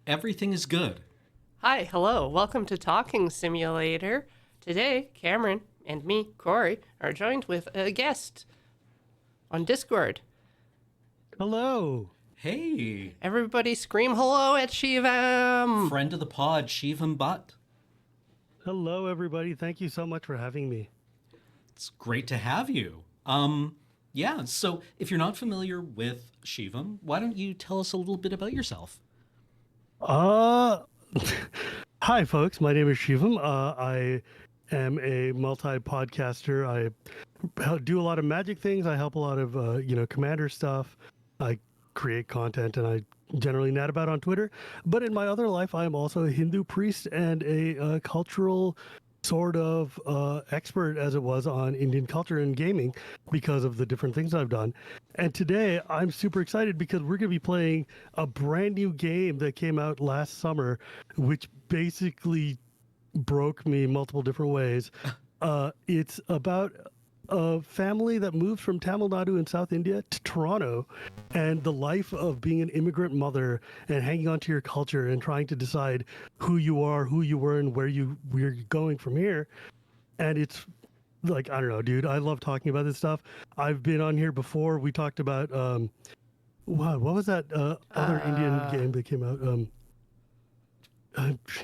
Everything is good. Hi, hello, welcome to Talking Simulator. Today, Cameron and me, Corey, are joined with a guest on Discord. Hello. Hey, Everybody scream hello at Shivam! friend of the pod, Shivam Butt. Hello, everybody. Thank you so much for having me. It's great to have you. Yeah, so if you're not familiar with Shivam, why don't you tell us a little bit about yourself? Uh, Hi, folks. My name is Shivam. I am a multi-podcaster. I do a lot of magic things. I help a lot of, commander stuff. I create content, and I generally nat about on Twitter. But in my other life, I am also a Hindu priest and a cultural sort of expert, as it was, on Indian culture and gaming because of the different things I've done. And today I'm super excited because we're going to be playing a brand new game that came out last summer, which basically broke me multiple different ways. It's about a family that moved from Tamil Nadu in South India to Toronto, and the life of being an immigrant mother and hanging on to your culture and trying to decide who you are, who you were, and where we're going from here. And it's like, I don't know, dude, I love talking about this stuff. I've been on here before. We talked about what was that other Indian game that came out?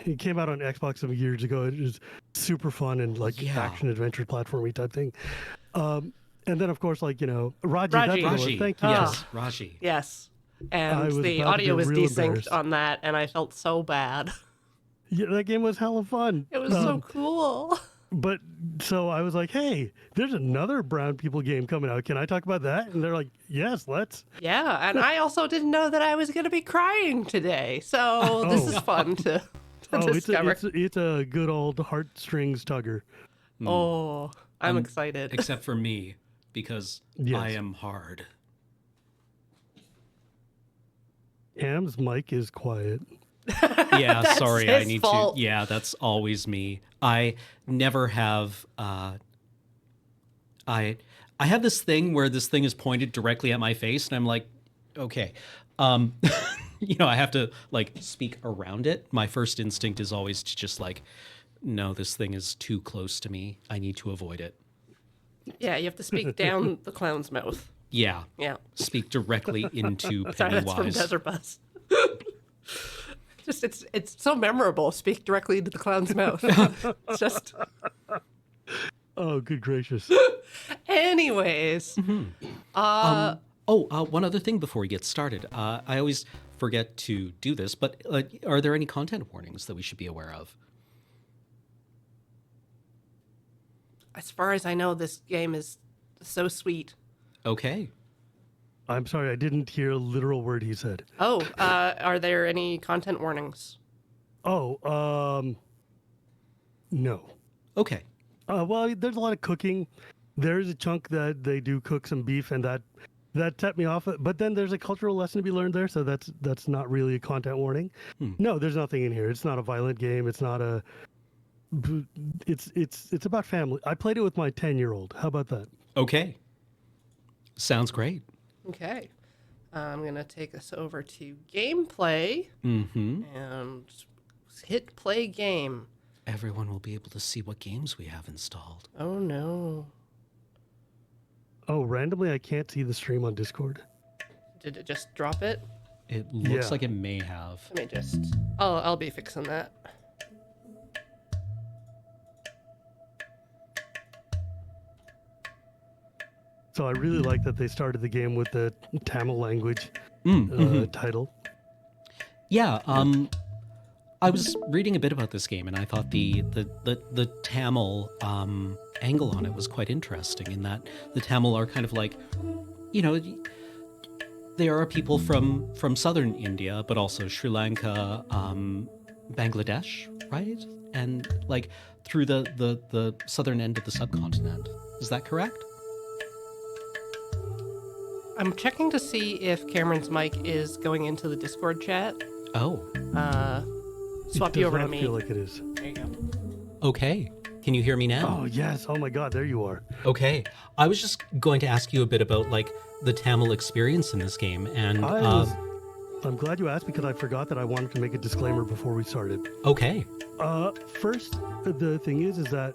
It came out on Xbox some years ago. It was super fun and like action adventure platformy type thing. And then of course, like, Raji. That's what it was. Raji. Thank you. Yes, Raji. Yes, and the about to audio get was real desynced embarrassed. on that, and I felt so bad. Yeah, that game was hella fun. It was so cool. But so I was like, hey, there's another brown people game coming out. Can I talk about that? And they're like, yes, let's. Yeah, and I also didn't know that I was going to be crying today, so this is fun to discover. It's a good old heartstrings tugger. Oh, I'm excited. Except for me, because Yes. I am hard. Ham's mic is quiet. Yeah, That's sorry, I his need fault. to. Yeah, that's always me. I never have. I have this thing where this thing is pointed directly at my face, and I'm like, okay, I have to like speak around it. My first instinct is always to just like, no, this thing is too close to me. I need to avoid it. Yeah, you have to speak down the clown's mouth. Yeah, Yeah. speak directly into Sorry, that's from Pennywise. Desert Bus. Just it's so memorable. Speak directly into the clown's mouth. It's just. Oh, good gracious. Anyways, One other thing before we get started. I always forget to do this, but are there any content warnings that we should be aware of? as far as I know, this game is so sweet. Okay. I'm sorry, I didn't hear a literal word he said. Oh, are there any content warnings? Oh, no. Okay. Well, there's a lot of cooking. There's a chunk that they do cook some beef, and that set me off. But then there's a cultural lesson to be learned there, so that's not really a content warning. No, there's nothing in here. It's not a violent game. It's not a. It's about family. I played it with my 10-year-old. How about that? Okay. Sounds great. Okay. I'm going to take us over to gameplay Mm-hmm. and hit play game. Everyone will be able to see what games we have installed. Oh, no. Oh, randomly, I can't see the stream on Discord. Did it just drop it? It looks Yeah. like it may have. Let me just... I'll be fixing that. So I really like that they started the game with the Tamil language title. Yeah, I was reading a bit about this game, and I thought the Tamil angle on it was quite interesting. In that the Tamil are kind of like, they are people from southern India, but also Sri Lanka, Bangladesh, right? And like through the southern end of the subcontinent. Is that correct? I'm checking to see if Cameron's mic is going into the Discord chat. Oh, Swap It you does over to not me. feel like it is. There you go. okay. Can you hear me now? Oh, yes. Oh, my God. There you are. Okay. I was just going to ask you a bit about like the Tamil experience in this game, and I'm glad you asked because I forgot that I wanted to make a disclaimer before we started. Okay. First, the thing is that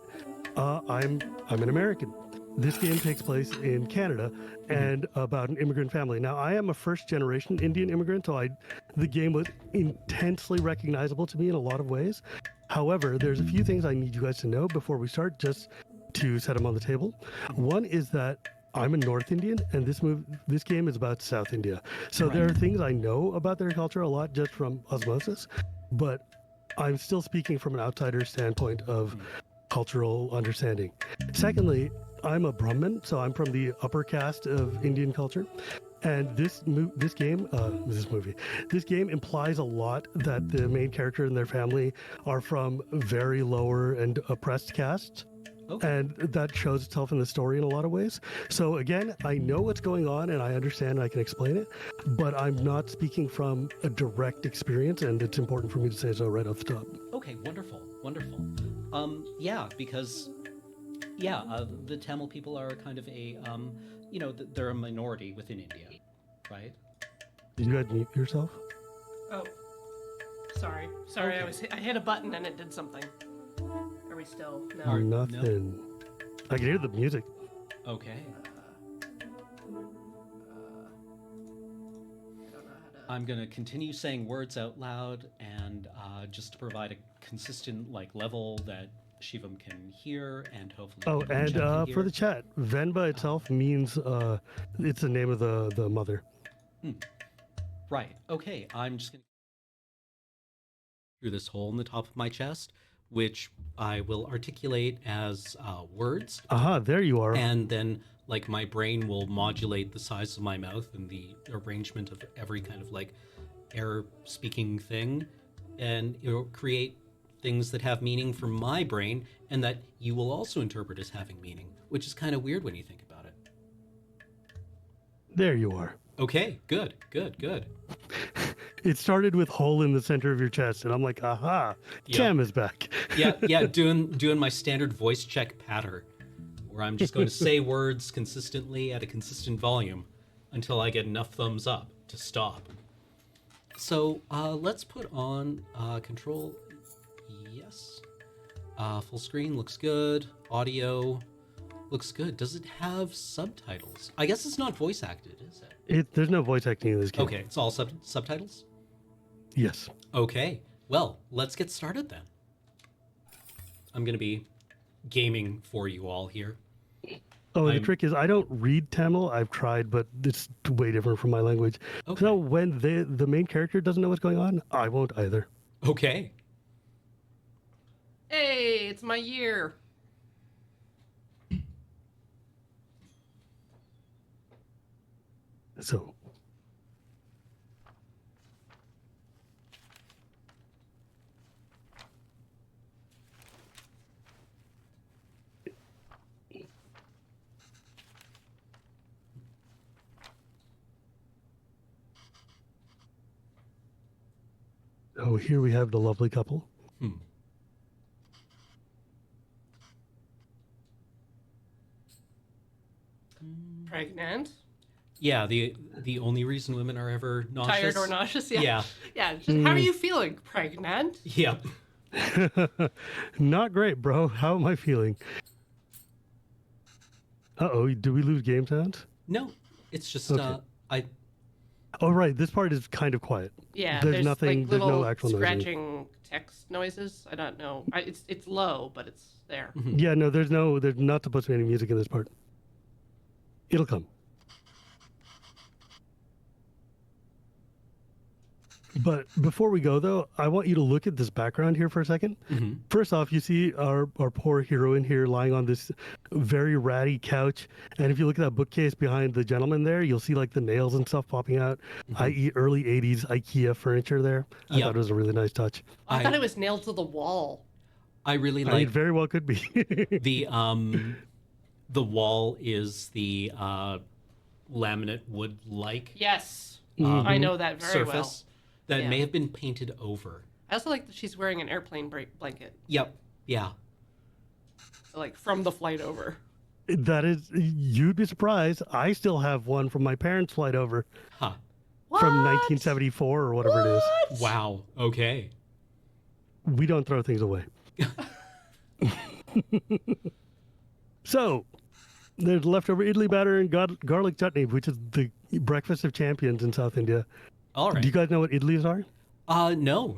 I'm an American. This game takes place in Canada and about an immigrant family. Now, I am a first-generation Indian immigrant, so the game was intensely recognizable to me in a lot of ways. However, there's a few things I need you guys to know before we start, just to set them on the table. One is that I'm a North Indian, and this game is about South India. So there are things I know about their culture a lot just from osmosis, but I'm still speaking from an outsider standpoint of cultural understanding. Secondly, I'm a Brahmin, so I'm from the upper caste of Indian culture. And this game implies a lot that the main character and their family are from very lower and oppressed castes. Okay. And that shows itself in the story in a lot of ways. So again, I know what's going on and I understand and I can explain it, but I'm not speaking from a direct experience, and it's important for me to say so right off the top. Okay, wonderful. Yeah, because the Tamil people are kind of a they're a minority within India, right? Did you guys mute yourself? Oh, sorry. Okay. I hit a button and it did something. Are we still? No. Are- Nothing. I can hear the music. Okay. I don't know how to. I'm gonna continue saying words out loud, and just to provide a consistent level that Shivam can hear, and hopefully. Oh, everyone and in chat can for hear. the chat, Venba itself means it's the name of the mother. Right. Okay. I'm just gonna through this hole in the top of my chest, which I will articulate as words, Aha, there you are. and then my brain will modulate the size of my mouth and the arrangement of every kind of air speaking thing, and it'll create things that have meaning for my brain and that you will also interpret as having meaning, which is kind of weird when you think about it. There you are. Okay, good. It started with hole in the center of your chest, and I'm like, aha, Yeah. Cam is back. Yeah, doing my standard voice check patter, where I'm just going to say words consistently at a consistent volume until I get enough thumbs up to stop. So let's put on control. Yes. Full screen looks good. Audio looks good. Does it have subtitles? I guess it's not voice acted, is it? There's no voice acting in this game. Okay, it's all subtitles? Yes. Okay, well, let's get started then. I'm going to be gaming for you all here. Oh, the I'm- trick is I don't read Tamil. I've tried, but it's way different from my language. Okay. So when the main character doesn't know what's going on, I won't either. Okay. Hey, it's my year. So oh, here we have the lovely couple. Pregnant. Yeah, the only reason women are ever nauseous. Tired or nauseous? Yeah. Yeah. Yeah. Just, how are you feeling? Pregnant? Yep. Not great, bro. How am I feeling? Uh-oh, do we lose game sounds? No, it's just Okay. I Oh, right. This part is kind of quiet. Yeah. There's nothing- there's little no actual noise in it. scratching text noises. I don't know. It's low, but it's there. Yeah, no, there's not supposed to be any music in this part. It'll come. But before we go, though, I want you to look at this background here for a second. First off, you see our poor heroine here lying on this very ratty couch. And if you look at that bookcase behind the gentleman there, you'll see the nails and stuff popping out, i.e. early 80s IKEA furniture there. I Yep. thought it was a really nice touch. I thought it was nailed to the wall. I really I mean, like it very well could be. the wall is the laminate wood Yes. I know that very well. surface that Yeah. may have been painted over. I also like that she's wearing an airplane blanket, Yep. Yeah. from the flight over. That is, you'd be surprised. I still have one from my parents' flight over. Huh. from 1974 or whatever it is. Wow. Okay. We don't throw things away. So, there's leftover idli batter and garlic chutney, which is the breakfast of champions in South India. All right. Do you guys know what idlis are? No.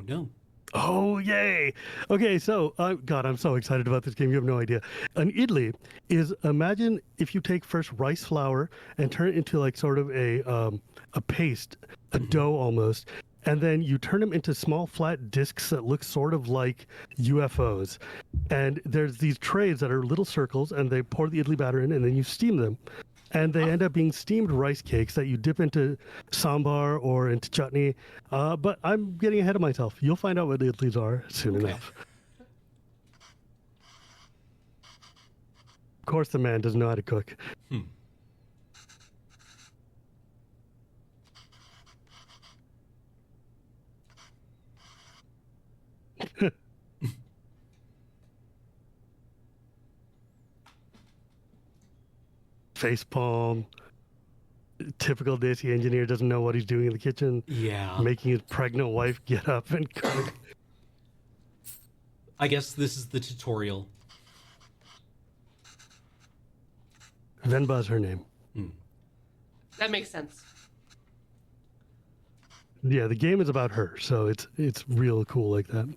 Oh, yay. Okay, so, God, I'm so excited about this game. You have no idea. An idli is, imagine if you take first rice flour and turn it into like sort of a paste, a dough almost, and then you turn them into small flat discs that look sort of like UFOs. And there's these trays that are little circles, and they pour the idli batter in, and then you steam them. And they end up being steamed rice cakes that you dip into sambar or into chutney. But I'm getting ahead of myself. You'll find out what idlis are soon enough. Of course, the man doesn't know how to cook. Facepalm. Typical Desi engineer doesn't know what he's doing in the kitchen. Yeah. Making his pregnant wife get up and cook. I guess this is the tutorial. Venba is her name. That makes sense. Yeah, the game is about her, so it's real cool like that.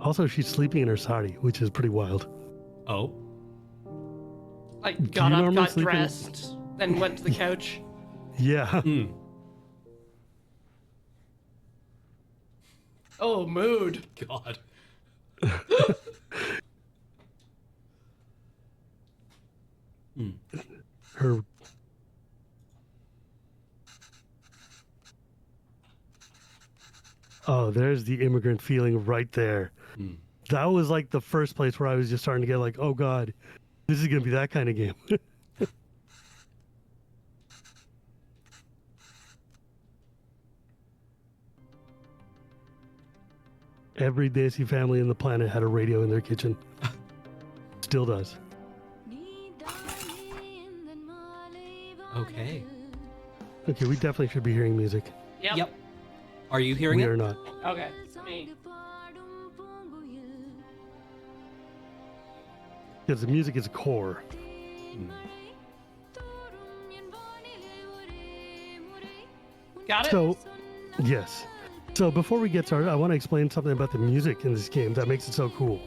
Also, she's sleeping in her sari, which is pretty wild. Oh. Like, got up, normally got sleep in- dressed, then went to the couch. Yeah. Oh, mood. God. Her. Oh, there's the immigrant feeling right there. That was like the first place where I was just starting to get like, oh God, this is going to be that kind of game. Every Desi family in the planet had a radio in their kitchen. Still does. Okay. Okay, we definitely should be hearing music. Yep. Are you hearing We it? are not. Okay. Me. Because the music is a core. Got it? So, yes. So before we get started, I want to explain something about the music in this game that makes it so cool.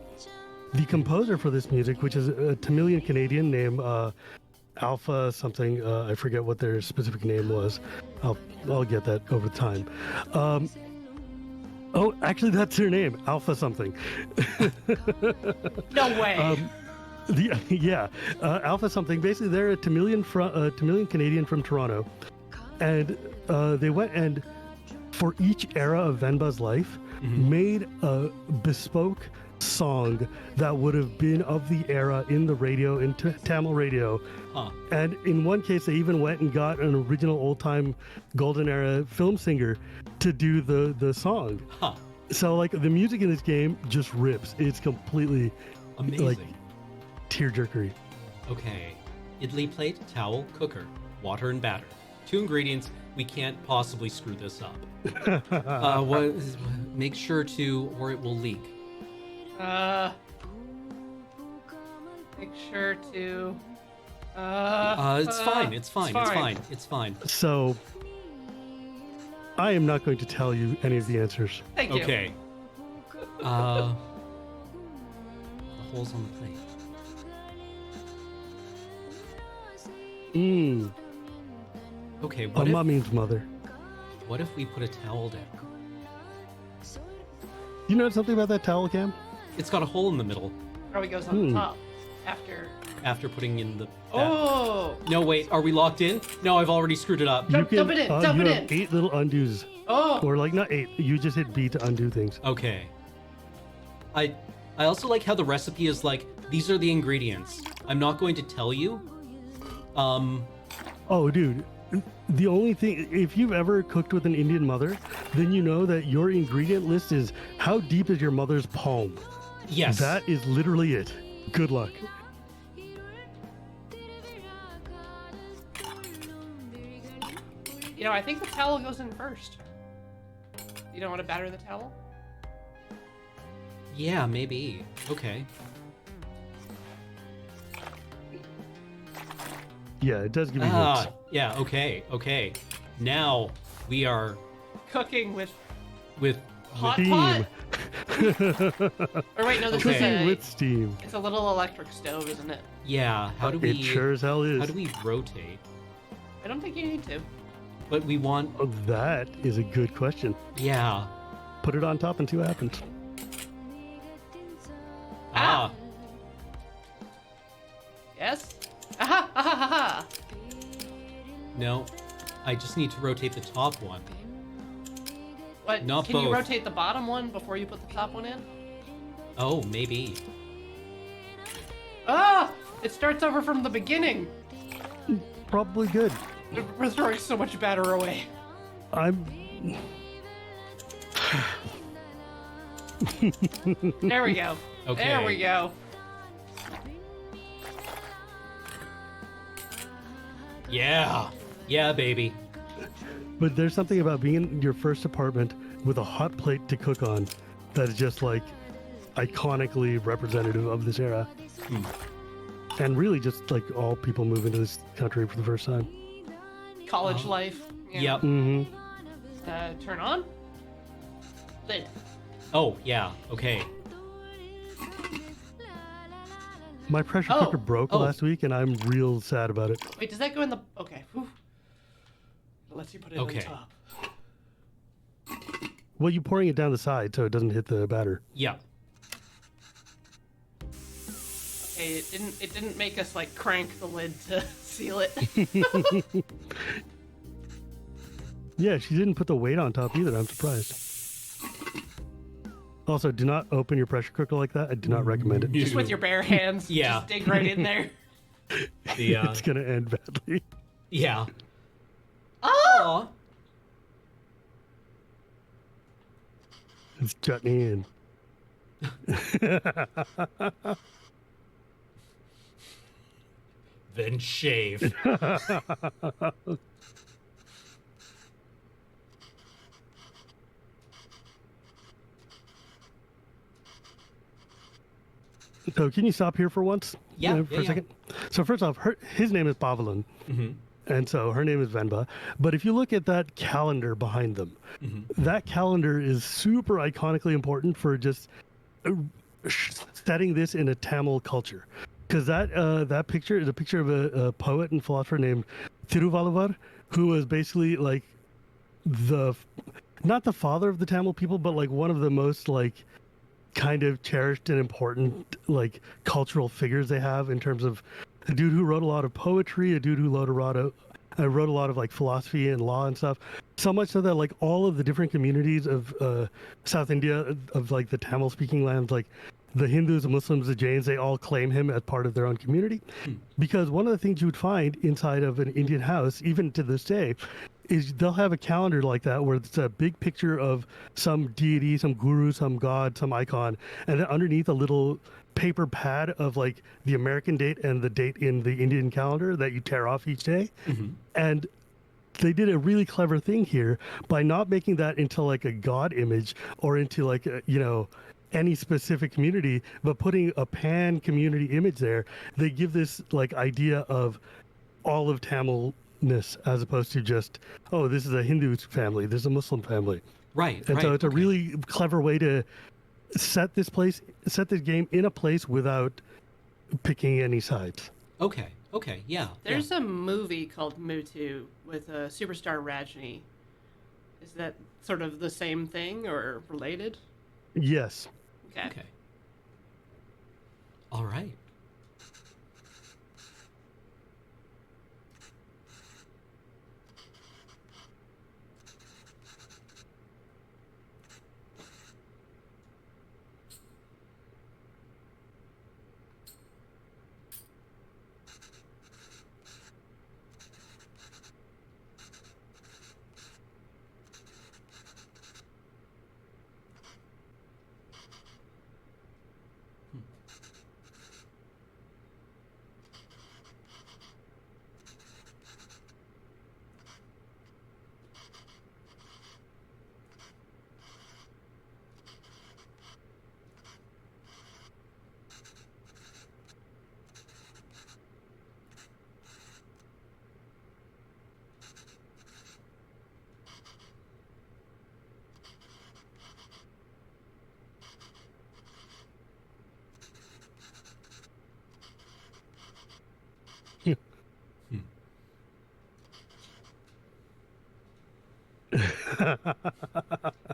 The composer for this music, which is a Tamilian Canadian named Alpha something, I forget what their specific name was. I'll get that over time. Oh, actually, that's their name, Alpha something. No way. Alpha something. Basically, they're a Tamilian Canadian from Toronto, and they went and for each era of Venba's life, made a bespoke song that would have been of the era in the radio, in Tamil radio. And in one case, they even went and got an original old-time golden era film singer to do the song. So, like, the music in this game just rips. It's completely amazing, like tearjerkery. Okay, idli plate, towel, cooker, water, and batter. 2 ingredients. We can't possibly screw this up. Make sure to, or it will leak. Make sure to. It's fine. So, I am not going to tell you any of the answers. Thank you. Okay. The holes on the plate. Okay, Amma means mother. What if we put a towel down? You know something about that towel, Cam? It's got a hole in the middle. Probably goes on the top after putting in the... Oh! No, wait, are we locked in? No, I've already screwed it up. Dump it in, dump you it have in. 8 little undos. Oh! Or like, not 8, you just hit B to undo things. Okay. I also like how the recipe is like, these are the ingredients. I'm not going to tell you. Oh, dude. The only thing, if you've ever cooked with an Indian mother, then you know that your ingredient list is how deep is your mother's palm. Yes. That is literally it. Good luck. You know, I think the towel goes in first. You don't want to batter the towel? Yeah, maybe. Okay. Yeah, it does give you Ah, hints. yeah, okay, okay. Now we are Cooking with with hot Steam. pot. Or wait, no, this Okay. is Cooking a. with steam. It's a little electric stove, isn't it? yeah, how do we It sure as hell is. how do we rotate? I don't think you need to. But we want Oh, that is a good question. yeah. Put it on top and see what happens. Ah. Yes. Aha! Aha! Aha! No. I just need to rotate the top one. What? Not Can you both. rotate the bottom one before you put the top one in? Oh, maybe. Ah! It starts over from the beginning. Probably good. We're throwing so much batter away. I'm. There we go. Okay. There we go. Yeah. Yeah, baby. But there's something about being in your first apartment with a hot plate to cook on that is just like iconically representative of this era. And really just like all people move into this country for the first time. College life. Yeah. Yep. Mm-hmm. Turn on. Lid. Oh, yeah. Okay. My pressure Oh. cooker broke Oh. last week and I'm real sad about it. Wait, does that go in the? Okay. Whew. It lets you put it Okay. on top. Well, you're pouring it down the side so it doesn't hit the batter. Yeah. Okay, it didn't make us like crank the lid to seal it. Yeah, she didn't put the weight on top either. I'm surprised. Also, do not open your pressure cooker like that. I do not recommend it. Just with your bare hands. Yeah. Just dig right in there. The It's going to end badly. yeah. Oh! It's chutney in. Then shave. So can you stop here for once? Yeah, For yeah, a yeah. second. So first off, his name is Pavelin, and so her name is Venba. But if you look at that calendar behind them, that calendar is super iconically important for just setting this in a Tamil culture. Because that picture is a picture of a poet and philosopher named Thiruvalluvar, who was basically like not the father of the Tamil people, but like one of the most like kind of cherished and important like cultural figures they have in terms of a dude who wrote a lot of poetry, a dude who wrote a lot of like philosophy and law and stuff. So much so that like all of the different communities of South India, of like the Tamil speaking lands, like the Hindus, the Muslims, the Jains, they all claim him as part of their own community. Because one of the things you would find inside of an Indian house, even to this day, is they'll have a calendar like that where it's a big picture of some deity, some guru, some god, some icon, and then underneath a little paper pad of like the American date and the date in the Indian calendar that you tear off each day. And they did a really clever thing here by not making that into like a god image or into like a, any specific community, but putting a pan community image there. They give this like idea of all of Tamilness as opposed to just, oh, this is a Hindu family, this is a Muslim family. Right. And right. so it's a okay. really clever way to set this game in a place without picking any sides. Okay. Okay. Yeah. There's a movie called Mutu with superstar Rajni. Is that sort of the same thing or related? Yes. Okay. Okay. All right.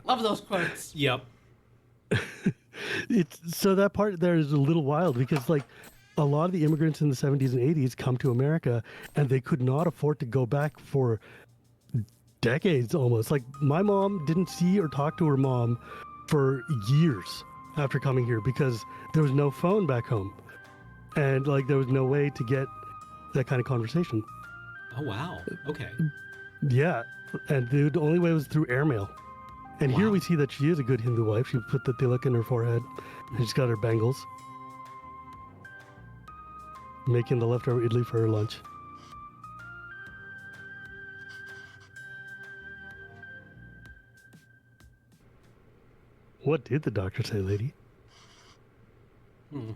Love those quotes. Yep. It's so that part there is a little wild because like a lot of the immigrants in the 70s and 80s come to America and they could not afford to go back for decades almost. Like my mom didn't see or talk to her mom for years after coming here because there was no phone back home. And like there was no way to get that kind of conversation. Oh, wow. Okay. Yeah. And the only way was through airmail. And here Wow. we see that she is a good Hindu wife. She put the tilak in her forehead. And she's got her bangles. Making the leftover idli for her lunch. What did the doctor say, lady? Hmm.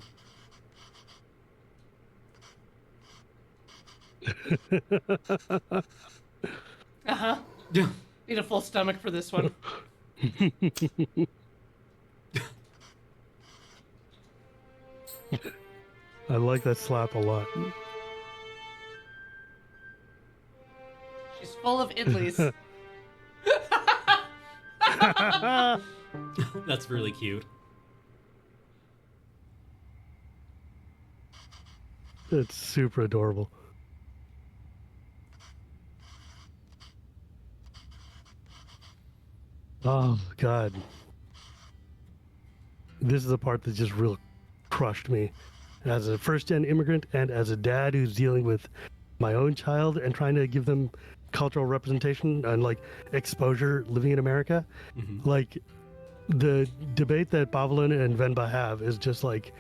Uh-huh. Yeah. Need a full stomach for this one. I like that slap a lot. She's full of idlis. That's really cute. It's super adorable. Oh, God. This is the part that just real crushed me as a first-gen immigrant and as a dad who's dealing with my own child and trying to give them cultural representation and like exposure living in America. Mm-hmm. Like the debate that Pavlin and Venba have is just like,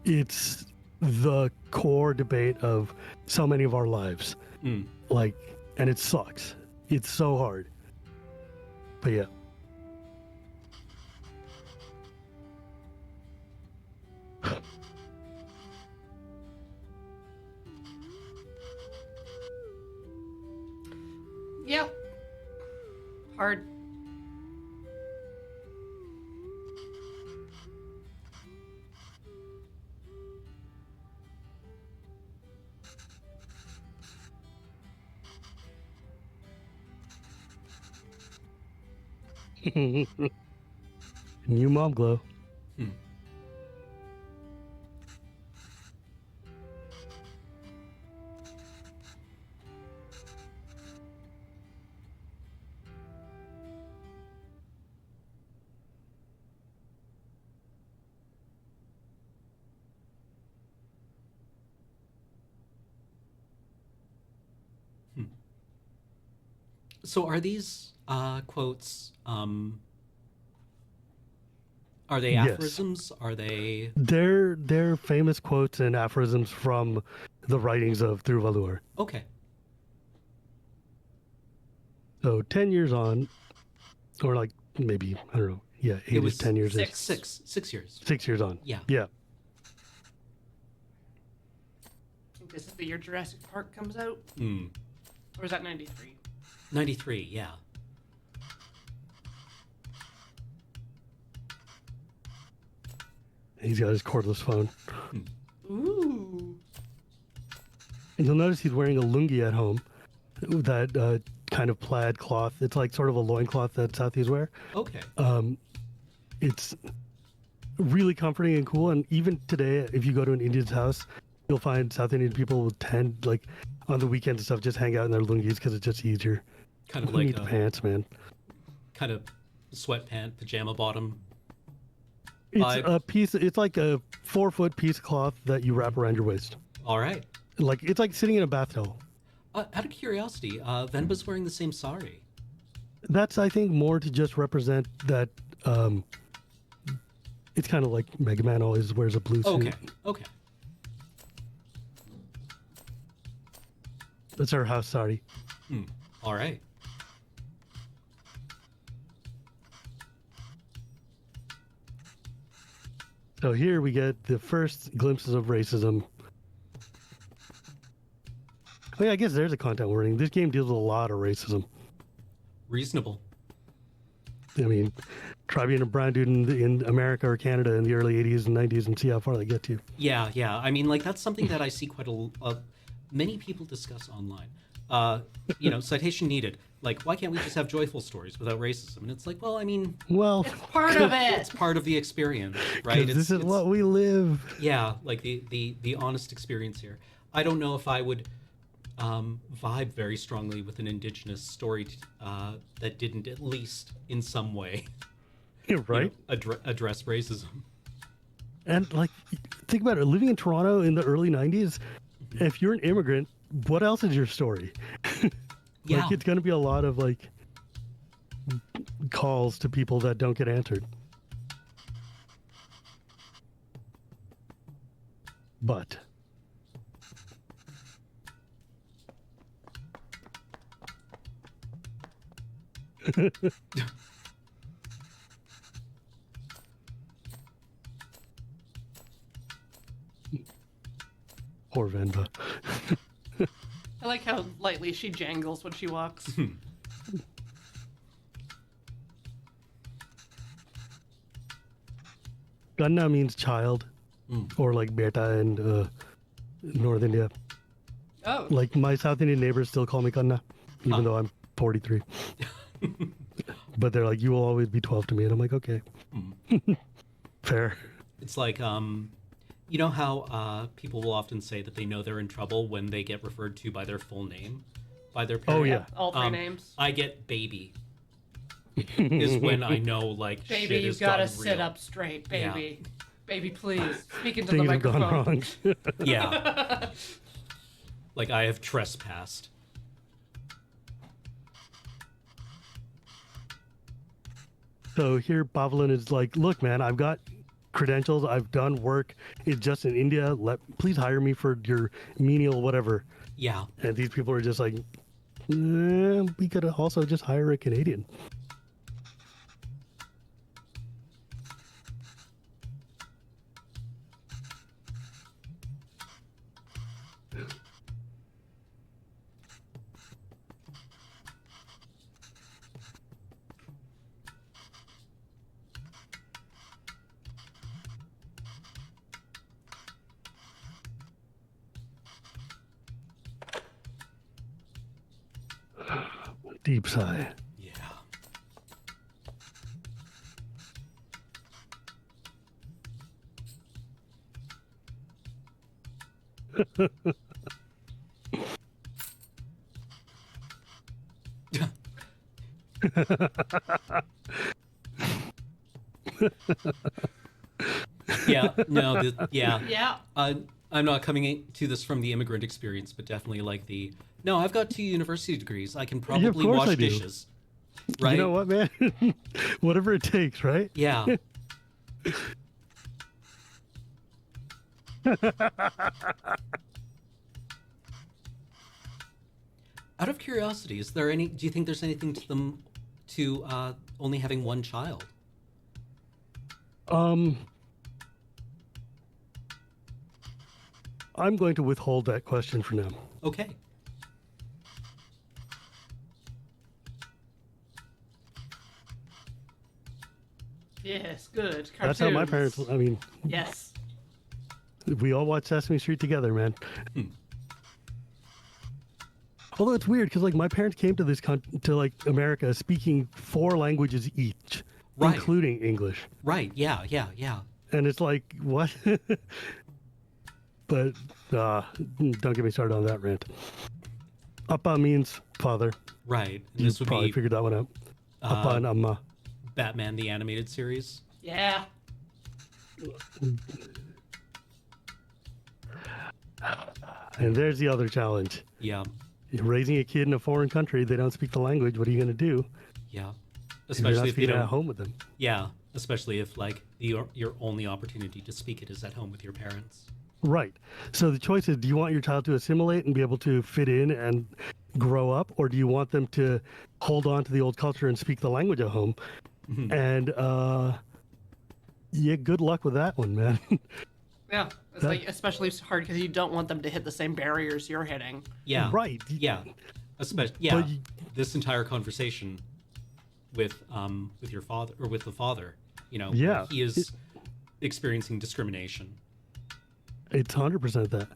it's the core debate of so many of our lives. Mm. Like, and it sucks. It's so hard. But yeah. Yep. Hard. New mom glow. Hmm. So are these quotes, are they Yes. aphorisms? Are they... They're famous quotes and aphorisms from the writings of Thiruvalluvar. Okay. So 10 years on, or like maybe, I don't know. Yeah, 8 It was is 10 years. is Six years. 6 years on. Yeah. Yeah. I think this is the year Jurassic Park comes out. Mm. Or is that 93? 93, yeah. He's got his cordless phone. Ooh. And you'll notice he's wearing a lungi at home. That kind of plaid cloth. It's like sort of a loincloth that Southis wear. Okay. It's really comforting and cool. And even today, if you go to an Indian's house, you'll find South Indian people will tend, like, on the weekends and stuff, just hang out in their lungis because it's just easier. Kind of Who like needs pants, man? kind of sweatpant, pajama bottom. It's vibe. a piece. It's like a 4-foot piece of cloth that you wrap around your waist. All right. Like it's like sitting in a bath towel. Out of curiosity, Venba's wearing the same sari. That's, I think, more to just represent that. It's kind of like Mega Man always wears a blue suit. Okay. Okay. That's our house sari. All right. So here we get the first glimpses of racism. Oh yeah, I guess there's a content warning. This game deals with a lot of racism. Reasonable. I mean, try being a brown dude in America or Canada in the early 80s and 90s and see how far they get you. Yeah, yeah. I mean, like, that's something that I see quite many people discuss online. Citation needed. Like, why can't we just have joyful stories without racism? And it's like, well, I mean, Well, Part of it. it's part of the experience, right? this is what we live. Yeah, like the honest experience here. I don't know if I would vibe very strongly with an indigenous story that didn't at least in some way, Right? address racism. And like, think about it. Living in Toronto in the early '90s, if you're an immigrant, what else is your story? Yeah. Like, it's going to be a lot of like calls to people that don't get answered. But poor Venba. I like how lightly she jangles when she walks. Ganna means child, or like beta in North India. Oh, Like my South Indian neighbors still call me Ganna, even though I'm 43. But they're like, you will always be 12 to me. And I'm like, okay. Fair. It's like, you know how people will often say that they know they're in trouble when they get referred to by their full name, by their parent? Oh, yeah. all three names. I get baby. Is when I know, like, Baby, shit you has gotta gone sit real. up straight, baby. Baby, please. Speak into the Things have gone microphone. wrong. Yeah. Like, I have trespassed. So here, Pavlin is like, look, man, I've got credentials. I've done work. It's just in India. Please hire me for your menial whatever. Yeah. And these people are just like, we could also just hire a Canadian. Deep sigh. Yeah. Yeah, no, yeah. Yeah. I'm not coming to this from the immigrant experience, but definitely like no, I've got 2 university degrees. I can probably course wash I do. dishes. Right? You know what, man? Whatever it takes, right? Yeah. Out of curiosity, do you think there's anything to them to only having one child? I'm going to withhold that question for now. Okay. Yes, good. Cartoons. That's how my parents. I mean, Yes. we all watch Sesame Street together, man. Although it's weird because like my parents came to to like America speaking 4 languages each, Right. including English, Right. Yeah. Yeah. Yeah. and it's like what? But don't get me started on that rant. Appa means father. Right. And You this would probably be figured that one out. Appa and Amma. Batman the animated series. Yeah. And there's the other challenge. Yeah. You're raising a kid in a foreign country, they don't speak the language. What are you going to do? Yeah. If you're not Especially if you speaking at don't. home with them. Yeah. Especially if like your only opportunity to speak it is at home with your parents. Right. So the choice is, do you want your child to assimilate and be able to fit in and grow up, or do you want them to hold on to the old culture and speak the language at home? Mhm. And yeah, good luck with that one, man. Yeah. It's like especially hard because you don't want them to hit the same barriers you're hitting. Yeah. Right. Yeah. Especially yeah. But This entire conversation with your father or with the father, Yeah. he is experiencing discrimination. It's 100% that.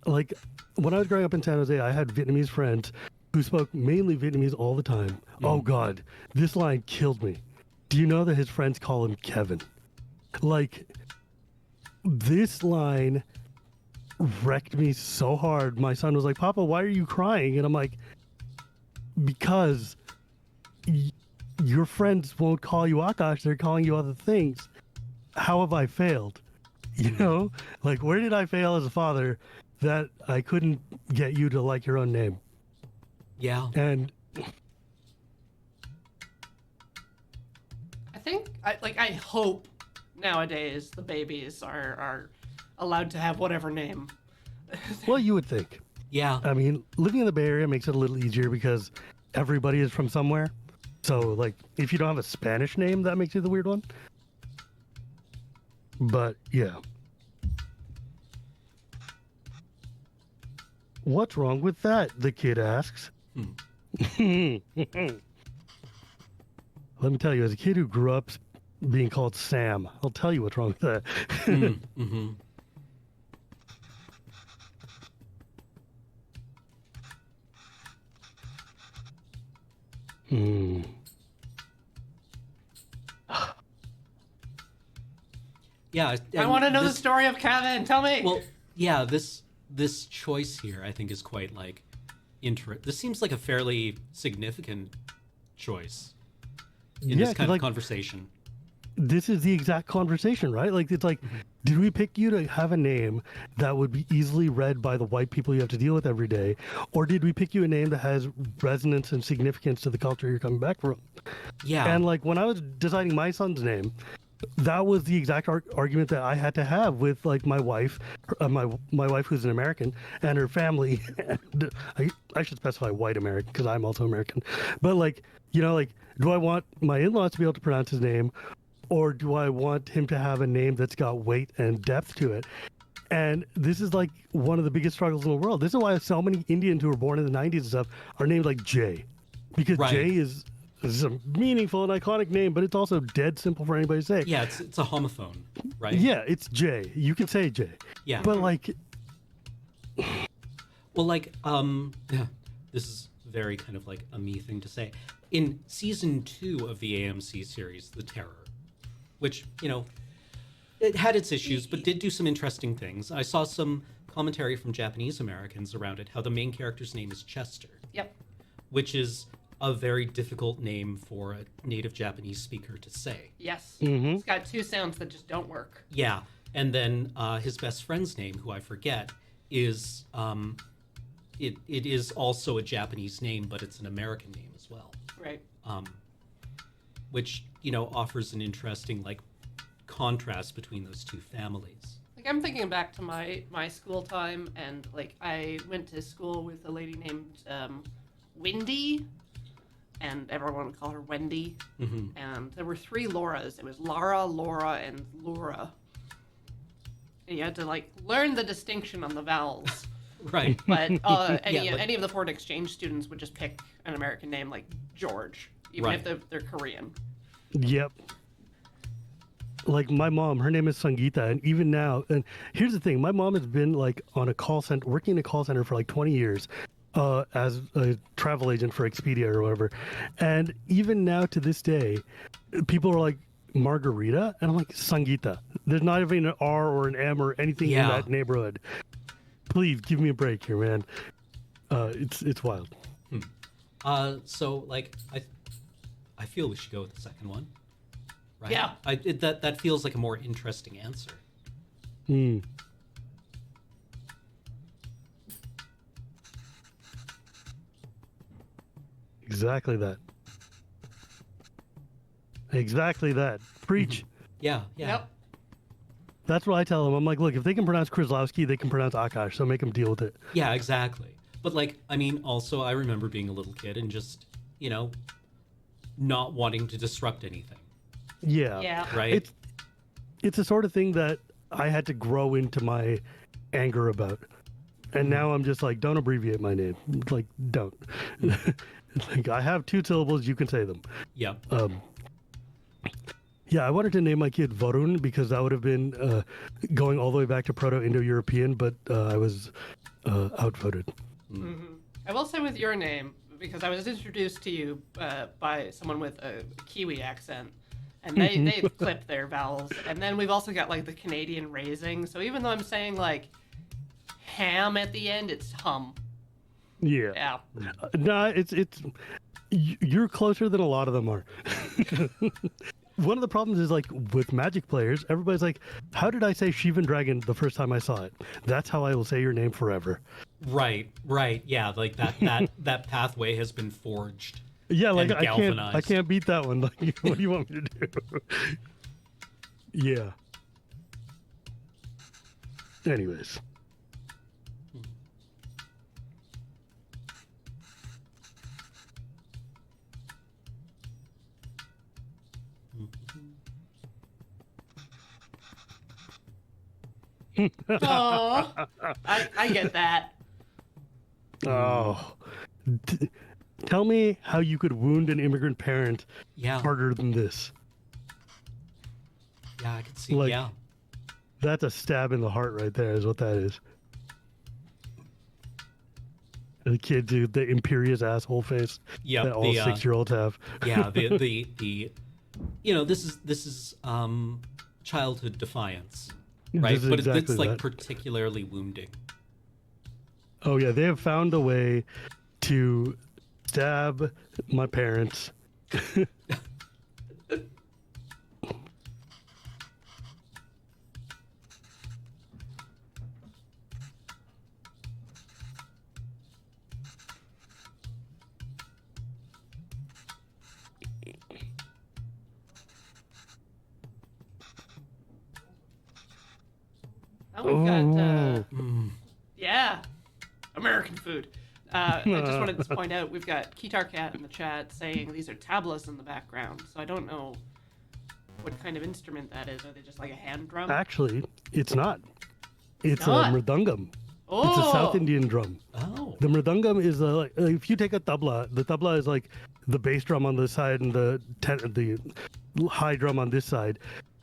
Like when I was growing up in San Jose, I had Vietnamese friends who spoke mainly Vietnamese all the time. Oh God, this line killed me. Do you know that his friends call him Kevin? Like, this line wrecked me so hard. My son was like, Papa, why are you crying? And I'm like, because your friends won't call you Akash, they're calling you other things. How have I failed? You know, like, where did I fail as a father that I couldn't get you to like your own name? Yeah. And I hope nowadays the babies are allowed to have whatever name. well, you would think. Yeah. I mean, living in the Bay Area makes it a little easier because everybody is from somewhere. So, like, if you don't have a Spanish name, that makes you the weird one. But, yeah. What's wrong with that? The kid asks. Let me tell you, as a kid who grew up being called Sam, I'll tell you what's wrong with that. Mm-hmm. Hmm. Yeah. I want to know the story of Kevin. Tell me. Well, yeah, this choice here, I think, is quite like this seems like a fairly significant choice in this 'cause, kind of like, conversation. this is the exact conversation, right? Like, it's like, did we pick you to have a name that would be easily read by the white people you have to deal with every day? Or did we pick you a name that has resonance and significance to the culture you're coming back from? Yeah. And, like, when I was deciding my son's name, that was the exact argument that I had to have with, like, my wife, my wife who's an American, and her family. And I should specify white American because I'm also American. But, like, you know, like, do I want my in-laws to be able to pronounce his name, or do I want him to have a name that's got weight and depth to it? And this is, like, one of the biggest struggles in the world. This is why so many Indians who were born in the 90s and stuff are named like Jay, because Right. Jay is a meaningful and iconic name, but it's also dead simple for anybody to say. Yeah, it's a homophone, right? Yeah, it's Jay. You can say Jay. Yeah. But, like, Well, like, yeah, this is very kind of like a me thing to say. In season 2 of the AMC series, The Terror, which, you know, it had its issues, but did do some interesting things. I saw some commentary from Japanese Americans around it, how the main character's name is Chester, Yep. which is a very difficult name for a native Japanese speaker to say. Yes. Mm-hmm. It's got two sounds that just don't work. Yeah, and then his best friend's name, who I forget, is it is also a Japanese name, but it's an American name as well, Right. which, you know, offers an interesting like contrast between those two families. Like, I'm thinking back to my school time, and, like, I went to school with a lady named Wendy, and everyone would call her Wendy. Mm-hmm. And there were 3 Lauras. It was Lara, Laura, and Laura. And you had to, like, learn the distinction on the vowels. Right. But Yeah, any of the foreign exchange students would just pick an American name like George, even Right. if they're Korean. yep. Like, my mom, her name is Sangeeta, and even now, and here's the thing, my mom has been, like, on a call center, working in a call center for like 20 years. As a travel agent for Expedia or whatever. And even now to this day, people are like, Margarita? And I'm like, Sangeeta. There's not even an R or an M or anything in Yeah. that neighborhood. Please give me a break here, man. It's wild. So like I feel we should go with the second one. Right? Yeah. That feels like a more interesting answer. Hmm. Exactly that. Exactly that. Preach. Yeah, yeah. Yep. That's what I tell them. I'm like, look, if they can pronounce Krzyzlowski, they can pronounce Akash, so make them deal with it. Yeah, exactly. But like, I mean, also I remember being a little kid and just, you know, not wanting to disrupt anything, Yeah. Yeah. right? It's the sort of thing that I had to grow into my anger about. And now I'm just like, don't abbreviate my name. Like, don't. Like, I have 2 syllables, you can say them. Yeah. Yeah, I wanted to name my kid Varun because that would have been going all the way back to Proto-Indo-European, but I was outvoted. I will say with your name, because I was introduced to you by someone with a Kiwi accent, and they clip their vowels. And then we've also got like the Canadian raising. So even though I'm saying like ham at the end, it's hum. Yeah. Yeah. No, you're closer than a lot of them are. One of the problems is like with Magic players, everybody's like, "How did I say Shivan Dragon the first time I saw it?" That's how I will say your name forever. Right. Yeah, like that pathway has been forged. Yeah, like And I galvanized. can't beat that one. Like, what do you want me to do? Yeah. Anyways. Oh, I get that. Oh. Tell me how you could wound an immigrant parent Yeah. harder than this. Yeah, I could see. Like- yeah. That's a stab in the heart right there, is what that is. The kid, dude, the imperious asshole face Yeah. that all 6-year-olds have. Yeah. The this is childhood defiance, right? This is But exactly it's like that. particularly wounding. Oh yeah, they have found a way to stab my parents. Oh, we've got Oh. yeah, American food. I just wanted to point out we've got Kitar Cat in the chat saying these are tablas in the background. So I don't know what kind of instrument that is. Are they just like a hand drum? Actually, it's not. It's not? a mridangam. Oh, It's a South Indian drum. Oh. The mridangam is if you take a tabla, the tabla is like the bass drum on this side and the high drum on this side.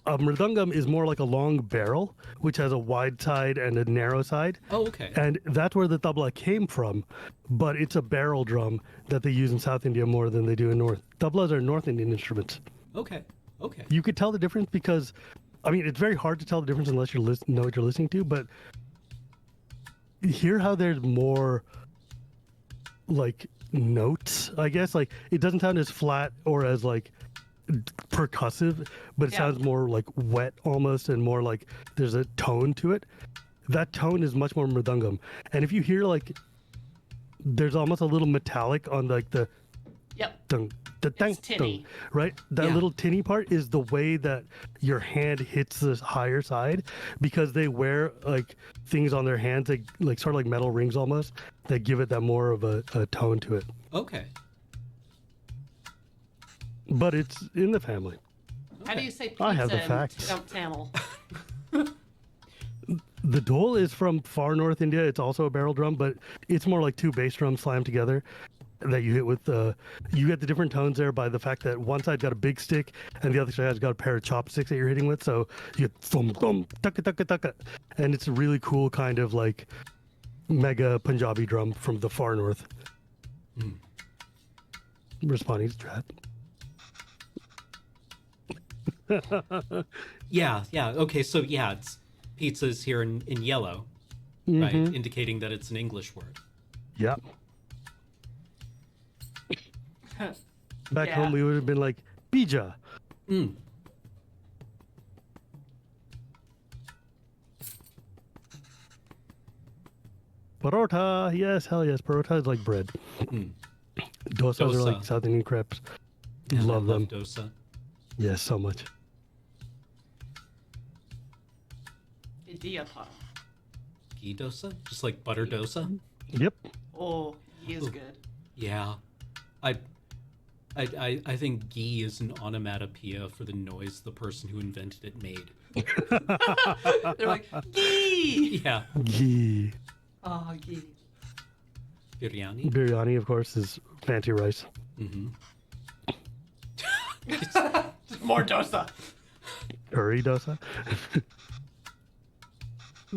A mridangam is more like a long barrel, which has a wide side and a narrow side. Oh, okay. And that's where the tabla came from, but it's a barrel drum that they use in South India more than they do in North. Tablas are North Indian instruments. Okay. You could tell the difference because, I mean, it's very hard to tell the difference unless you know what you're listening to, but hear how there's more, like, notes, I guess. Like, it doesn't sound as flat or as, like, percussive, but it Yeah. sounds more like wet almost and more like there's a tone to it. That tone is much more mridangam. And if you hear like there's almost a little metallic on like the Yep. dung, the dang, It's tinny. dung, right? That Yeah. little tinny part is the way that your hand hits the higher side because they wear like things on their hands, like sort of like metal rings almost, that give it that more of a tone to it. Okay. But it's in the family. How do you say pizza I have the in facts. Tamil? The dhol is from far north India. It's also a barrel drum, but it's more like two bass drums slammed together that you hit with. You get the different tones there by the fact that one side got a big stick and the other side has got a pair of chopsticks that you're hitting with. So you get thum thum taka taka taka, and it's a really cool kind of like mega Punjabi drum from the far north. Responding to chat. Yeah. Okay, so yeah, it's pizza's here in yellow, right? Indicating that it's an English word. Yep. Back Yeah. home, we would have been like bija. Parota, yes, hell yes. Parota is like bread. Dosas are Dosa. like South Indian crepes. And I Love them. dosa. Yes, so much. Idiyappam. Ghee dosa? Just like butter dosa? Yep. Oh, he is good. Yeah. I think ghee is an onomatopoeia for the noise the person who invented it made. They're like, ghee! Yeah. Ghee. Oh, ghee. Biryani. Biryani, of course, is fancy rice. Just more dosa. Curry dosa.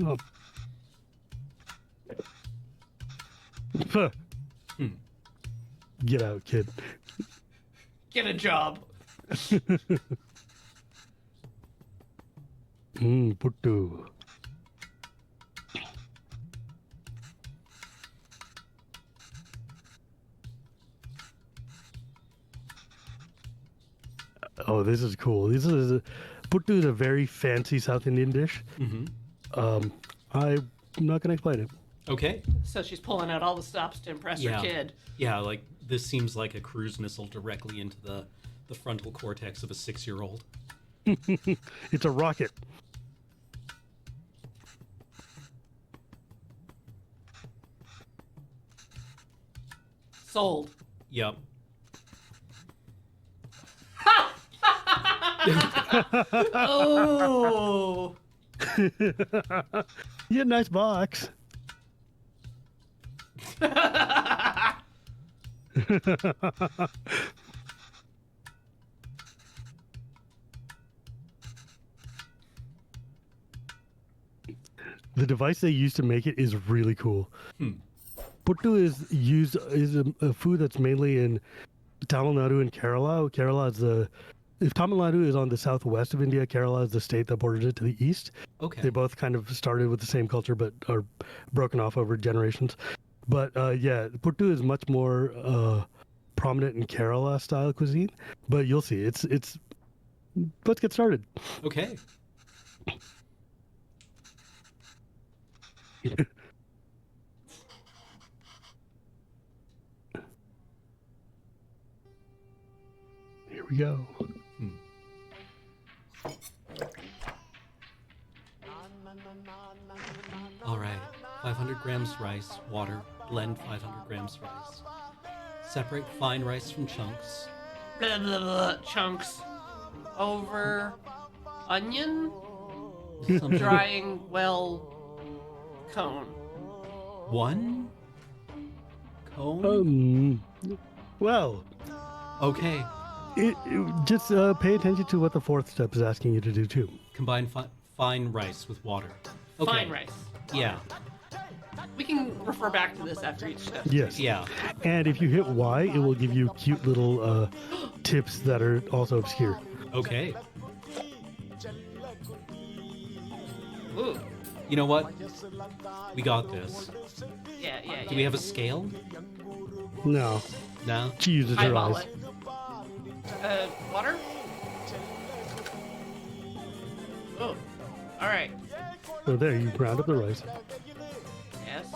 Oh. Huh. Get out, kid. Get a job. Puttu. Oh, this is cool. Puttu is a very fancy South Indian dish. I'm not gonna explain it. Okay. So she's pulling out all the stops to impress her kid. Yeah, like this seems like a cruise missile directly into the frontal cortex of a 6-year-old. It's a rocket. Sold. Yep. Oh. Yeah, nice box. The device they use to make it is really cool. Puttu is a food that's mainly in Tamil Nadu and Kerala. If Tamil Nadu is on the southwest of India, Kerala is the state that borders it to the east. Okay. They both kind of started with the same culture, but are broken off over generations. But yeah, Puttu is much more prominent in Kerala style cuisine. But you'll see, it's. Let's get started. Okay. Here we go. All right. 500 grams rice, water, blend 500 grams rice. Separate fine rice from chunks. Blah, blah, blah. Chunks over onion, Some drying well cone. one cone. Well, Okay. just pay attention to what the fourth step is asking you to do too. Combine fine rice with water. Okay. Fine rice. Yeah. We can refer back to this after each step. Yes. Yeah. And if you hit Y, it will give you cute little tips that are also obscure. Okay. Ooh. You know what? We got this. Yeah, yeah, yeah. Do we have a scale? No, No. she uses her Eyeball eyes. it. Water? Oh. Alright. So there, you ground up the rice. Yes.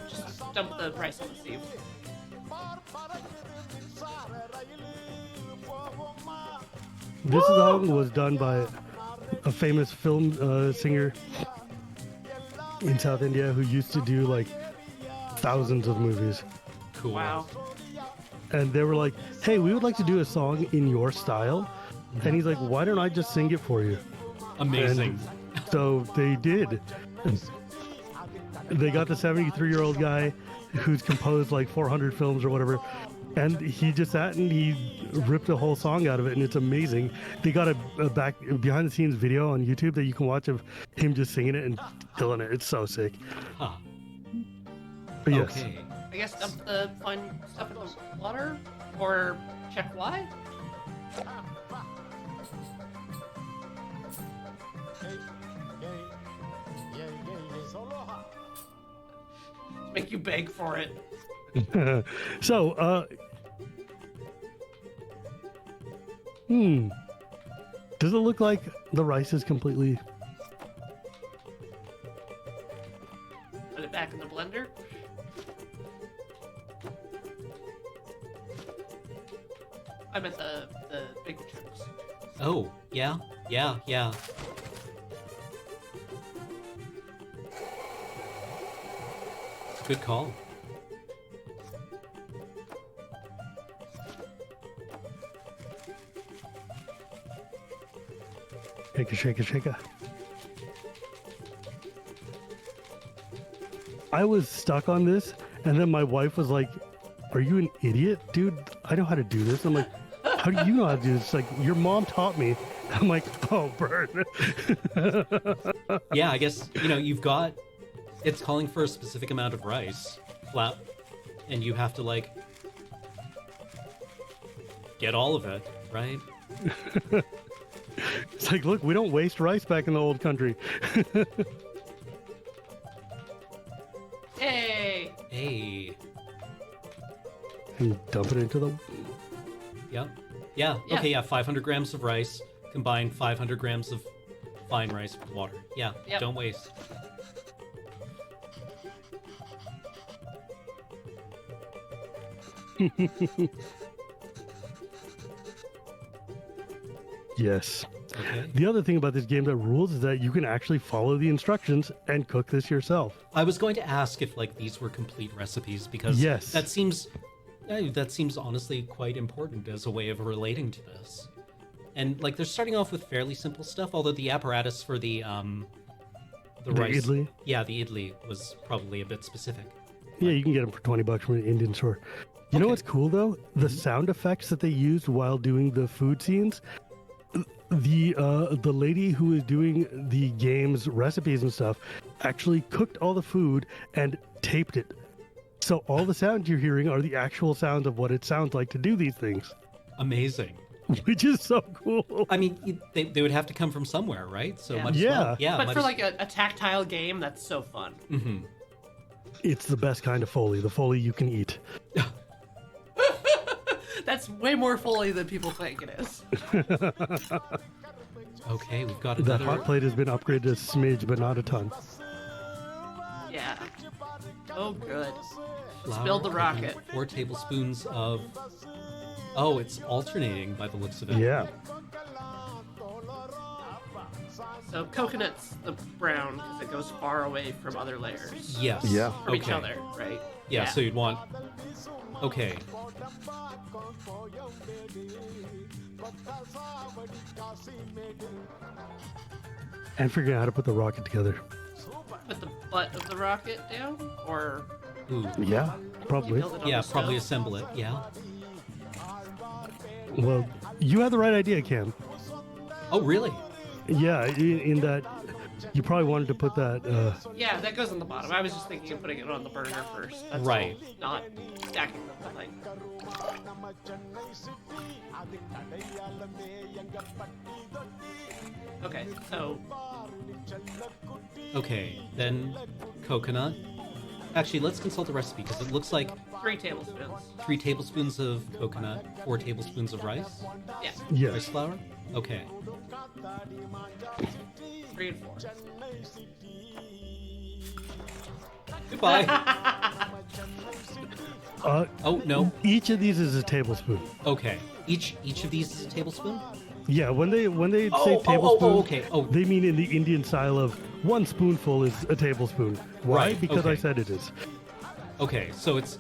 Just dump the rice on the sieve. This song was done by a famous film singer in South India who used to do like thousands of movies. Cool. Wow. And they were like, hey, we would like to do a song in your style. And he's like, why don't I just sing it for you? Amazing. So they did. They got the 73-year-old guy who's composed like 400 films or whatever. And he just sat and he ripped a whole song out of it, and it's amazing. They got a behind the scenes video on YouTube that you can watch of him just singing it and killing it. It's so sick. Huh. But yes. Okay. I guess dump the fine stuff in the water? Or check why? Make you beg for it. So, does it look like the rice is completely... Put it back in the blender. I meant the big chunks. Oh, yeah. Yeah, yeah. Good call. Shake it. I was stuck on this, and then my wife was like, are you an idiot? Dude, I know how to do this. I'm like, how do you know how to do this? It's like, your mom taught me. I'm like, oh, burn. Yeah, I guess, you've got... It's calling for a specific amount of rice, and you have to like get all of it, right? It's like, look, we don't waste rice back in the old country. Hey. Hey. And dump it into the... Yeah. Yeah. Okay, yeah, 500 grams of rice, combine 500 grams of fine rice with water. Yeah, Yep. don't waste. Yes. Okay. The other thing about this game that rules is that you can actually follow the instructions and cook this yourself. I was going to ask if like these were complete recipes because Yes. that seems honestly quite important as a way of relating to this. And like they're starting off with fairly simple stuff, although the apparatus for the rice, idli? yeah, the idli was probably a bit specific. Yeah, you can get them for $20 from an Indian store. You know Okay. what's cool though? The sound effects that they used while doing the food scenes. The lady who is doing the game's recipes and stuff actually cooked all the food and taped it. So all the sounds you're hearing are the actual sounds of what it sounds like to do these things, Amazing. which is so cool. I mean, they would have to come from somewhere, right? So Yeah. might as Yeah. well. Yeah. But might for as- like a tactile game, that's so fun. Mhm. It's the best kind of Foley, the Foley you can eat. That's way more Foley than people think it is. Okay, we've got That another. hot plate has been upgraded a smidge, but not a ton. Yeah. Oh, good. Let's flour, build the and rocket. 4 tablespoons of. Oh, it's alternating by the looks of it. Yeah. So coconut's the brown because it goes far away from other layers. Yes. Yeah. From each Okay. other, right? Yeah, so you'd want. Okay. And figuring out how to put the rocket together. Put the butt of the rocket down, or Ooh. Yeah, probably. build it on Yeah, the probably stove? assemble it. Yeah. Well, you had the right idea, Cam. Oh, really? Yeah, in that you probably wanted to put that. Yeah, that goes on the bottom. I was just thinking of putting it on the burner first. That's Right. all, not stacking them behind. Okay, so Okay, then coconut. Actually, let's consult the recipe because it looks like 3 tablespoons. 3 tablespoons of coconut, 4 tablespoons of rice. Yeah, Rice Yes. flour. Okay. 3 and 4. Goodbye. Oh no. Each of these is a tablespoon. Okay. Each of these is a tablespoon. Yeah, when they Oh, say oh, oh, tablespoon, oh, okay. Oh. they mean in the Indian style of 1 spoonful is a tablespoon. Why? Right, Because I okay. said it is. Okay. So it's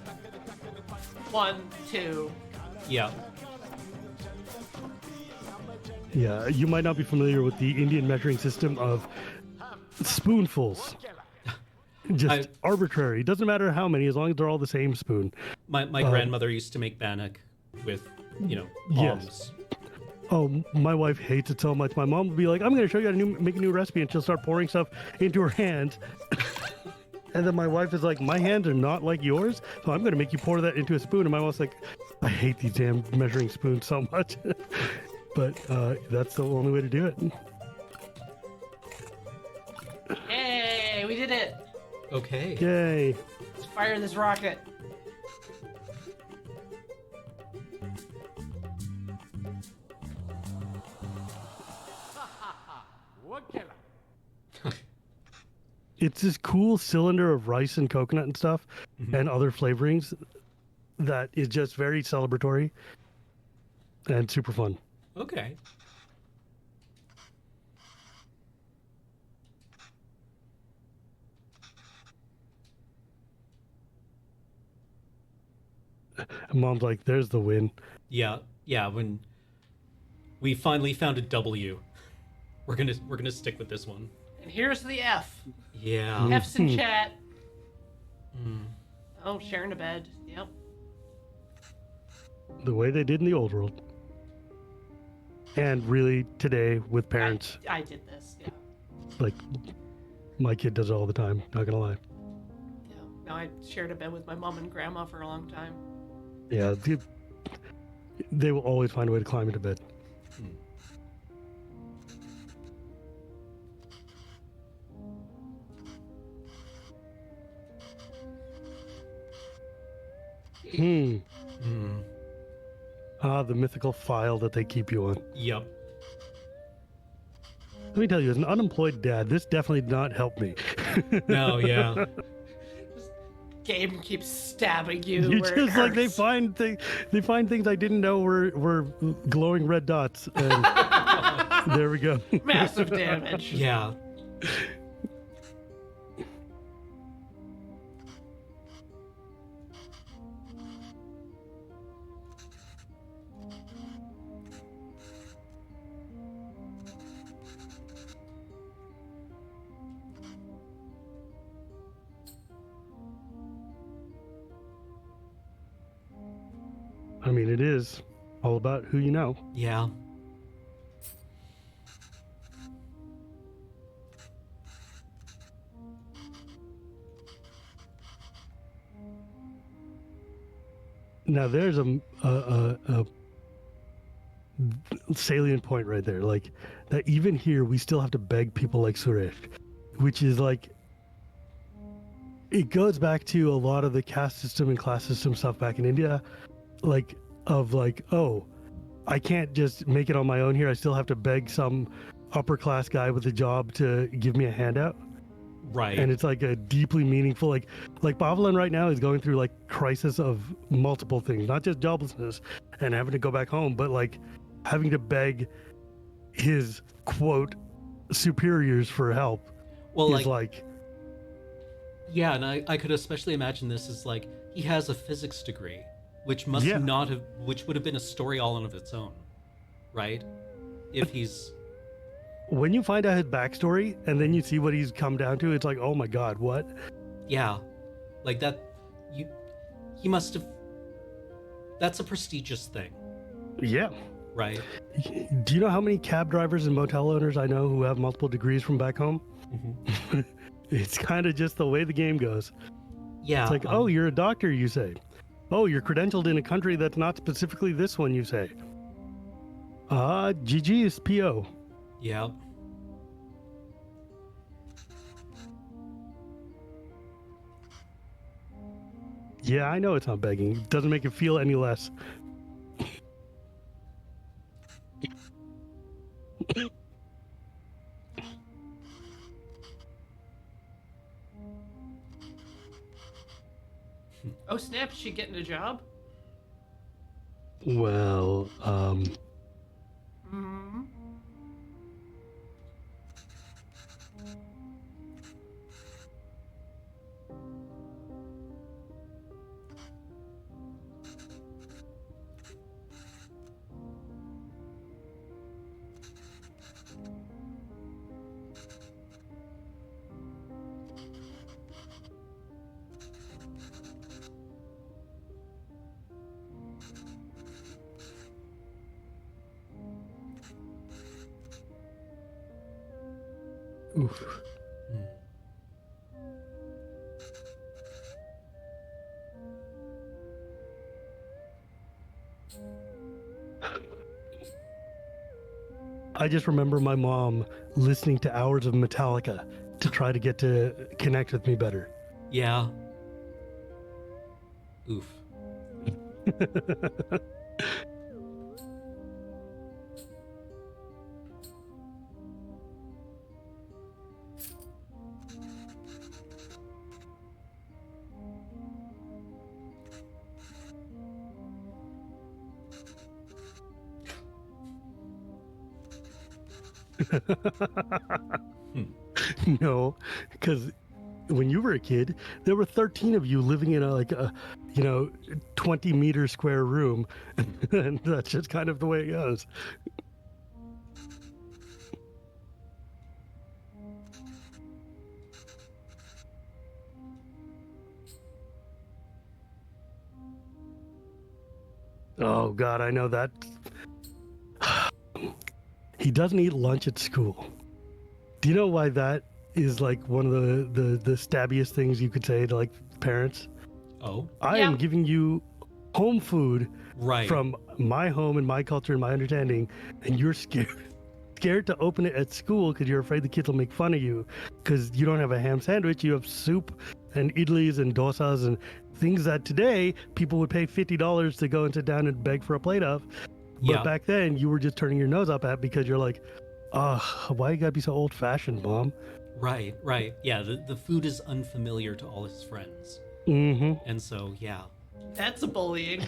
1, 2. yeah. Yeah, you might not be familiar with the Indian measuring system of spoonfuls. Just arbitrary. Doesn't matter how many, as long as they're all the same spoon. My grandmother used to make bannock with, Yes. palms. Oh, my wife hates it so much. My mom will be like, "I'm going to show you how to make a new recipe," and she'll start pouring stuff into her hand. And then my wife is like, "My hands are not like yours, so I'm going to make you pour that into a spoon." And my mom's like, "I hate these damn measuring spoons so much," but that's the only way to do it. Hey, we did it! Okay. Yay! Let's fire this rocket. It's this cool cylinder of rice and coconut and stuff, and other flavorings that is just very celebratory and super fun. Okay. And mom's like, "There's the win." Yeah. Yeah. When we finally found a W, we're gonna stick with this one. And here's the F. Yeah. F's in chat. Oh, sharing a bed. Yep. The way they did in the old world. And really today with parents, I did this. Yeah. like my kid does it all the time, not gonna lie. No, I shared a bed with my mom and grandma for a long time. Yeah, they will always find a way to climb into bed. Hmm. Hmm. Ah, the mythical file that they keep you on. Yep. Let me tell you, as an unemployed dad, this definitely did not help me. No, yeah. Game keeps stabbing you You where just it like they hurts. find things I didn't know were glowing red dots, and there we go. Massive damage. Yeah. I mean, it is all about who you know. Yeah. Now there's a salient point right there, like that. Even here, we still have to beg people like Suresh, which is like it goes back to a lot of the caste system and class system stuff back in India, like oh, I can't just make it on my own here. I still have to beg some upper class guy with a job to give me a handout. Right. And it's like a deeply meaningful, like Bavelan right now is going through like crisis of multiple things, not just joblessness and having to go back home, but like having to beg his quote superiors for help. Well, is like yeah, and I could especially imagine this as like he has a physics degree, which must Yeah. not have, which would have been a story all on of its own, right? If he's when you find out his backstory and then you see what he's come down to, it's like, oh my god, what? yeah, like that, he must have. That's a prestigious thing, Yeah. right? Do you know how many cab drivers and motel owners I know who have multiple degrees from back home? Mm-hmm. It's kind of just the way the game goes. Yeah. It's like, oh, you're a doctor, you say. Oh, you're credentialed in a country that's not specifically this one, you say. GG is PO. Yeah. Yeah, I know it's not begging. It doesn't make it feel any less. Oh snap! Is she getting a job? Well, Hmm. oof. I just remember my mom listening to hours of Metallica to try to get to connect with me better. Yeah. Oof. No, because when you were a kid, there were 13 of you living in a 20-meter square room, and that's just kind of the way it goes. Oh God, I know that. He doesn't eat lunch at school. Do you know why that is like one of the stabbiest things you could say to like parents. Oh, I Yeah. am giving you home food right. from my home and my culture and my understanding, and you're scared to open it at school because you're afraid the kids will make fun of you because you don't have a ham sandwich. You have soup and idlis and dosas and things that today people would pay $50 to go and sit down and beg for a plate of. But Yeah. back then you were just turning your nose up at because you're like, why you gotta be so old fashioned, Mom? Right, right. Yeah, the food is unfamiliar to all his friends. Mm-hmm. And so, yeah. That's bullying.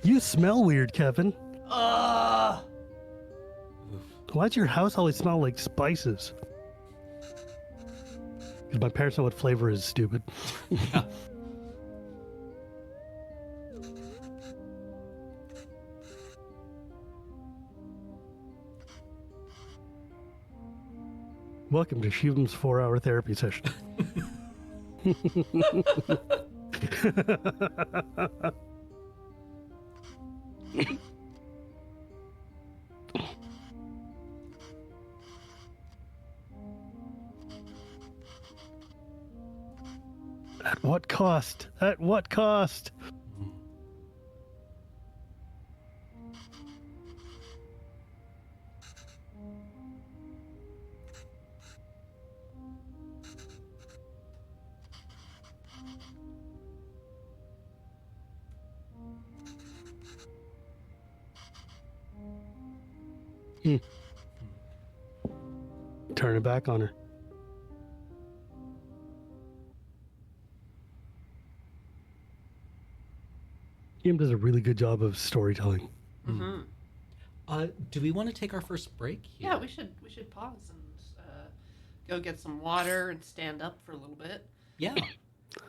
You smell weird, Kevin. Ugh. Oof. Why's your house always smell like spices? Because my parents know what flavor is, stupid. Yeah. Welcome to Shivam's 4-hour therapy session. At what cost? At what cost? Turn it back on her. Ian does a really good job of storytelling. Mm-hmm. Do we want to take our first break here? Yeah, we should pause and go get some water and stand up for a little bit. Yeah.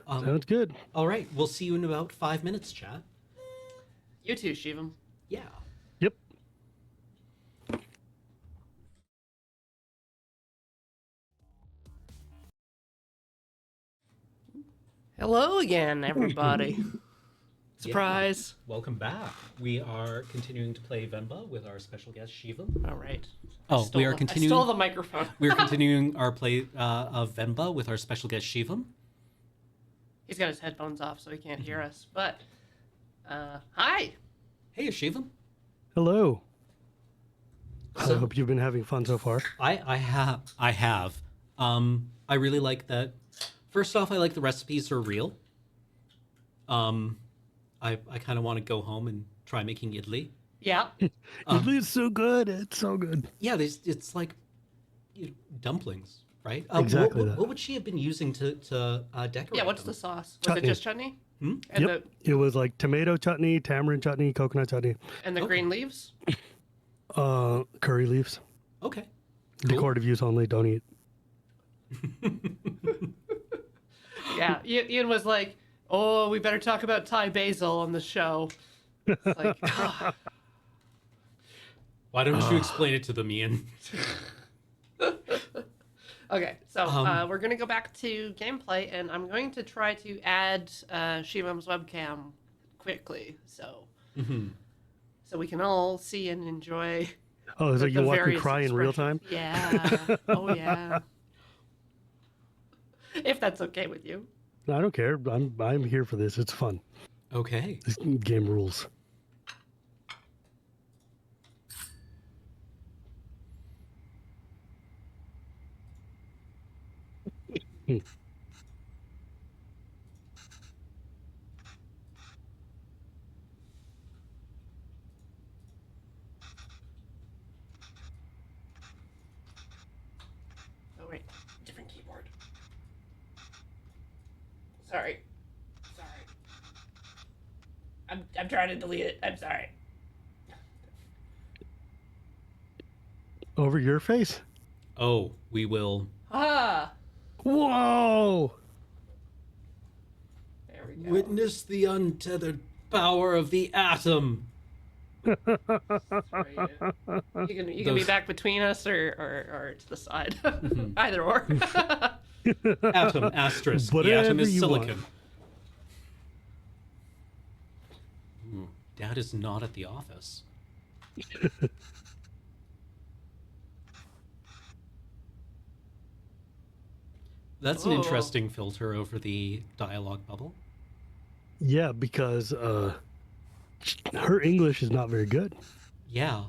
Sounds good. All right. We'll see you in about 5 minutes, chat. You too, Shivam. Yeah. Yep. Hello again, everybody. Surprise. Welcome back. We are continuing to play Venba with our special guest, Shivam. All right. Oh, we are I continuing. stole the microphone. We are continuing our play of Venba with our special guest, Shivam. He's got his headphones off, so he can't hear us. But, hi. Hey, Shivam. Hello. I So- hope you've been having fun so far. I have. I really like that. First off, I like the recipes are real. I kind of want to go home and try making idli. Yeah. Idli is so good. It's so good. Yeah, it's like dumplings, right? Exactly that. What would she have been using to decorate? Yeah, what's them? the sauce? Was Chutney. it just chutney? Hmm? And Yep. It was like tomato chutney, tamarind chutney, coconut chutney, the green leaves? curry leaves. Okay. Cool. Decorative use only. Don't eat. Yeah. Ian was like, oh, we better talk about Thai basil on the show. It's like, ugh. Why don't you explain it to them, Ian? Okay, so we're going to go back to gameplay, and I'm going to try to add Shivam's webcam quickly, so we can all see and enjoy. Oh, so the you watch me various cry in real time? expressions. Yeah. Oh, yeah. If that's okay with you. No, I don't care. I'm here for this. It's fun. Okay. This game rules. Oh, wait. Different keyboard. Sorry. I'm trying to delete it. I'm sorry. Over your face? Oh, we will. Ah! Whoa! There we go. Witness the untethered power of the atom. Sorry, you can be Those- back between us or to the side. Either or. Atom asterisk. The Whatever atom is you want. silicon. Dad is not at the office. That's an Oh. interesting filter over the dialogue bubble. Yeah, because her English is not very good. Yeah.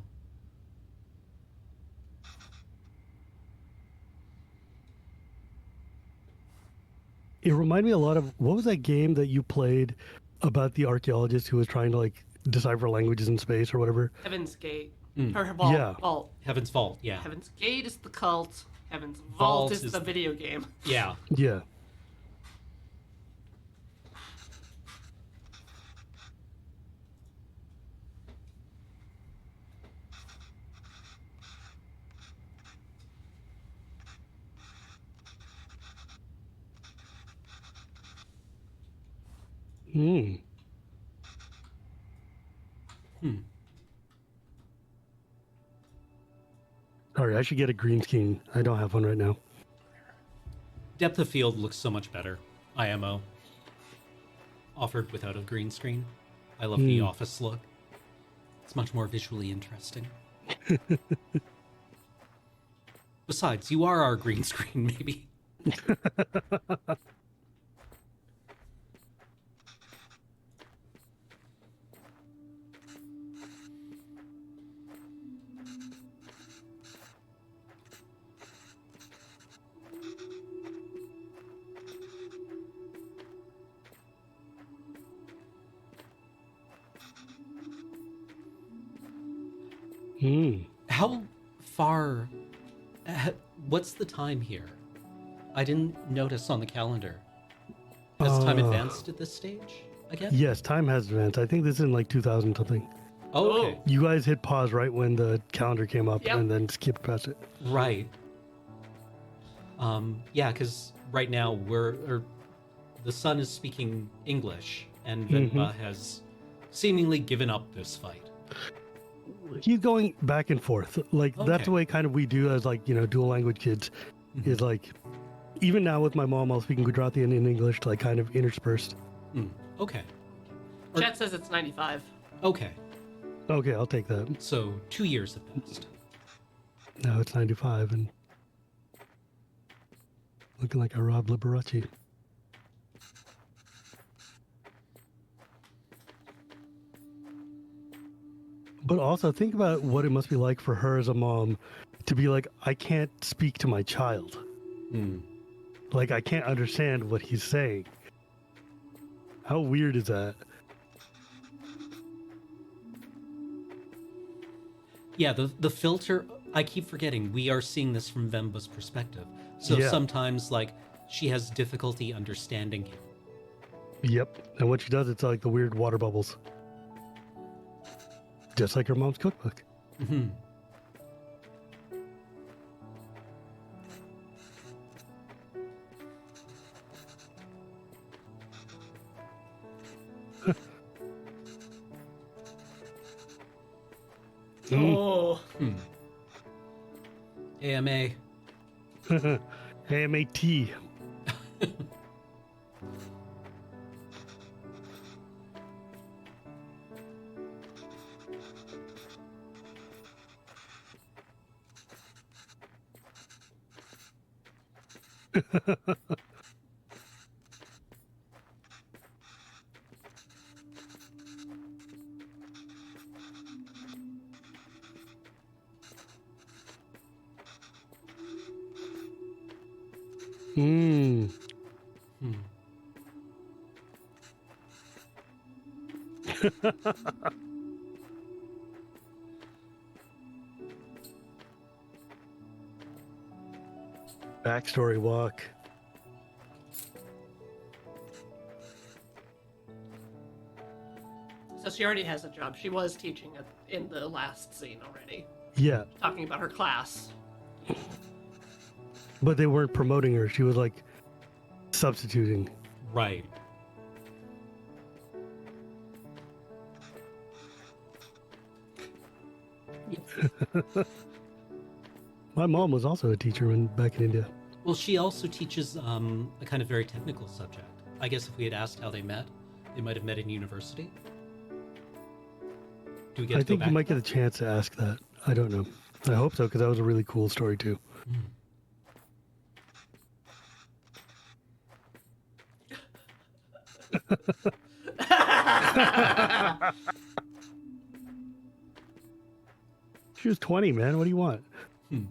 It reminded me a lot of what was that game that you played about the archaeologist who was trying to like decipher languages in space or whatever? Heaven's Gate. Mm. Or Vault. Yeah. Vault. Heaven's Vault, yeah. Heaven's Gate is the cult. Heaven's Vault, Vault is is the video game. Yeah. Yeah. Hmm. Hmm. Sorry, I should get a green screen. I don't have one right now. Depth of field looks so much better. IMO. Offered without a green screen. I love the office look. It's much more visually interesting. Besides, you are our green screen, maybe. Hmm. How far... What's the time here? I didn't notice on the calendar. Has time advanced at this stage again? Yes, time has advanced. I think this is in like 2000 something. Oh, okay. You guys hit pause right when the calendar came up Yep. and then skipped past it. Right. Yeah, because right now the sun is speaking English, and Venba has seemingly given up this fight. He's going back and forth. Like that's Okay. the way kind of we do as like, dual language kids is like, even now with my mom, I'll speak in Gujarati and in English to like kind of interspersed. Okay. Chat says it's 95. Okay. Okay, I'll take that. So 2 years have passed. Now it's 95 and looking like a Rob Liberace. But also think about what it must be like for her as a mom to be like, I can't speak to my child. Like, I can't understand what he's saying. How weird is that? Yeah, the filter, I keep forgetting, we are seeing this from Venba's perspective. So Yeah. sometimes, like, she has difficulty understanding him. Yep. And when she does, it's like the weird water bubbles. Just like her mom's cookbook. Oh. AMA. AMAT. Hmm. Backstory walk. So she already has a job. She was teaching in the last scene already, Yeah, talking about her class. but they weren't promoting her. She was like substituting. Right. My mom was also a teacher when back in India. Well, she also teaches a kind of very technical subject. I guess if we had asked how they met, they might have met in university. Do we get I to go think back you might to get a chance to ask that. I don't know. I hope so because that was a really cool story too. She was 20, man. What do you want? Hmm.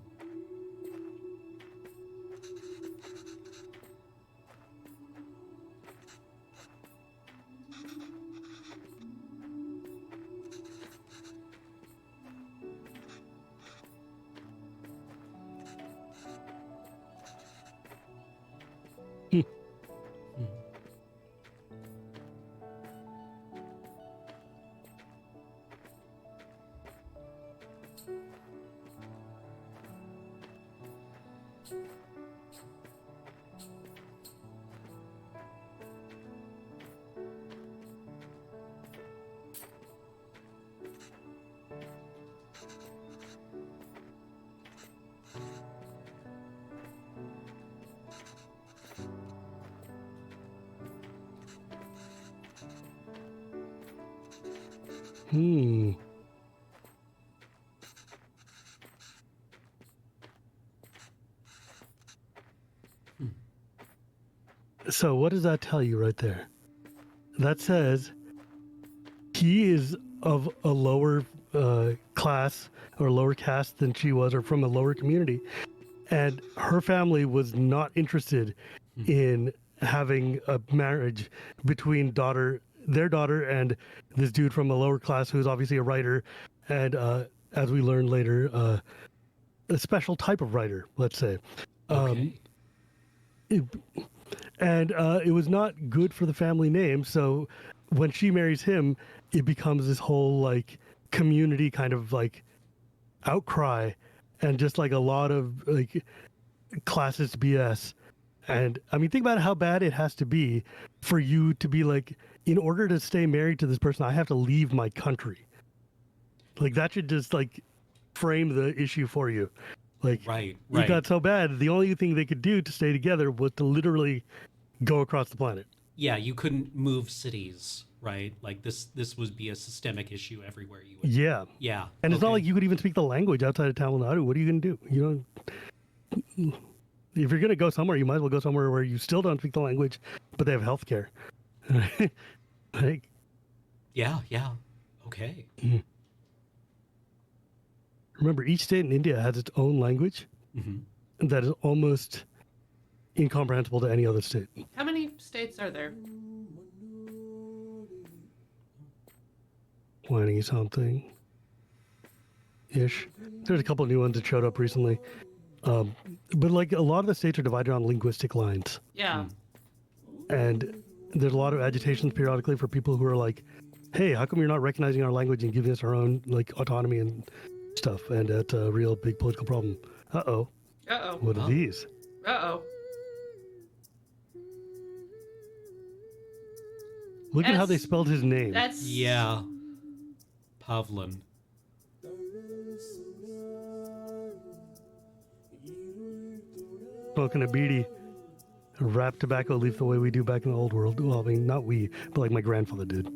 Hmm. Hmm. Hmm. So what does that tell you right there? That says he is of a lower class or lower caste than she was, or from a lower community, and her family was not interested in having a marriage between their daughter and this dude from a lower class who's obviously a writer, and as we learn later, a special type of writer, let's say. Okay. And it was not good for the family name. So when she marries him, it becomes this whole like community kind of like outcry, and just like a lot of like classist BS. And I mean, think about how bad it has to be for you to be like, in order to stay married to this person, I have to leave my country. Like that should just like frame the issue for you. Like, Right. it got so bad, the only thing they could do to stay together was to literally go across the planet. Yeah, you couldn't move cities, right? Like this would be a systemic issue everywhere you would. Yeah. Yeah. And it's not okay. like you could even speak the language outside of Tamil Nadu. What are you going to do? You know, if you're going to go somewhere, you might as well go somewhere where you still don't speak the language, but they have health care. Like, Yeah, yeah. Okay. remember, each state in India has its own language Hmm. that is almost incomprehensible to any other state. How many states are there? 20 something ish. There's a couple of new ones that showed up recently. But like a lot of the states are divided on linguistic lines. Yeah. And there's a lot of agitations periodically for people who are like, hey, how come you're not recognizing our language and giving us our own like autonomy and stuff? And that's a real big political problem. Uh-oh. Uh-oh. What are Oh. these? Uh-oh. Look at how they That's- spelled his name. That's... Yeah. Pavlin. Smoking a beady, wrap tobacco leaf the way we do back in the old world. Well, I mean, not we, but like my grandfather did.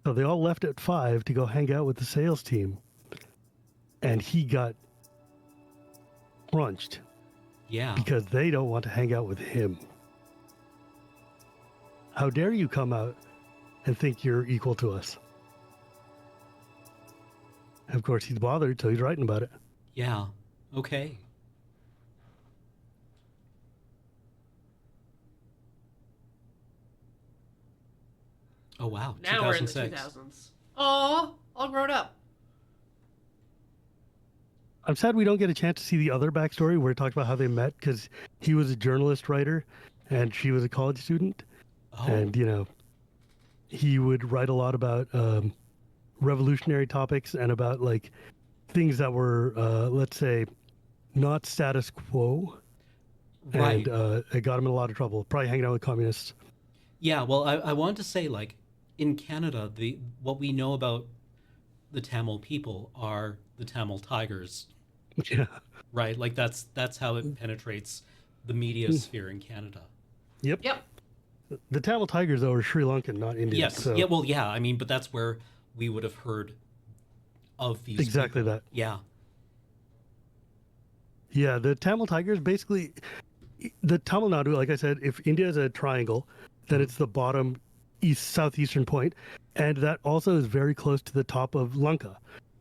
So they all left at 5 to go hang out with the sales team. And he got crunched Yeah. because they don't want to hang out with him. How dare you come out and think you're equal to us? Of course, he's bothered, so he's writing about it. Yeah. Okay. Oh wow. Now we're in the 2006. 2000s. Oh, all grown up. I'm sad we don't get a chance to see the other backstory where it talks about how they met, because he was a journalist writer and she was a college student. Oh. And, you know, he would write a lot about revolutionary topics and about like things that were, let's say, not status quo. Right. And it got him in a lot of trouble, probably hanging out with communists. Yeah, well, I wanted to say, like, in Canada, what we know about the Tamil people are the Tamil tigers, Yeah. right? Like that's how it penetrates the media sphere in Canada. Yep. Yep. The Tamil Tigers, though, are Sri Lankan, not Indian. Yes. So. Yeah. Well, yeah. I mean, but that's where we would have heard of these Exactly people. that. Yeah. Yeah, the Tamil Tigers basically, the Tamil Nadu, like I said, if India is a triangle, then it's the bottom southeastern point, and that also is very close to the top of Lanka.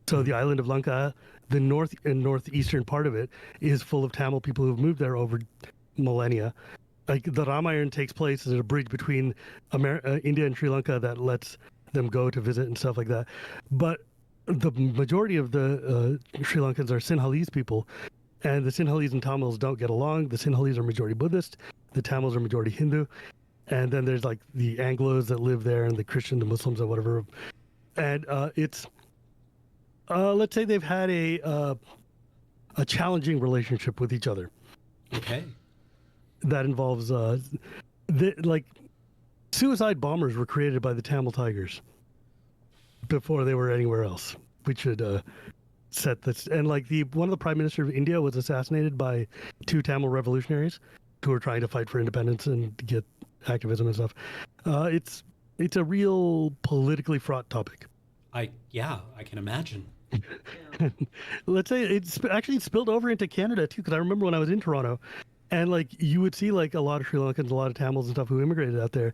So the island of Lanka, the north and northeastern part of it, is full of Tamil people who've moved there over millennia. Like the Ramayana takes place as a bridge between India and Sri Lanka that lets them go to visit and stuff like that. But the majority of the Sri Lankans are Sinhalese people, and the Sinhalese and Tamils don't get along. The Sinhalese are majority Buddhist, the Tamils are majority Hindu, and then there's like the Anglos that live there, and the Christian, the Muslims, or whatever. And it's let's say they've had a challenging relationship with each other Okay. that involves like suicide bombers were created by the Tamil Tigers before they were anywhere else. We should set this. And like one of the prime minister of India was assassinated by two Tamil revolutionaries who were trying to fight for independence and get activism and stuff. It's a real politically fraught topic. I can imagine. Let's say it's actually spilled over into Canada too, because I remember when I was in Toronto, and like you would see like a lot of Sri Lankans, a lot of Tamils and stuff who immigrated out there,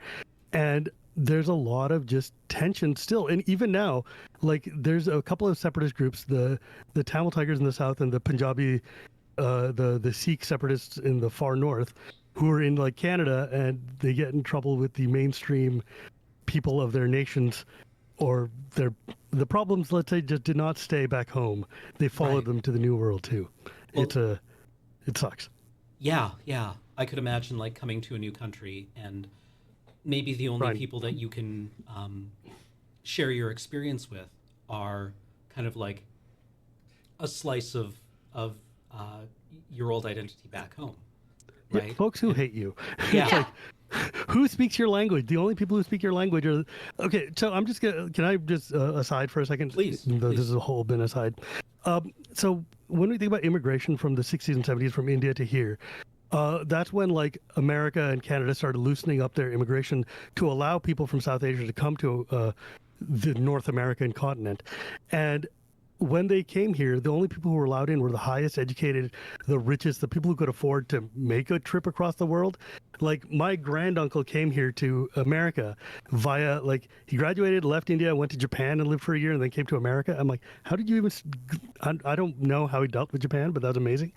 and there's a lot of just tension still. And even now, like there's a couple of separatist groups, the Tamil Tigers in the south and the Punjabi, the Sikh separatists in the far north, who are in like Canada, and they get in trouble with the mainstream people of their nations, or the problems, let's say, just did not stay back home. They followed them to the new world too. Well, it sucks. Yeah. I could imagine like coming to a new country and maybe the only people that you can share your experience with are kind of like a slice of your old identity back home, right? Yeah, folks who hate you. Yeah. It's like, who speaks your language? The only people who speak your language are okay. So I'm just gonna. Can I just aside for a second? Please. This is a whole bin aside. So when we think about immigration from the 60s and 70s from India to here, that's when like America and Canada started loosening up their immigration to allow people from South Asia to come to the North American continent. And when they came here, the only people who were allowed in were the highest educated, the richest, the people who could afford to make a trip across the world. Like my granduncle came here to America via, like, he graduated, left India, went to Japan and lived for a year, and then came to America. I'm like, how did you even? I don't know how he dealt with Japan, but that was amazing.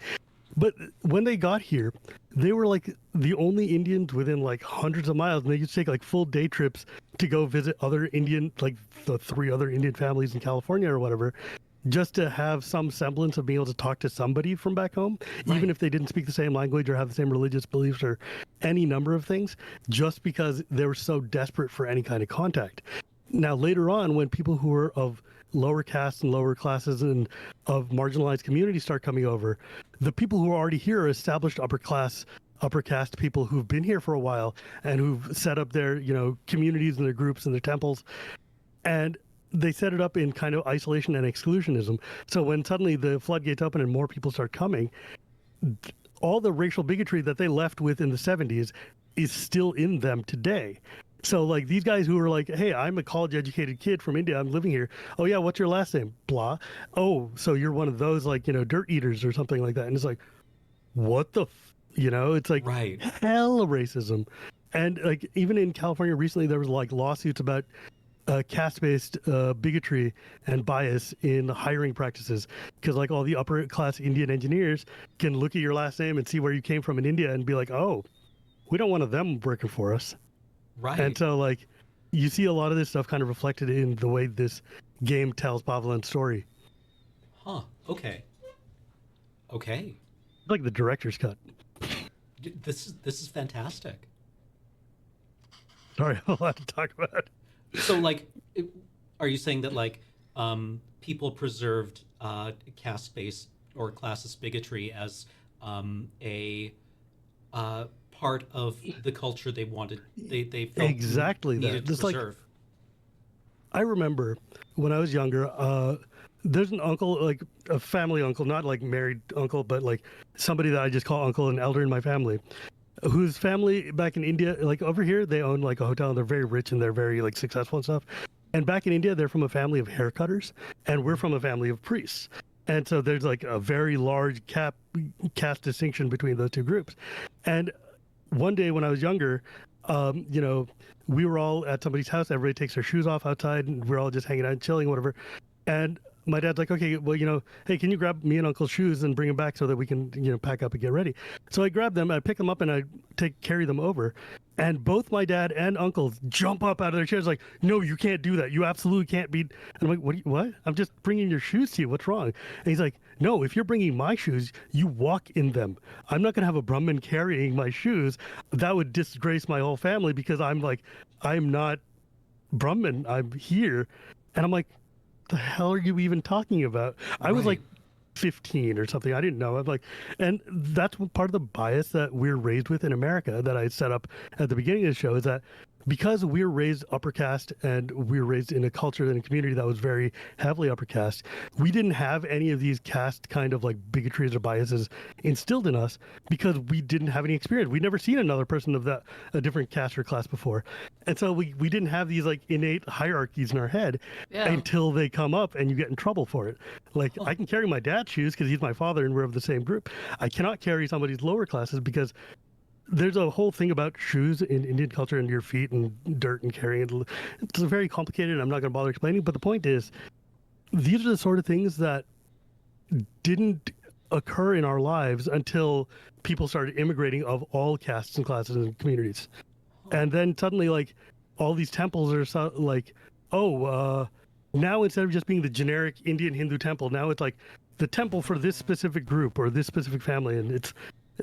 But when they got here, they were like the only Indians within like hundreds of miles, and they used to take like full day trips to go visit other Indian, like the 3 other Indian families in California or whatever, just to have some semblance of being able to talk to somebody from back home, even if they didn't speak the same language or have the same religious beliefs or any number of things, just because they were so desperate for any kind of contact. Now, later on, when people who are of lower castes and lower classes and of marginalized communities start coming over, the people who are already here are established upper caste people who've been here for a while and who've set up their, communities and their groups and their temples. And they set it up in kind of isolation and exclusionism. So when suddenly the floodgates open and more people start coming, all the racial bigotry that they left with in the 70s is still in them today. So like these guys who are like, hey, I'm a college educated kid from India, I'm living here. Oh yeah, what's your last name? Blah. Oh, so you're one of those like, dirt eaters or something like that. And it's like, what the, it's like hell racism. And like even in California recently, there was like lawsuits about caste-based bigotry and bias in hiring practices, because like all the upper class Indian engineers can look at your last name and see where you came from in India and be like, oh, we don't want them working for us. Right. And so like you see a lot of this stuff kind of reflected in the way this game tells Pavlin's story. Huh. Okay. Like the director's cut. This is fantastic. Sorry, I'm allowed to talk about it. So, like, are you saying that, like, people preserved caste-based or classist bigotry as a part of the culture they wanted, they felt exactly needed that. to preserve? Like, I remember when I was younger, there's an uncle, like a family uncle, not like married uncle, but like somebody that I just call uncle, an elder in my family, whose family back in India, like over here, they own like a hotel and they're very rich and they're very like successful and stuff. And back in India, they're from a family of haircutters, and we're from a family of priests. And so there's like a very large caste distinction between those two groups. And one day when I was younger, we were all at somebody's house. Everybody takes their shoes off outside, and we're all just hanging out and chilling, whatever. And my dad's like, okay, well, hey, can you grab me and Uncle's shoes and bring them back so that we can, pack up and get ready? So I grab them, I pick them up, and I carry them over. And both my dad and Uncle jump up out of their chairs like, no, you can't do that. You absolutely can't be. And I'm like, what? I'm just bringing your shoes to you. What's wrong? And he's like, no, if you're bringing my shoes, you walk in them. I'm not going to have a Brahmin carrying my shoes. That would disgrace my whole family because I'm not Brahmin. I'm here. And I'm like, the hell are you even talking about? I was like 15 or something. I didn't know. I'm like, and that's part of the bias that we're raised with in America that I set up at the beginning of the show, is that because we're raised upper caste and we're raised in a culture and a community that was very heavily upper caste, we didn't have any of these caste kind of like bigotries or biases instilled in us because we didn't have any experience. We'd never seen another person of a different caste or class before. And so we didn't have these like innate hierarchies in our head until they come up and you get in trouble for it. Like I can carry my dad's shoes because he's my father and we're of the same group. I cannot carry somebody's lower classes because there's a whole thing about shoes in Indian culture and your feet and dirt and carrying it. It's very complicated. I'm not going to bother explaining. But the point is, these are the sort of things that didn't occur in our lives until people started immigrating of all castes and classes and communities. And then suddenly, like, all these temples are now instead of just being the generic Indian Hindu temple, now it's like the temple for this specific group or this specific family. And it's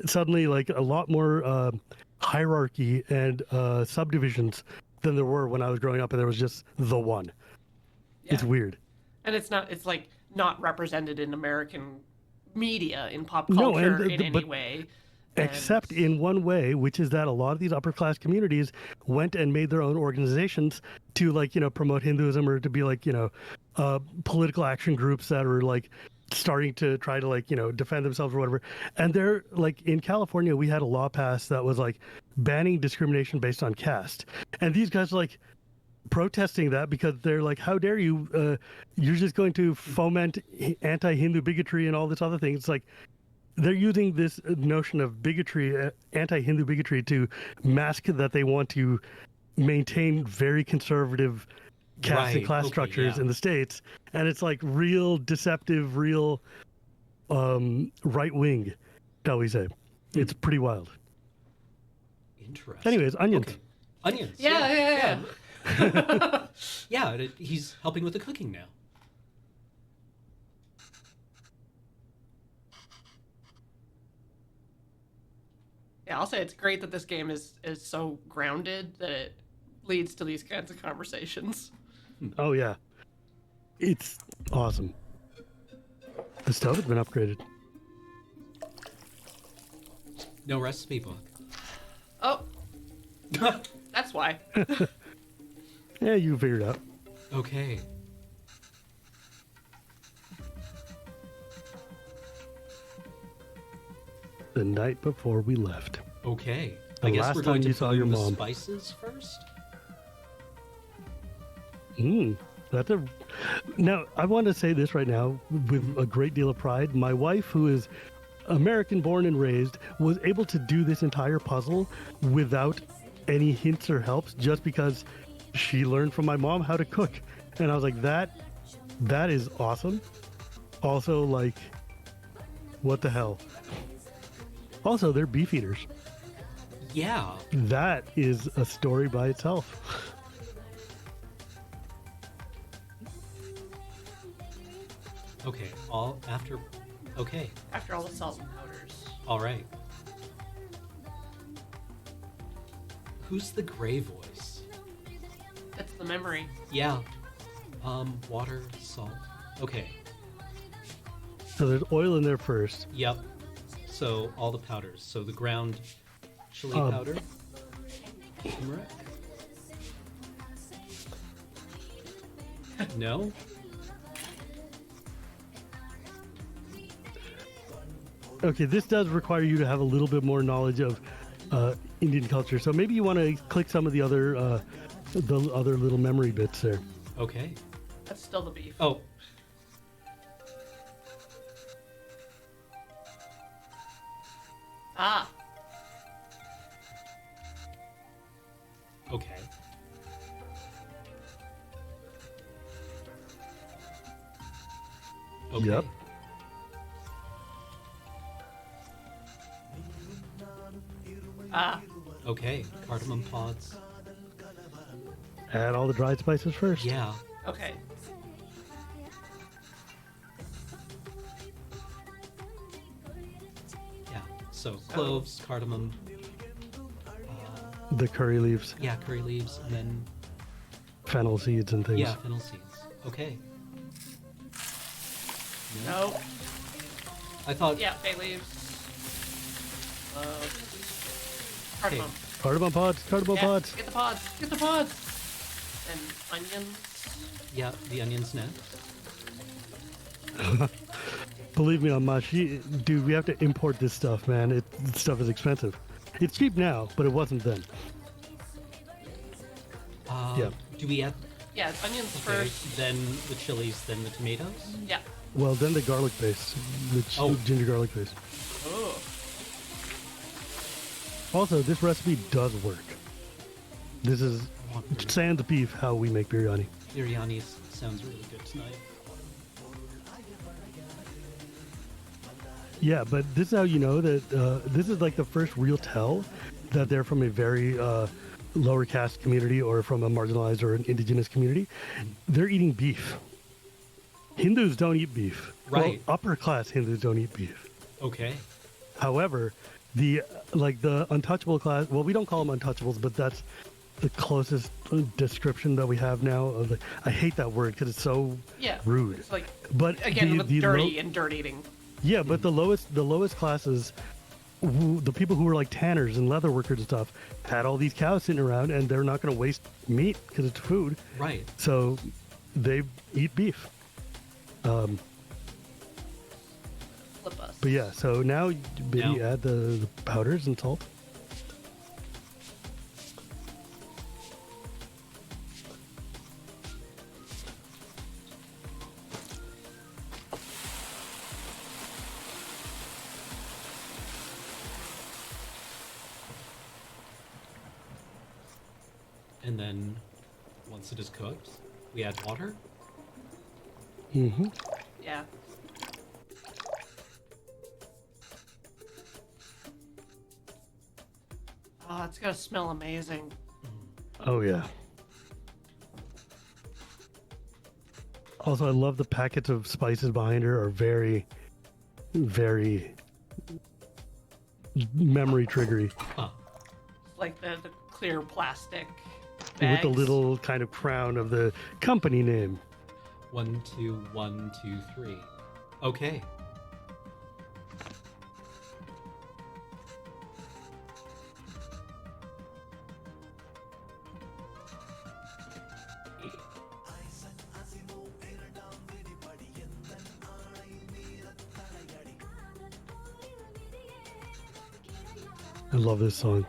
suddenly like a lot more hierarchy and subdivisions than there were when I was growing up, and there was just the one. Yeah. It's weird. And it's like not represented in American media, in pop culture in any way. Except in one way, which is that a lot of these upper class communities went and made their own organizations to promote Hinduism, or to be political action groups that are starting to try to defend themselves or whatever. And they're in California, we had a law passed that was banning discrimination based on caste. And these guys are protesting that because they're like, how dare you, you're just going to foment anti-Hindu bigotry and all this other thing. It's they're using this notion of bigotry, anti-Hindu bigotry, to mask that they want to maintain very conservative caste and class structures in the States. And it's real deceptive, real right-wing, shall we say. It's pretty wild. Interesting. Anyways, onions. Okay. Onions. Yeah. Yeah, he's helping with the cooking now. Yeah, I'll say it's great that this game is so grounded that it leads to these kinds of conversations. Oh, yeah. It's awesome. The stove has been upgraded. No recipe book. Oh. That's why. Yeah, you figured it out. Okay. The night before we left. Okay. The I guess last we're going time to you saw put your in the mom. spices first. That's a. Now, I want to say this right now with a great deal of pride. My wife, who is American born and raised, was able to do this entire puzzle without any hints or helps, just because she learned from my mom how to cook. And I was like, that is awesome. Also, what the hell? Also, they're beef eaters. Yeah. That is a story by itself. Okay. Okay. After all the salt and powders. All right. Who's the gray voice? That's the memory. Yeah. Water, salt. Okay. So there's oil in there first. Yep. So all the powders. So the ground chili powder. Turmeric. No? Okay, this does require you to have a little bit more knowledge of Indian culture. So maybe you want to click some of the other little memory bits there. Okay. That's still the beef. Oh. Ah. Okay. Okay. Yep. Ah. Okay. Cardamom pods. Add all the dried spices first. Yeah. Okay. Yeah. So cloves, cardamom. The curry leaves, Yeah, curry leaves, and then fennel seeds, and things. yeah, fennel seeds. Okay. No. I thought. Yeah, bay leaves. Cardamom. Cardamom pods. Cardamom Yeah, pods. get the pods. Get the pods. And onions. Yeah, the onions next. Believe me on my sheet, dude. We have to import this stuff, man. This stuff is expensive. It's cheap now, but it wasn't then. Yeah. Do we add? Yeah, onions Okay. first. Then the chilies, then the tomatoes. Yeah. Well, then the garlic paste, the Oh. ginger garlic paste. Oh. Also, this recipe does work. This is sans beef how we make biryani. Biryani sounds really good tonight. Yeah, but this is how you know that this is like the first real tell that they're from a very lower caste community or from a marginalized or an indigenous community. They're eating beef. Hindus don't eat beef. Right. Well, upper class Hindus don't eat beef. Okay. However, the untouchable class, well, we don't call them untouchables, but that's the closest description that we have now. Of I hate that word because it's so Yeah. rude. It's like, But again, with dirty low- and dirt eating. yeah, but the lowest classes, the people who were like tanners and leather workers and stuff, had all these cows sitting around, and they're not going to waste meat because it's food. Right. So they eat beef. Flip us. But yeah, so now maybe Now- add the powders and salt. And then, once it is cooked, we add water. Mm-hmm. Yeah. Oh, it's gonna smell amazing. Oh yeah. Also, I love the packets of spices behind her are very, very memory triggery. Huh. Like the clear plastic With bags. the little kind of crown of the company name. 1, 2, 1, 2, 3. Okay. I love this song.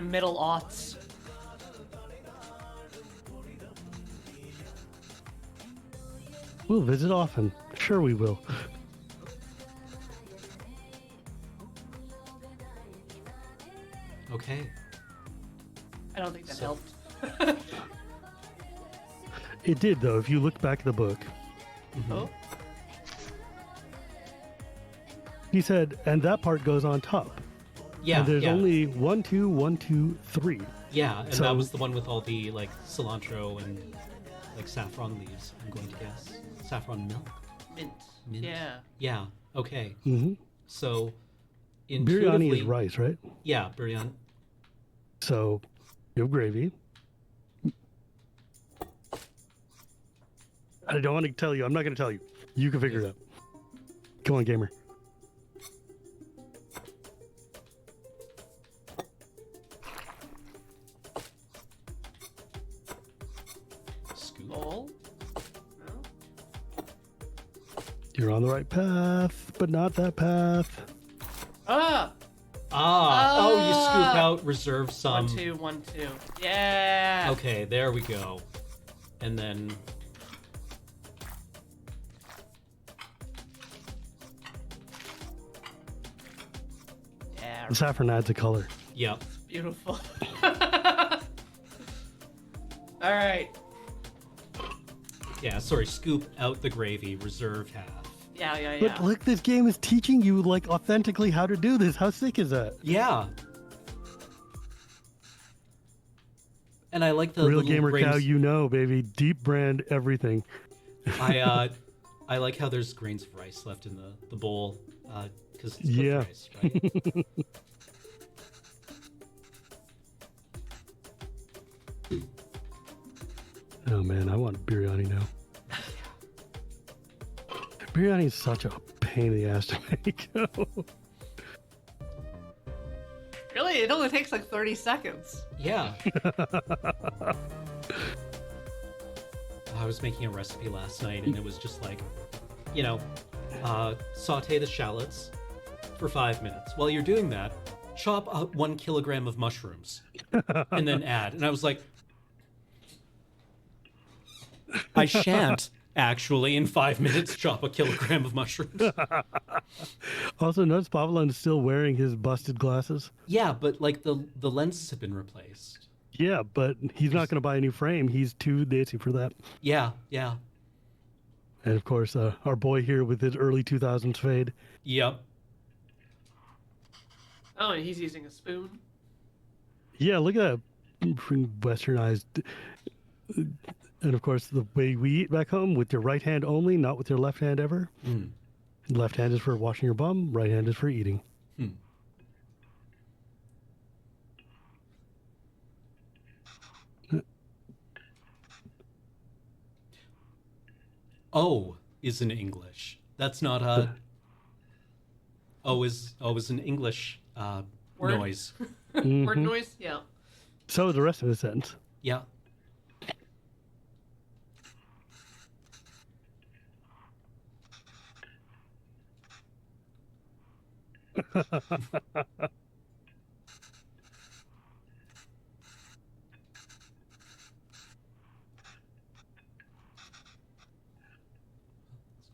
Middle aughts. We'll visit often. Sure we will. Okay. I don't think that So- helped. It did though, if you look back at the book. Oh, He said, and that part goes on top. Yeah. And there's yeah. only 1, 2, 1, 2, 3. Yeah, and So- that was the one with all the like cilantro and like saffron leaves. I'm going to guess saffron milk. mint. Mint. Yeah. Yeah. Okay. Mm-hmm. So Biryani intuitively, is rice, right? Yeah, biryani. So you have gravy. I don't want to tell you. I'm not going to tell you. You can figure it out. Come on, gamer. Scoop. Bowl. No. You're on the right path, but not that path. Ah. You scoop out, reserve some. 1, 2, 1, 2. Yeah. Okay, there we go. And then... Yeah. The saffron adds a color. Yep. Beautiful. All right. Yeah, sorry, scoop out the gravy, reserve half. Yeah. But look, this game is teaching you like authentically how to do this. How sick is that? Yeah. And I like the Real little gamer grains. cow, you know, baby. Deep brand everything. I like how there's grains of rice left in the bowl, because it's cooked rice, right? Oh man, I want biryani now. Biryani is such a pain in the ass to make. Really? It only takes like 30 seconds. Yeah. I was making a recipe last night, and it was just like, saute the shallots for 5 minutes. While you're doing that, chop up 1 kilogram of mushrooms, and then add. And I was like, I shan't actually in 5 minutes chop a kilogram of mushrooms. Also, notice Pavlon is still wearing his busted glasses. Yeah, but like the lenses have been replaced. Yeah, but he's not going to buy a new frame. He's too ditzy for that. Yeah. And of course, our boy here with his early 2000s fade. Yep. Oh, and he's using a spoon. Yeah, look at that westernized. And of course, the way we eat back home, with your right hand only, not with your left hand ever. Mm. Left hand is for washing your bum, right hand is for eating. Hmm. O is in English. That's not a... O is an English Word. noise. Word noise? Yeah. So is the rest of the sentence. Yeah.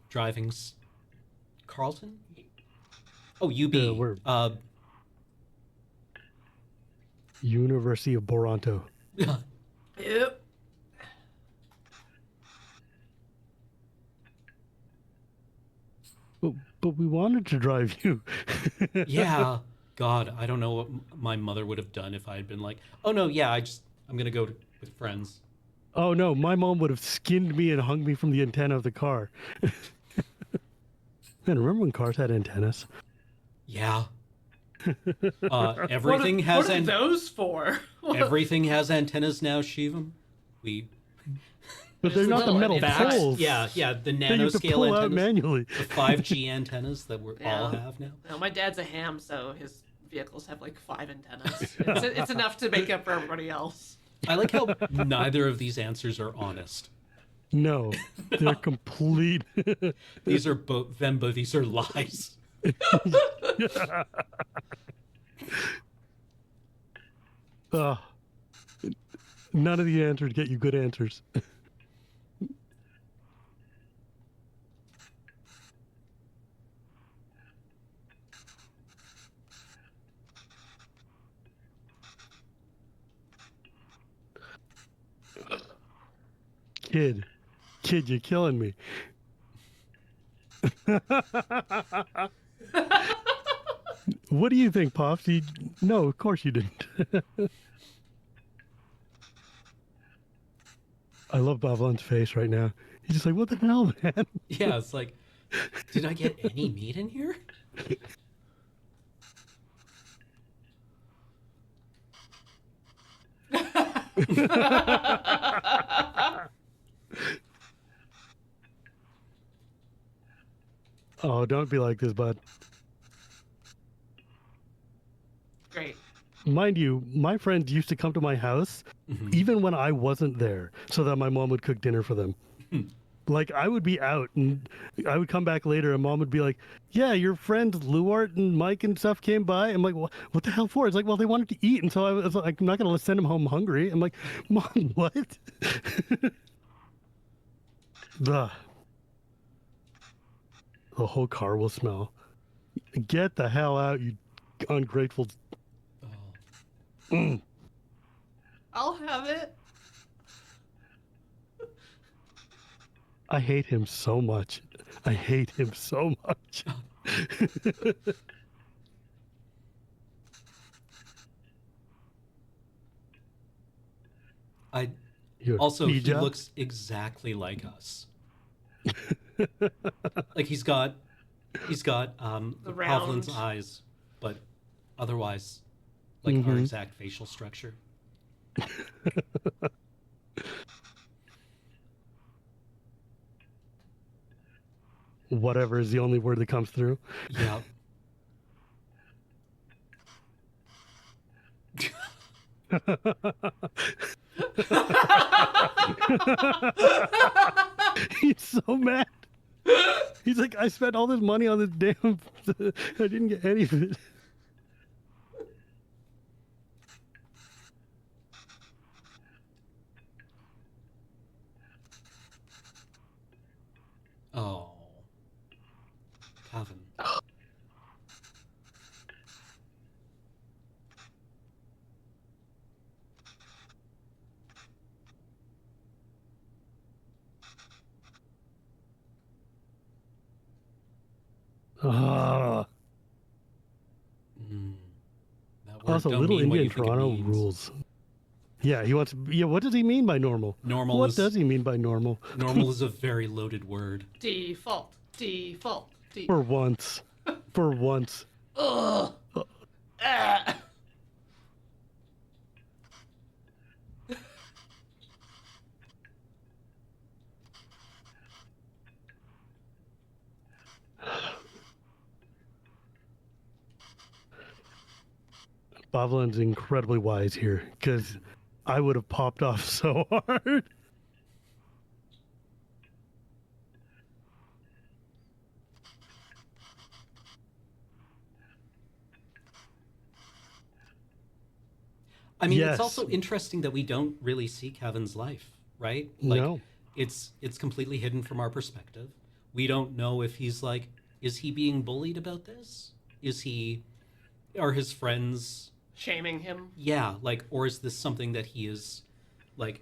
Driving's Carlton? Oh, UB. Yeah, we're- University of Boronto. Yep. But we wanted to drive you. Yeah. God, I don't know what my mother would have done if I had been like, oh no, yeah, I'm gonna go with friends. Oh no, my mom would have skinned me and hung me from the antenna of the car. Man, remember when cars had antennas? Yeah. Everything What are those for? everything has antennas now, Shivam. But they're Just not the little metal antennas. poles. Yeah, the That you have to nanoscale pull out antennas. manually. The 5G antennas that we Yeah. all have now. No, my dad's a ham, so his vehicles have like 5 antennas. It's enough to make up for everybody else. I like how neither of these answers are honest. No, they're complete. These are both Venba, these are lies. None of the answers get you good answers. Kid, you're killing me. What do you think, Pops? No, of course you didn't. I love Bavlon's face right now. He's just like, what the hell, man? Yeah, it's like, did I get any meat in here? Oh, don't be like this, bud. Great. Mind you, my friends used to come to my house even when I wasn't there so that my mom would cook dinner for them. Like I would be out and I would come back later and mom would be like, yeah, your friends Luart and Mike and stuff came by. I'm like, what the hell for? It's like, well, they wanted to eat. And so I was like, I'm not going to send them home hungry. I'm like, mom, what? the whole car will smell. Get the hell out, you ungrateful. Oh. I'll have it. I hate him so much. I hate him so much. Also, he Ija? looks exactly like us. Like he's got The Hovland's round. eyes, but otherwise like our exact facial structure. Whatever is the only word that comes through. Yeah. He's so mad. He's like, I spent all this money on this damn. I didn't get any of it. Oh. Kevin. Ah. That word Also, don't Little mean what India in you think it Toronto means. rules. Yeah, he wants. Yeah, what does he mean by normal? Normal What is does he mean by normal? normal is a very loaded word. Default. Default. For once. For once. Ugh. Ah. Bavlin's incredibly wise here because I would have popped off so hard. I mean, Yes. it's also interesting that we don't really see Kevin's life, right? Like, No. it's completely hidden from our perspective. We don't know if he's like, is he being bullied about this? Are his friends, Shaming him. yeah, like, or is this something that he is, like,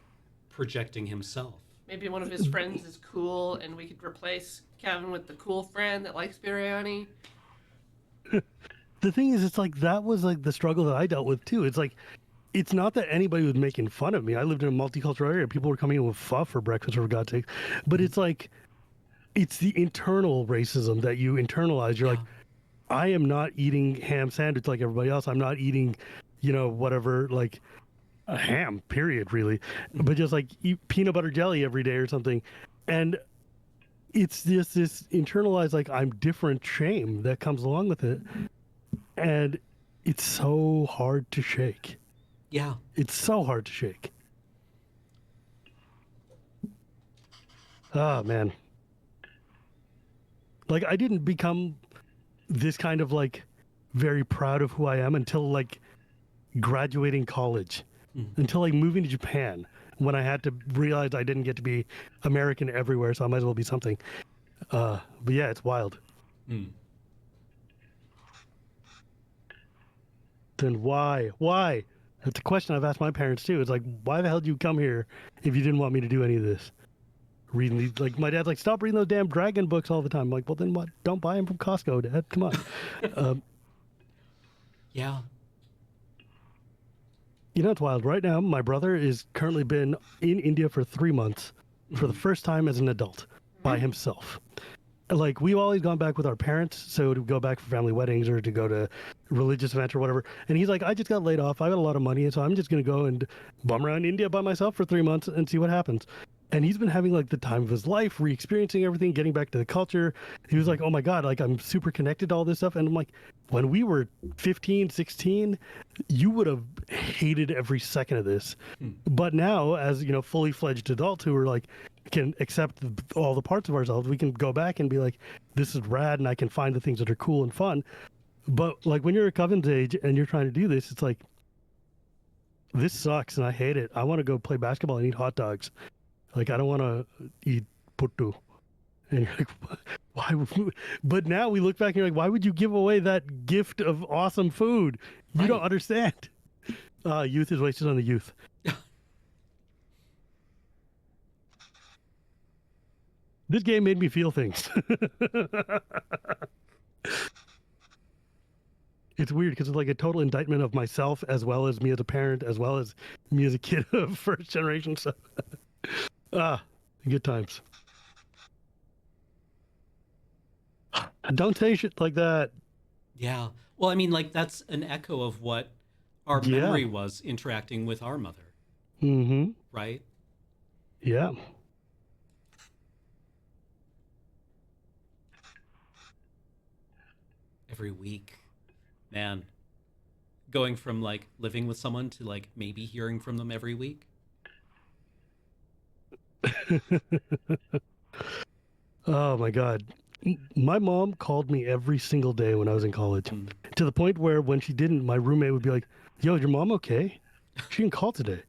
projecting himself? Maybe one of his friends is cool and we could replace Kevin with the cool friend that likes biryani. The thing is, it's like that was like the struggle that I dealt with too. It's like, it's not that anybody was making fun of me. I lived in a multicultural area. People were coming in with pho for breakfast, for God's sake. But it's like, it's the internal racism that you internalize. You're like, I am not eating ham sandwich like everybody else. I'm not eating, whatever, like a ham, period, really. But just like eat peanut butter jelly every day or something. And it's just this internalized, like, I'm different shame that comes along with it. And it's so hard to shake. Yeah. It's so hard to shake. Oh, man. Like, I didn't become this kind of, like, very proud of who I am until, like, graduating college. Until, like, moving to Japan, when I had to realize I didn't get to be American everywhere, so I might as well be something. But yeah, it's wild. Then why? Why? That's a question I've asked my parents too. It's like, why the hell did you come here if you didn't want me to do any of this? Reading these, like, my dad's like, stop reading those damn dragon books all the time. I'm like, well, then what? Don't buy them from Costco, Dad. Come on. Yeah. It's wild. Right now, my brother is currently been in India for 3 months for the first time as an adult by himself. Like, we've always gone back with our parents, so to go back for family weddings or to go to religious events or whatever. And he's like, I just got laid off. I got a lot of money, so I'm just going to go and bum around India by myself for 3 months and see what happens. And he's been having, like, the time of his life, re-experiencing everything, getting back to the culture. He was like, oh my God, like, I'm super connected to all this stuff. And I'm like, when we were 15, 16, you would have hated every second of this. But now, as, fully fledged adults who are like, can accept all the parts of ourselves, we can go back and be like, this is rad, and I can find the things that are cool and fun. But like when you're at Coven's age and you're trying to do this, it's like, this sucks and I hate it. I want to go play basketball and eat hot dogs. Like, I don't want to eat puttu. And you're like, why? But now we look back and you're like, why would you give away that gift of awesome food? You Right. don't understand. Youth is wasted on the youth. This game made me feel things. It's weird because it's like a total indictment of myself, as well as me as a parent, as well as me as a kid of first generation. So, good times. Don't say shit like that. Yeah. Well, I mean, like that's an echo of what our Yeah. memory was interacting with our mother, Mm-hmm. right? Yeah. Every week. Man. Going from like living with someone to like maybe hearing from them every week. Oh my God. My mom called me every single day when I was in college, to the point where when she didn't, my roommate would be like, yo, your mom okay? She didn't call today.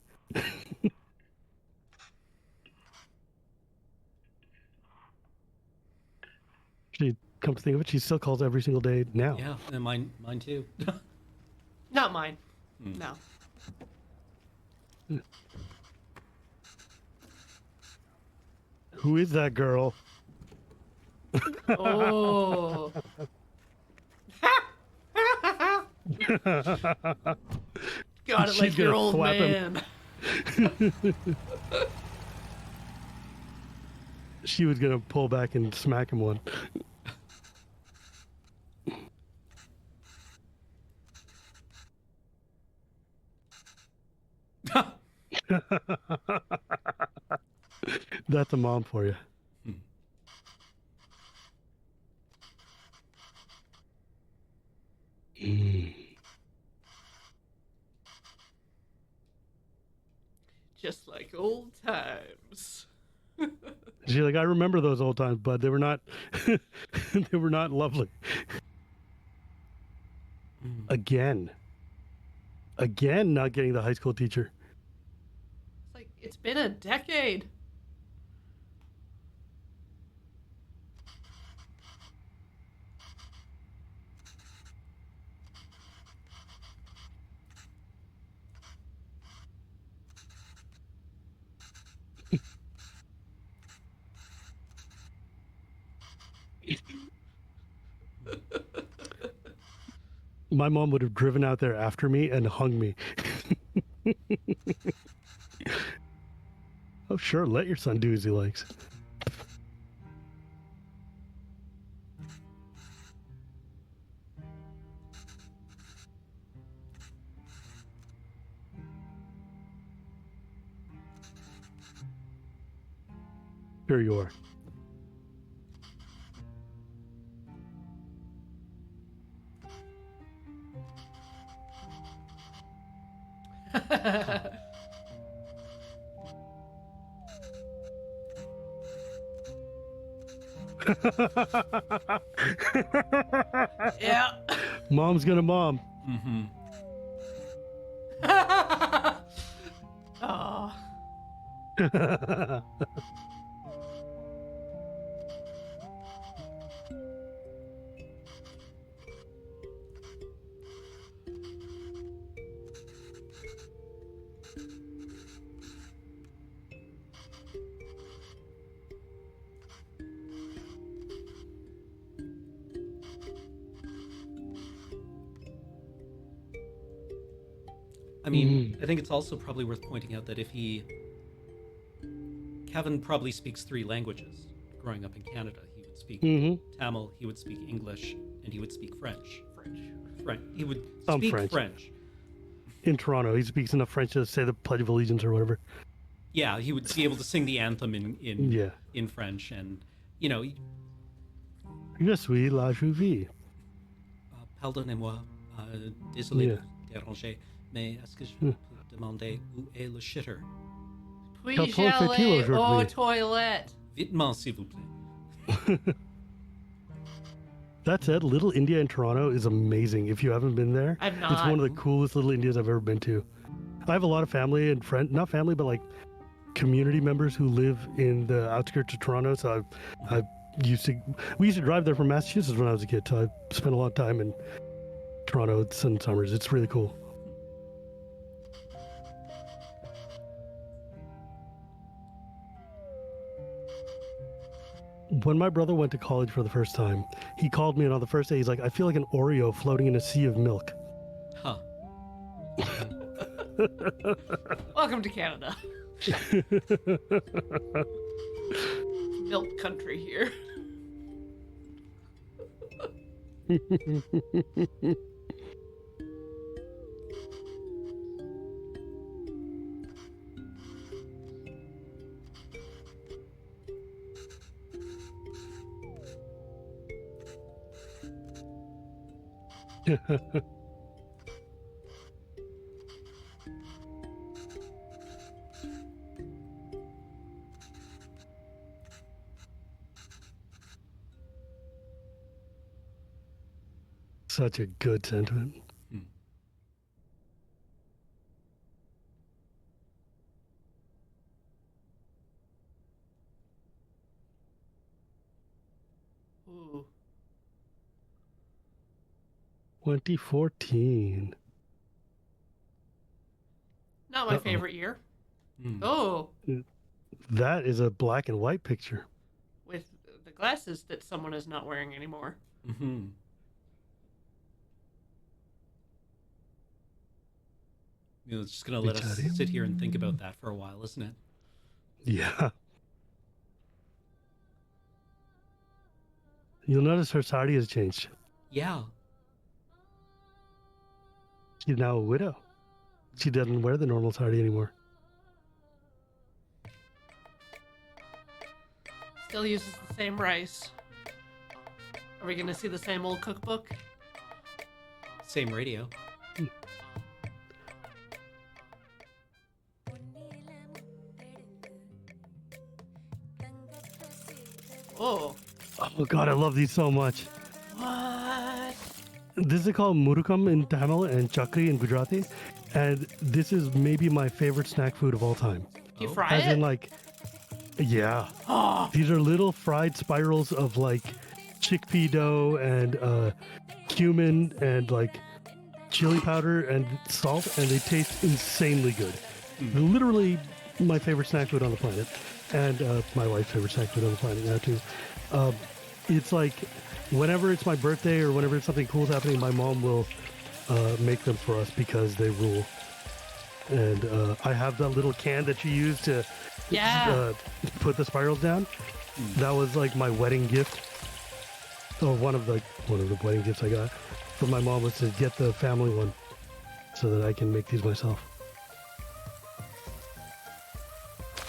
She, come to think of it, she still calls every single day now. Yeah, and mine too. Not mine. No. Who is that girl? Oh. Got it She's like your gonna old slap him. man. She was gonna pull back and smack him one. That's a mom for you. Just like old times. She's like, I remember those old times, but they were not they were not lovely. Again, not getting the high school teacher. It's like, it's been a decade. My mom would have driven out there after me and hung me. Oh, sure, let your son do as he likes. Here you are. Yeah. Mom's gonna mom. Mm-hmm. Oh. I mean, I think it's also probably worth pointing out that Kevin probably speaks 3 languages. Growing up in Canada, he would speak Tamil, he would speak English, and he would speak French. He would Some speak French. French. In Toronto, he speaks enough French to say the Pledge of Allegiance or whatever. Yeah, he would be able to sing the anthem in French, and you know, Je suis la Jouvie. pardonnez-moi, désolé Yeah. de déranger, mais est-ce que je peux demander où est le shitter? Puis-je Quel point fait-il aller au aujourd'hui? toilette? Vitement, s'il vous plaît. That said, Little India in Toronto is amazing. If you haven't been there, I've it's one of the not. coolest little Indias I've ever been to. I have a lot of family and friends, not family, but like community members who live in the outskirts of Toronto. So we used to drive there from Massachusetts when I was a kid. So I spent a lot of time in Toronto in summers. It's really cool. When my brother went to college for the first time, he called me, and on the first day, he's like, I feel like an Oreo floating in a sea of milk. Huh. Welcome to Canada. Milk country here. Such a good sentiment. Ooh. 2014. Not my Uh-oh. favorite year. Hmm. Oh, That is a black and white picture. with the glasses that someone is not wearing anymore. Mm-hmm. You know, it's just gonna let us Chatty. sit here and think about that for a while, isn't it? Yeah. You'll notice her sari has changed. Yeah. She's now a widow. She doesn't wear the normal sari anymore. Still uses the same rice. Are we going to see the same old cookbook? Same radio. Oh. Oh god, I love these so much. What? This is called murukam in Tamil and chakri in Gujarati, and this is maybe my favorite snack food of all time. You Oh. fry As it? in, like, yeah, Oh. these are little fried spirals of like chickpea dough and cumin and like chili powder and salt, and they taste insanely good. They're literally my favorite snack food on the planet, and my wife's favorite snack food on the planet now too. It's like whenever it's my birthday or whenever something cool is happening, my mom will make them for us because they rule. And I have that little can that she used to Yeah. put the spirals down. That was like my wedding gift, or one of the wedding gifts I got from my mom, was to get the family one so that I can make these myself.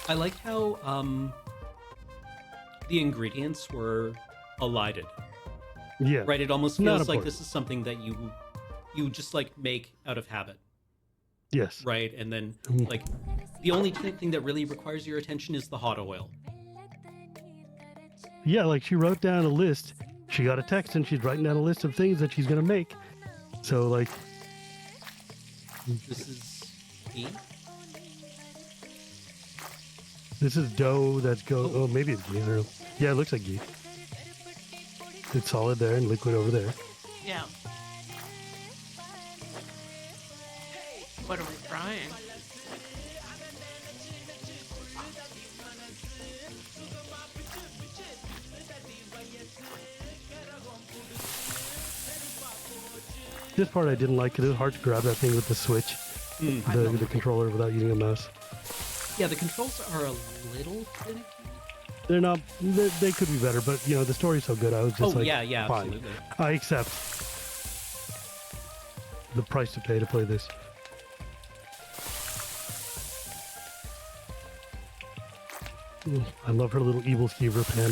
I like how the ingredients were elided. Yeah, Right? It almost Not feels like important. this is something that you just like make out of habit, Yes. right? And then Mm. like the only thing that really requires your attention is the hot oil. Yeah, like she wrote down a list. She got a text and she's writing down a list of things that she's gonna make. So like, This is ghee. this is dough that's oh maybe it's ghee. I don't know. Yeah, it looks like ghee. It's solid there and liquid over there. Yeah. What are we frying? This part I didn't like because it was hard to grab that thing with the switch, the controller, without using a mouse. Yeah, the controls are a little finicky. They're not. They could be better, but you know the story's so good. I was just Oh like, yeah, fine. absolutely. I accept the price to pay to play this. I love her little evil skeever pan,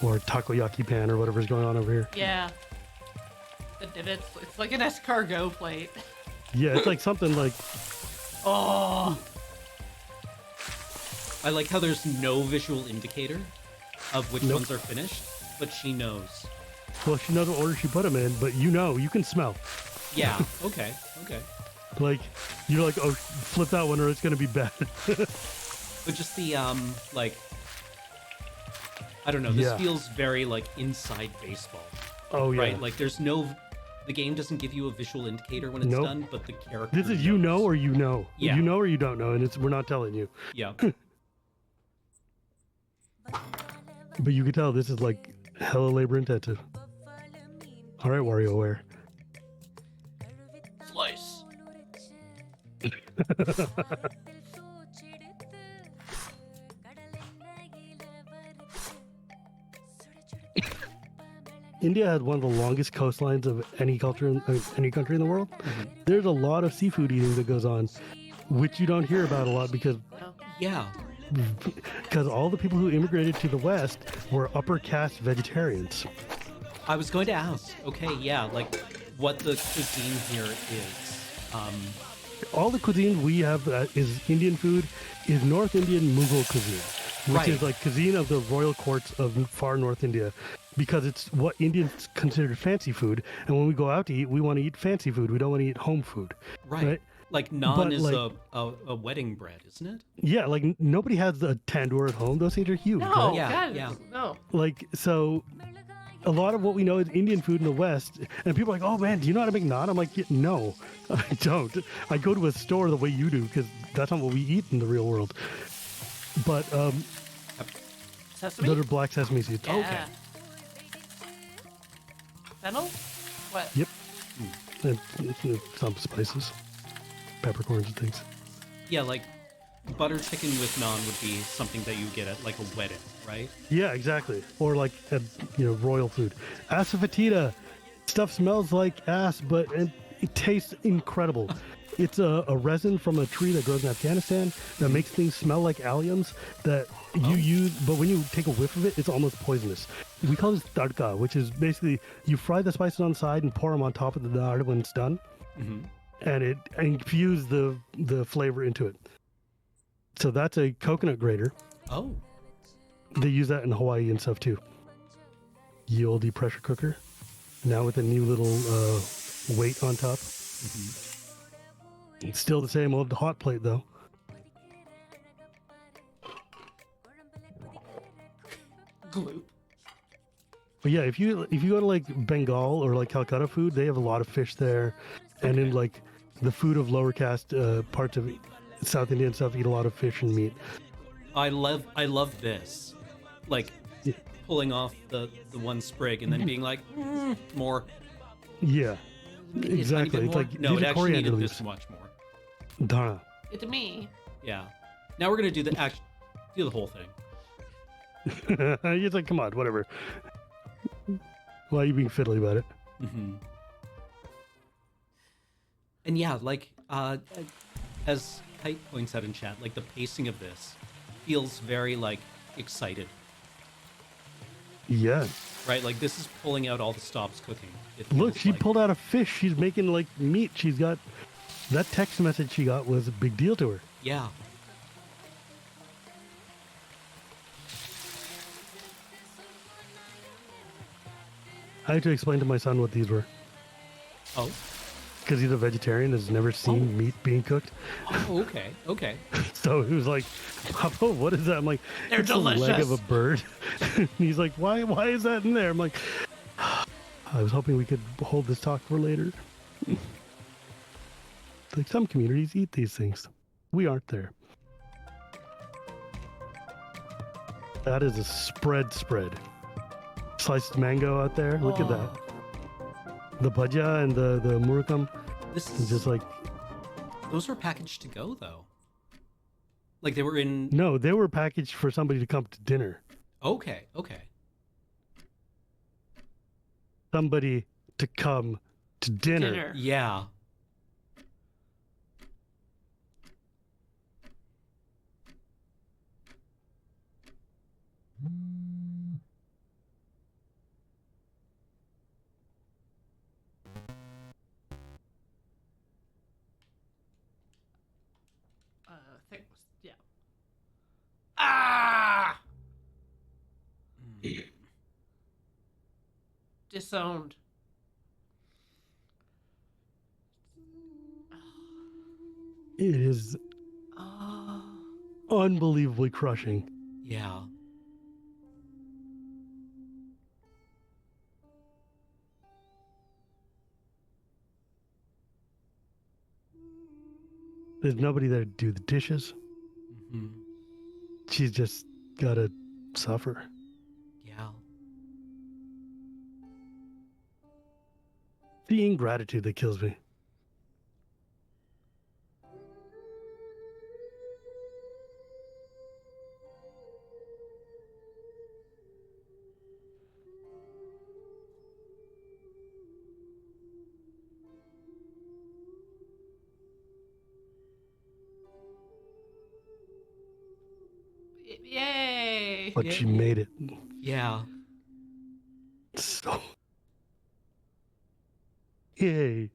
or takoyaki pan, or whatever's going on over here. Yeah. The divots. It's like an escargot plate. Yeah, it's like something like Oh. I like how there's no visual indicator of which Nope. ones are finished, but she knows. Well, she knows what order she put them in, but you can smell. Yeah. Okay. Okay. Like, you're like, oh, flip that one or it's gonna be bad. But just the like, I don't know. This Yeah. feels very like inside baseball, Oh yeah. right? Like there's no, the game doesn't give you a visual indicator when it's Nope. done, but the character. This is you know knows. or you know. Yeah. You know or you don't know, and we're not telling you. Yeah. But you can tell this is like hella labor intensive. All right, WarioWare. Slice. India has one of the longest coastlines of any culture, any country in the world. There's a lot of seafood eating that goes on, which you don't hear about a lot because Yeah. all the people who immigrated to the West were upper caste vegetarians. I was going to ask. Okay. Yeah. Like, what the cuisine here is. All the cuisine we have that is Indian food is North Indian Mughal cuisine, which Right. is like cuisine of the royal courts of far North India, because it's what Indians consider fancy food. And when we go out to eat, we want to eat fancy food. We don't want to eat home food. Right. Like naan But, is like- a wedding bread, isn't it? Yeah, like nobody has a tandoor at home. Those things are huge. No, right? Yeah, God, yeah. no. Like, so a lot of what we know is Indian food in the West, and people are like, oh man, do you know how to make naan? I'm like, "Yeah, no, I don't. I go to a store the way you do because that's not what we eat in the real world. But Sesame? those are black sesame seeds. Yeah. Fennel? What? Yep. And some spices, peppercorns and things. Yeah, like butter chicken with naan would be something that you get at like a wedding, right? Yeah, exactly. Or like, royal food. Asafoetida. Stuff smells like ass, but it tastes incredible. It's a resin from a tree that grows in Afghanistan that makes things smell like alliums that you use, but when you take a whiff of it, it's almost poisonous. We call this tadka, which is basically you fry the spices on the side and pour them on top of the dal when it's done, and it infuse the flavor into it. So that's a coconut grater. Oh. They use that in Hawaii and stuff too. Ye olde pressure cooker, now with a new little weight on top. It's still the same old hot plate though. Gloop. But yeah, if you go to like Bengal or like Calcutta food, they have a lot of fish there, and in like the food of lower caste parts of South India and stuff, eat a lot of fish and meat. I love this. Like Yeah. pulling off the one sprig and then being like, more. Yeah, Need a tiny exactly. bit It's more? like no, these it are actually coriander needed leaves. this much more. Dana. It's me. Yeah. Now we're gonna do the do the whole thing. It's like, come on, whatever. Why are you being fiddly about it? And yeah, like as Kite points out in chat, like the pacing of this feels very like excited, Yeah. right? Like this is pulling out all the stops cooking. It Look, feels she like. pulled out a fish. She's making like meat. She's got that text message she got was a big deal to her. Yeah. I had to explain to my son what these were Oh. because he's a vegetarian, has never seen meat being cooked. Oh. Okay. Okay. So he was like, "Papa, what is that?" I'm like, They're "It's the leg of a delicious." bird." And he's like, "Why? Why is that in there?" I'm like, "I was hoping we could hold this talk for later." Like some communities eat these things, we aren't there. That is a spread. Sliced mango out there. Look at that. The bhaja and the murukam. This It's is just like, those were packaged to go though. Like they were in. no, they were packaged for somebody to come to dinner. Okay. Okay. Somebody to come to dinner. Yeah. Things. Yeah. Disowned. It is Oh. unbelievably crushing. Yeah. There's nobody there to do the dishes. Hmm. She's just gotta suffer. Yeah. The ingratitude that kills me. Yay! But she made it. Yeah. So, yay.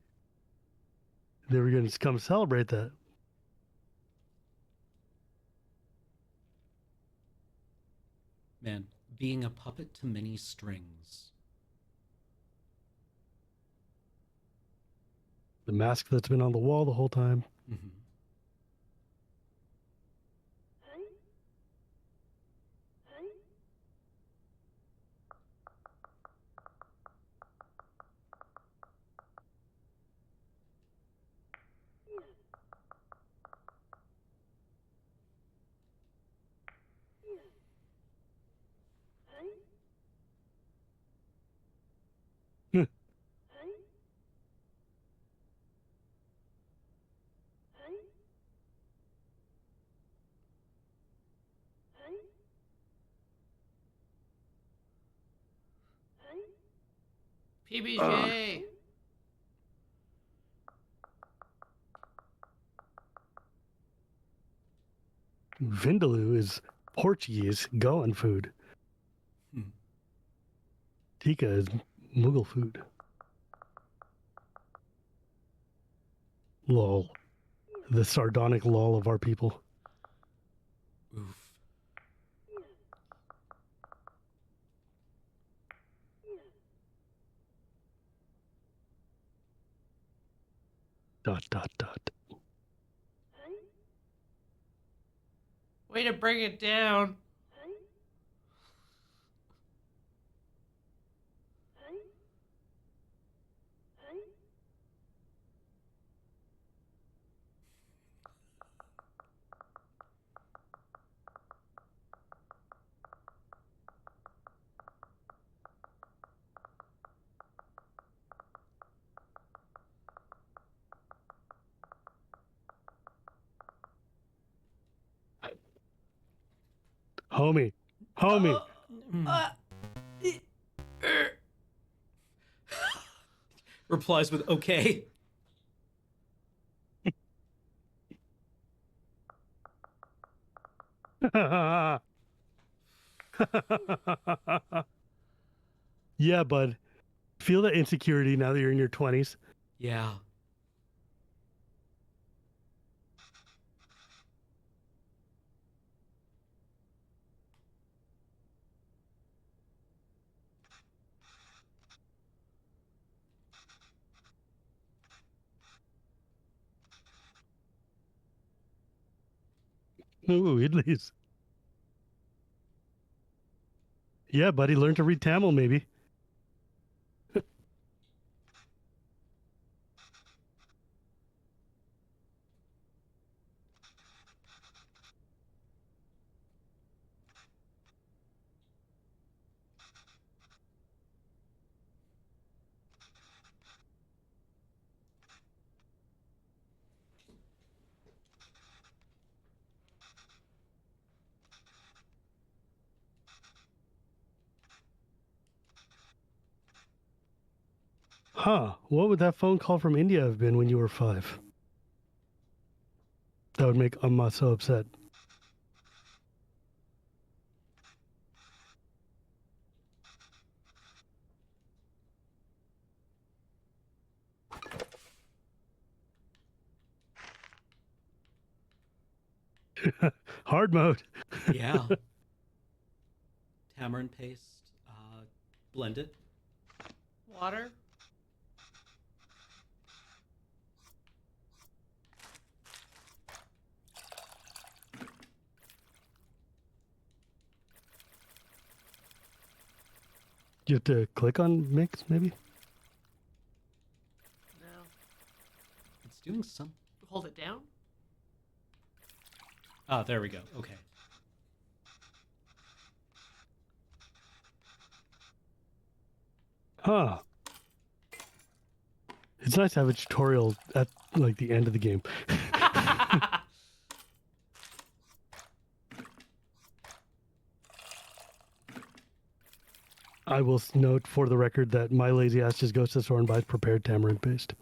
They were going to come celebrate that. Man, being a puppet to many strings. The mask that's been on the wall the whole time. Hmm. PBJ. Vindaloo is Portuguese Goan food. Hmm. Tikka is Mughal food. Lol. The sardonic lol of our people. Oof. Dot, dot, dot. Way to bring it down. Homie. Homie. Uh, Replies with okay. Yeah, bud. Feel that insecurity now that you're in your 20s. Yeah. Ooh, idlis. Yeah, buddy. Learn to read Tamil, maybe. Huh. What would that phone call from India have been when you were 5? That would make Amma so upset. Hard mode. Yeah. Tamarind paste. Blend it. Water. You have to click on mix, maybe? No. It's doing some. Hold it down. Ah, there we go. Okay. Huh. It's nice to have a tutorial at like the end of the game. I will note for the record that my lazy ass just goes to the store and buys prepared tamarind paste.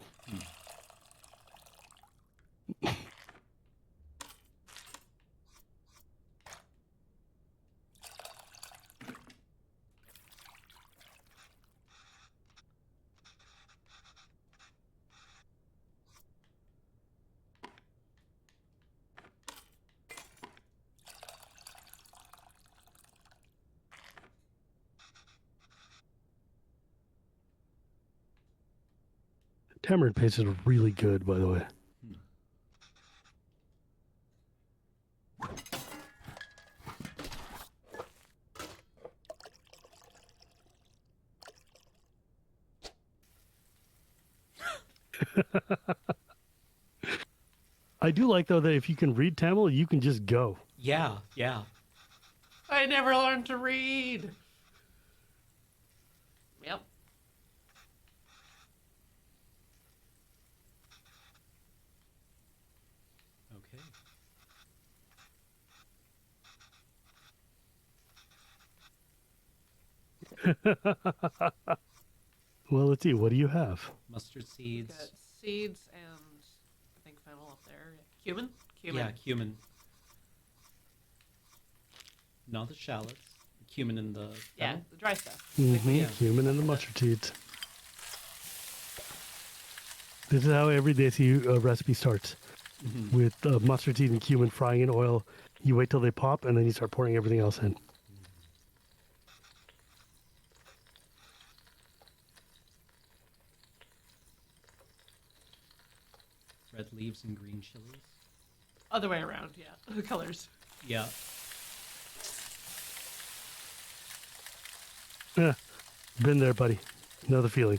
Tamarind paste is really good, by the way. I do like, though, that if you can read Tamil, you can just go. Yeah, yeah. I never learned to read. Yep. Okay. Well, let's see. What do you have? Mustard Got seeds. seeds and I think fennel up there. Cumin. Yeah, cumin. Not the shallots. Cumin in the Yeah, fennel. the dry stuff. Mm-hmm. Yeah. Cumin and the mustard seeds. This is how every desi recipe starts. Mm-hmm. With mustard seed and cumin frying in oil. You wait till they pop, and then you start pouring everything else in. Red leaves and green chilies. Other way around, yeah. The colors. Yeah. Yeah, been there, buddy. Know the feeling.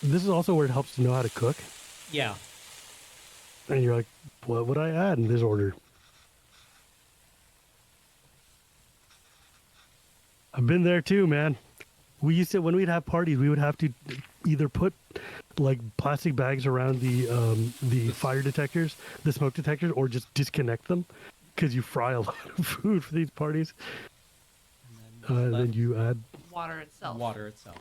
This is also where it helps to know how to cook. Yeah. And you're like, what would I add in this order? I've been there too, man. We used to, when we'd have parties, we would have to either put like plastic bags around the fire detectors, the smoke detectors, or just disconnect them because you fry a lot of food for these parties. And Then you add. Water itself. water itself.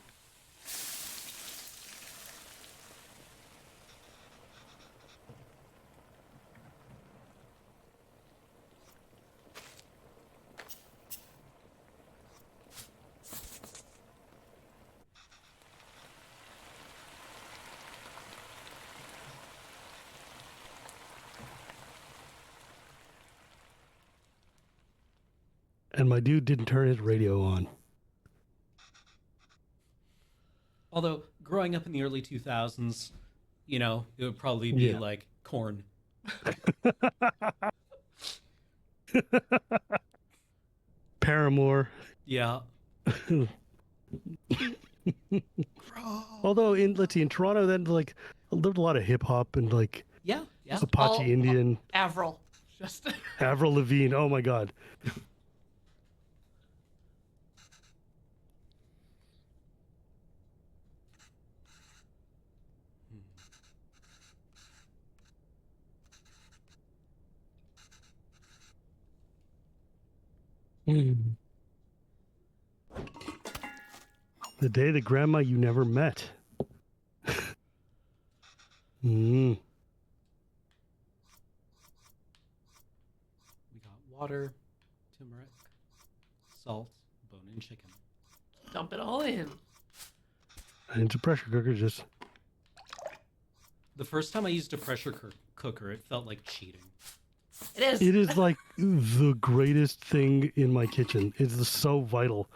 And my dude didn't turn his radio on. Although growing up in the early 2000s, you know, it would probably be Yeah. like corn. Paramore. Yeah. Although let's see, in Toronto, then like lived a lot of hip hop and like Yeah. Yeah. Apache Indian, Avril. Just Avril Lavigne. Oh my God. Mm. The day the grandma you never met. Mm. We got water, turmeric, salt, bone-in chicken. dump it all in. And it's a pressure cooker, just The first time I used a pressure cooker, it felt like cheating. is. It is like the greatest thing in my kitchen. It's so vital.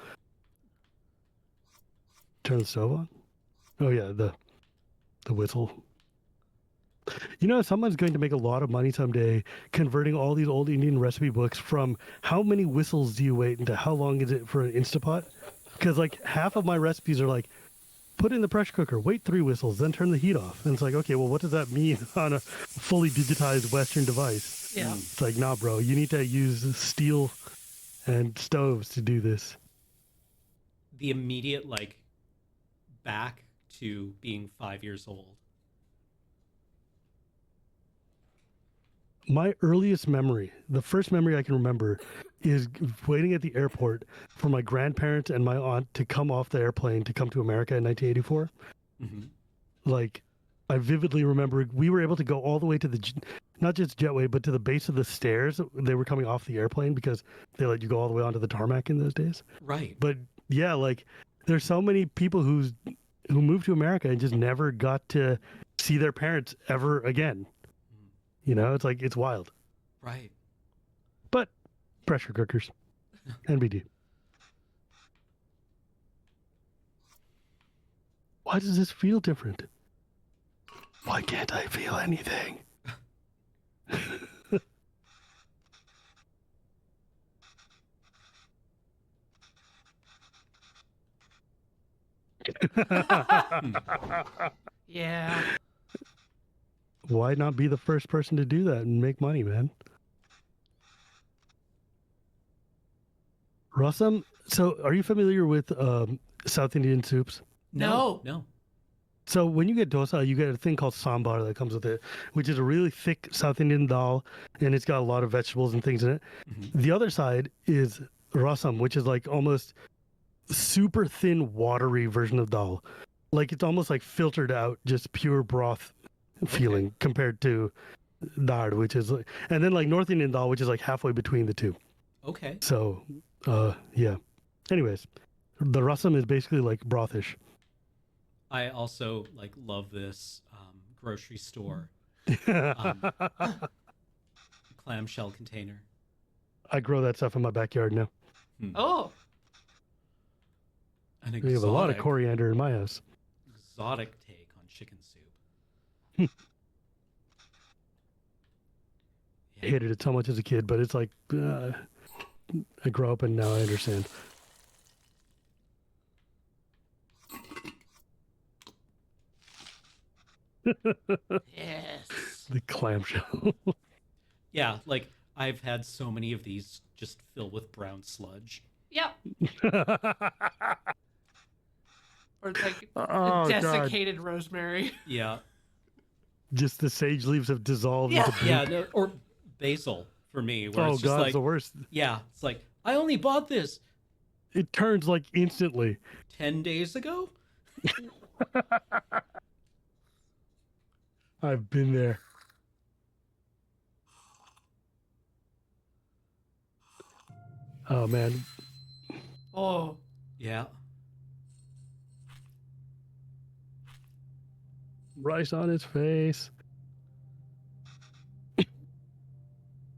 Turn the stove on. Oh yeah, the whistle. You know, someone's going to make a lot of money someday converting all these old Indian recipe books from how many whistles do you wait into how long is it for an Instapot? Because like half of my recipes are like, put in the pressure cooker, wait 3 whistles, then turn the heat off. And it's like, okay, well, what does that mean on a fully digitized Western device? Yeah. It's like, nah, bro, you need to use steel and stoves to do this. The immediate like back to being 5 years old. My earliest memory, the first memory I can remember, is waiting at the airport for my grandparents and my aunt to come off the airplane to come to America in 1984. Like, I vividly remember we were able to go all the way to the, not just jetway, but to the base of the stairs. They were coming off the airplane because they let you go all the way onto the tarmac in those days. Right. But yeah, like, there's so many people who moved to America and just never got to see their parents ever again. You know, it's like, it's wild. Right. But pressure cookers, NBD. Why does this feel different? Why can't I feel anything? Yeah. Why not be the first person to do that and make money, man? Rasam, so are you familiar with South Indian soups? No. No. So when you get dosa, you get a thing called sambar that comes with it, which is a really thick South Indian dal, and it's got a lot of vegetables and things in it. The other side is rasam, which is like almost super thin, watery version of dal. Like it's almost like filtered out, just pure broth feeling compared to dal, which is like, and then like North Indian dal, which is like halfway between the two. Okay. So, yeah. Anyways, the rasam is basically like brothish. I also like love this grocery store clamshell container. I grow that stuff in my backyard now. Oh. An We have a lot of exotic, coriander in my house. exotic take on chicken soup. I hated it so much as a kid, but it's like I grew up and now I understand. Yes. The clamshell. Yeah, like I've had so many of these just filled with brown sludge. Yep. Or it's like Oh, God. desiccated rosemary. Yeah. Just the sage leaves have dissolved Yeah. into blue. Yeah, no, or basil for me, where Oh it's just God, like, it's the worst. yeah, it's like I only bought this It turns like instantly. 10 days ago. I've been there. Oh man, Oh. Yeah. rice on his face.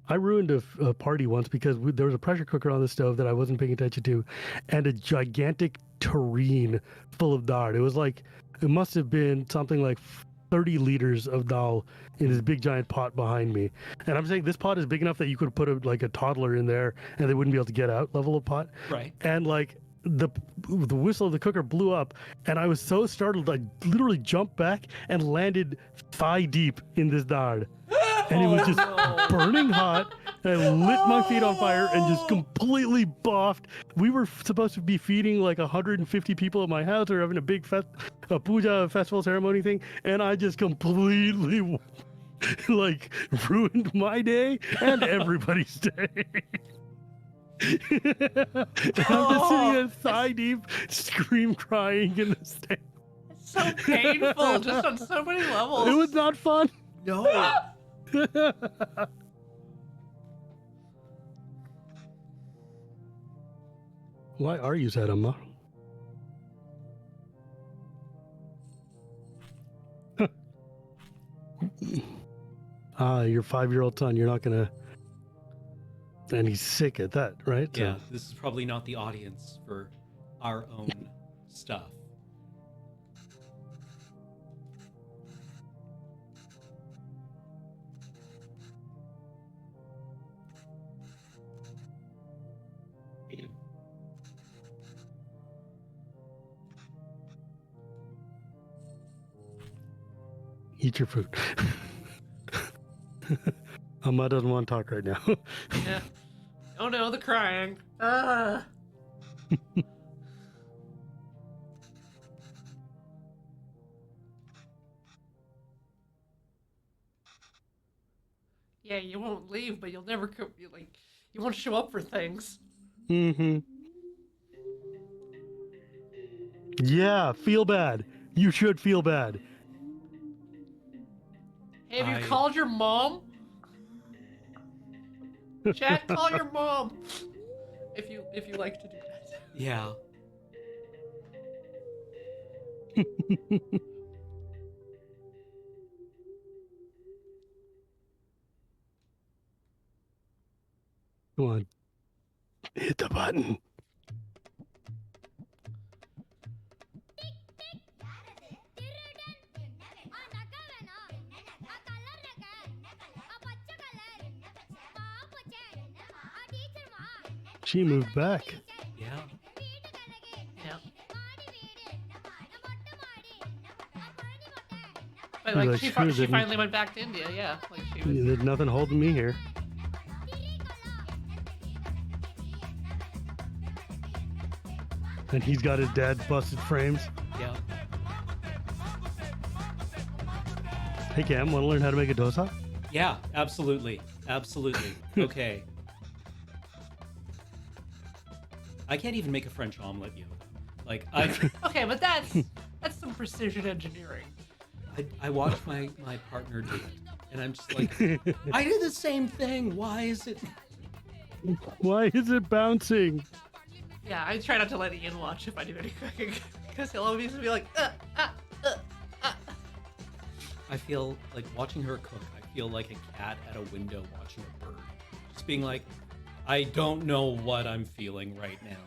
I ruined a party once because there was a pressure cooker on the stove that I wasn't paying attention to, and a gigantic tureen full of dal. It was like, it must have been something like 30 liters of dal in this big giant pot behind me. And I'm saying this pot is big enough that you could put like a toddler in there and they wouldn't be able to get out level of pot. Right. And like the whistle of the cooker blew up, and I was so startled I literally jumped back and landed thigh deep in this dal. And it was just burning hot. And I lit my feet on fire and just completely boffed. We were supposed to be feeding like 150 people at my house. Or having a big a puja festival ceremony thing, and I just completely like ruined my day and everybody's day. And I'm just sitting there thigh deep, scream crying in the stand. It's so painful, just on so many levels. It was not fun. No. Why are you sad, Amma? Your 5-year-old son. You're not gonna And he's sick at that, right? So- Yeah, this is probably not the audience for our own stuff. Eat your food. Amma doesn't want to talk right now. Yeah. Oh no, the crying. Yeah, you won't leave, but you'll never come. You won't show up for things. Mm-hmm. Yeah, feel bad. You should feel bad. Hey, have I- you called your mom? Chat, call your mom. If you like to do that. Yeah. Come on. Hit the button. She moved back. Yeah. Yeah. But Like, like she she didn't- finally went back to India. Yeah. Like she was. There's nothing holding me here. And he's got his dad's busted frames. Yeah. Hey Cam, want to learn how to make a dosa? Yeah, absolutely. Absolutely. Okay. I can't even make a French omelet yet. Like Okay, but that's some precision engineering. I watch my partner do it, and I'm just like, I do the same thing. Why is it? Why is it bouncing? Yeah, I try not to let Ian watch if I do any cooking because he'll always be like, I feel like watching her cook. I feel like a cat at a window watching a bird, just being like, I don't know what I'm feeling right now.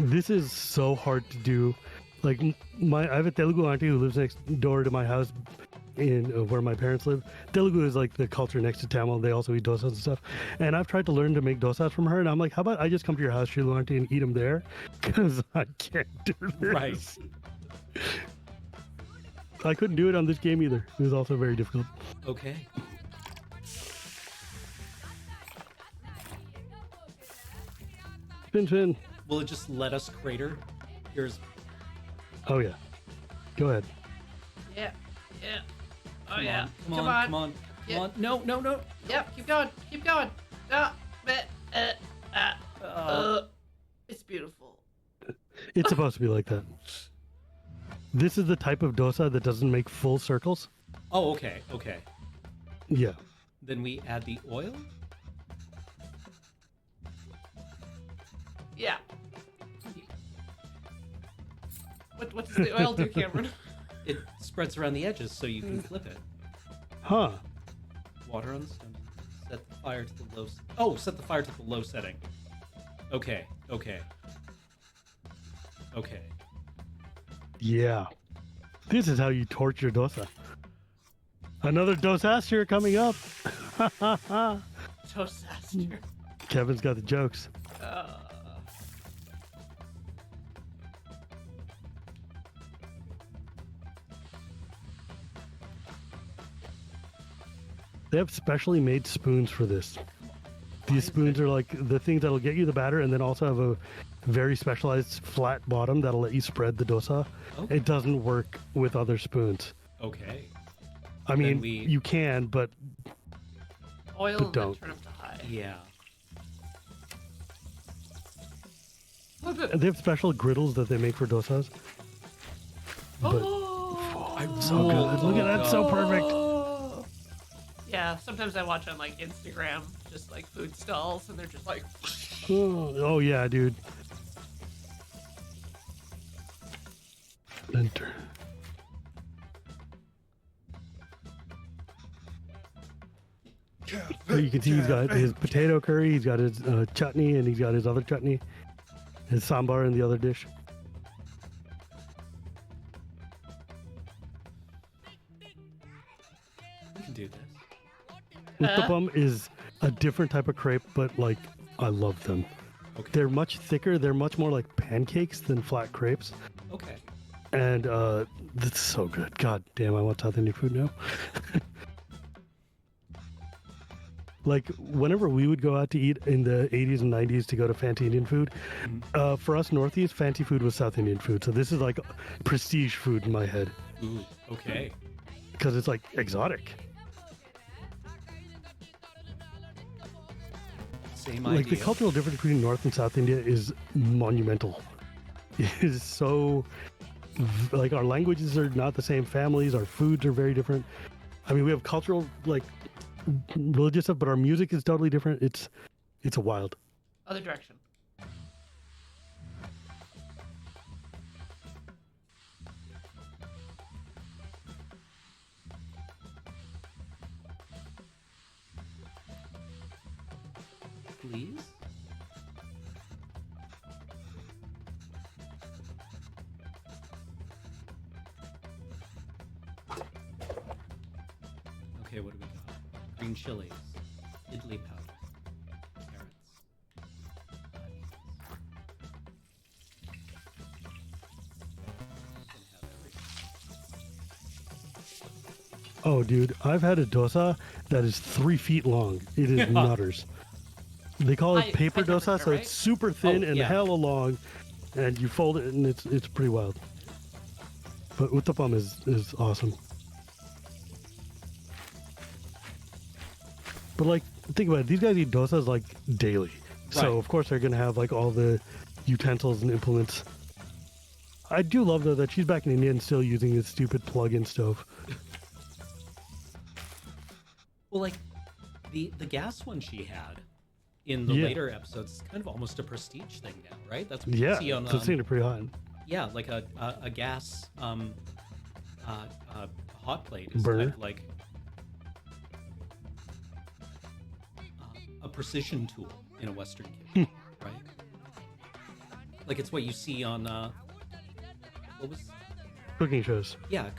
This is so hard to do. Like I have a Telugu auntie who lives next door to my house in where my parents live. Telugu is like the culture next to Tamil. They also eat dosas and stuff. And I've tried to learn to make dosas from her, and I'm like, how about I just come to your house, Shilu auntie, and eat them there? Because I can't do this. Right. I couldn't do it on this game either. It was also very difficult. Okay. Spin. Will it just let us crater? Here's. Oh yeah. Go ahead. yeah, yeah, oh Come yeah, on, come on, come on, Yeah. come on. No. Yep, keep going. It's beautiful. It's supposed to be like that. This is the type of dosa that doesn't make full circles. Oh, okay. Yeah. Then we add the oil. Yeah. What does the oil do, Cameron? It spreads around the edges so you can flip it. Huh. Water on the stone. Set the fire to the low. Oh, set the fire to the low setting. Okay. Yeah. This is how you torture dosa. Another dosaster coming up. Toaster. Kevin's got the jokes. They have specially made spoons for this. These spoons are like the things that'll get you the batter and then also have a very specialized flat bottom that'll let you spread the dosa. Okay. It doesn't work with other spoons. Okay. I mean, we- you can, but Oil But and don't. turn up to high. Yeah. Look at they have special griddles that they make for dosas. But so good. Look at that, so perfect. Yeah, sometimes I watch on like Instagram, just like food stalls, and they're just like, Oh yeah, dude. Enter. You can see he's got his potato curry, he's got his chutney, and he's got his other chutney, his sambar in the other dish. We can do this. Uttapam is a different type of crepe, but like I love them. Okay. They're much thicker. They're much more like pancakes than flat crepes, Okay. and that's so good. God damn, I want South Indian food now. Like whenever we would go out to eat in the 80s and 90s to go to fancy Indian food, for us Northeast, fancy food was South Indian food. So this is like prestige food in my head Ooh. Okay. because it's like exotic. Same Like the idea. cultural difference between North and South India is monumental. It is so like our languages are not the same, families, our foods are very different. I mean, we have cultural like religious stuff, but our music is totally different. It's a wild. Other direction. Please. Okay, what do we got? Green chilies, idli powder, carrots, onions. Gonna have everything. Oh, dude, I've had a dosa that is 3 feet long. It is Yeah. nutters. They call it paper dosa, temperature, so right? it's super thin Oh, and yeah. hella long, and you fold it, and it's pretty wild. But uttapam is awesome. But like, think about it. These guys eat dosas like daily, so Right. of course they're gonna have like all the utensils and implements. I do love though that she's back in India and still using this stupid plug-in stove. Well, like the gas one she had in the Yeah. later episodes is kind of almost a prestige thing now, right? That's what you Yeah, see on so it's seeing it pretty hot. yeah, like a gas hot plate is Burner. kind of like a precision tool in a Western kitchen, right? Like it's what you see on what was Cooking shows. yeah.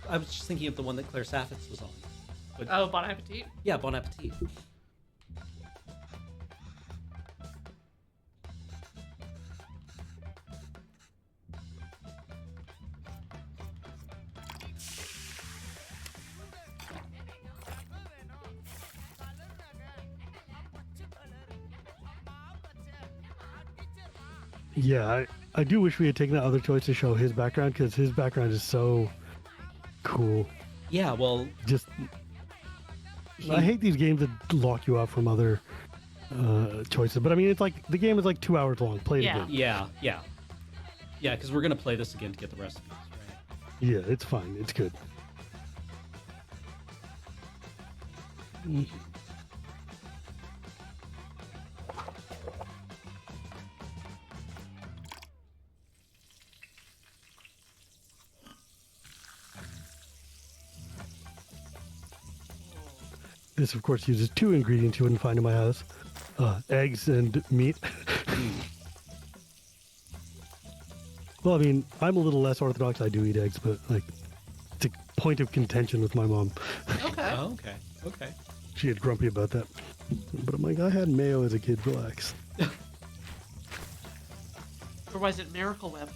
I was just thinking of the one that Claire Saffitz was on. But Oh, Bon Appetit. yeah, Bon Appetit. Yeah, I do wish we had taken the other choice to show his background because his background is so cool. Yeah, well, Just, I hate these games that lock you out from other choices. But I mean, it's like the game is like 2 hours long. Play it Yeah. again. yeah, because we're gonna play this again to get the recipes, right? Yeah, it's fine. It's good. This, of course, uses 2 ingredients you wouldn't find in my house: eggs and meat. Well, I mean, I'm a little less orthodox. I do eat eggs, but like, it's a point of contention with my mom. Okay. Oh, okay, okay. She had grumpy about that. But I'm like, I had mayo as a kid. Relax. Or was it Miracle Whip?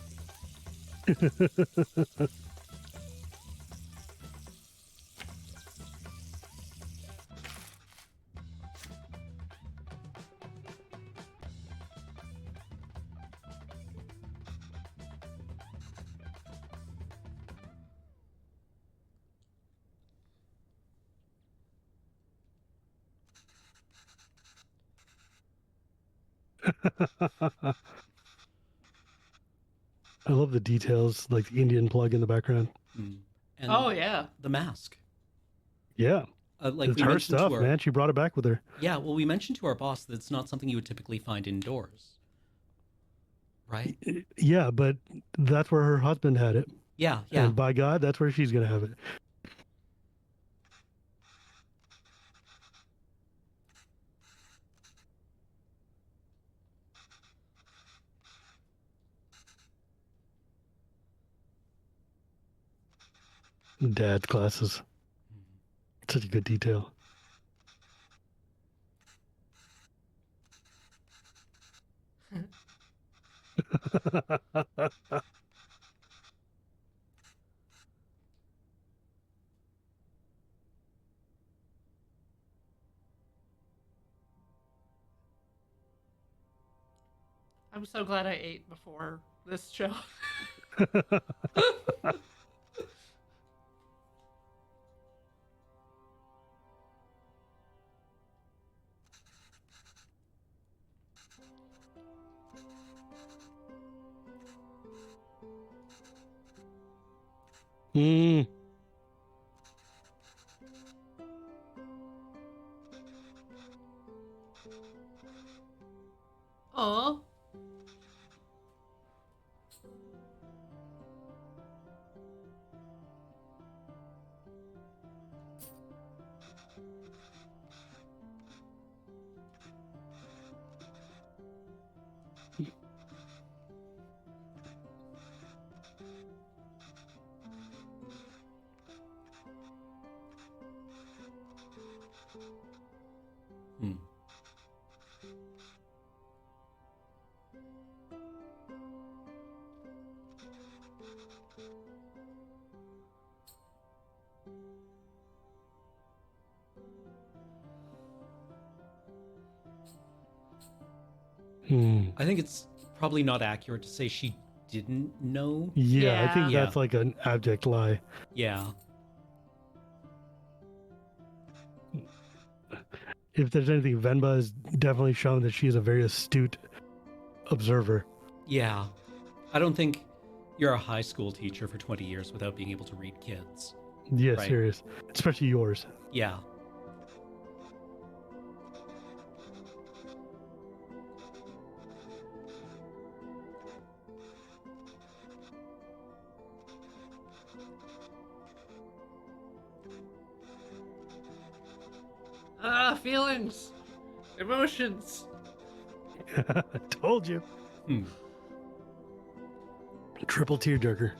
I love the details, like the Indian plug in the background. Mm. And Oh yeah. the mask. Yeah, Like it's we her mentioned stuff, to our, man. She brought it back with her. Yeah, well, we mentioned to our boss that it's not something you would typically find indoors, right? Yeah, but that's where her husband had it. Yeah, yeah. And by God, that's where she's gonna have it. Dad's glasses. Such a good detail. I'm so glad I ate before this show. mm. Aw. Hmm. Hmm. I think it's probably not accurate to say she didn't know. Yeah, I Yeah. think Yeah. that's like an abject lie. Yeah. If there's anything, Venba has definitely shown that she is a very astute observer. Yeah. I don't think you're a high school teacher for 20 years without being able to read kids. Yeah, Right. serious. Especially yours. Yeah. Feelings. Emotions. I told you. Hmm. Triple tearjerker.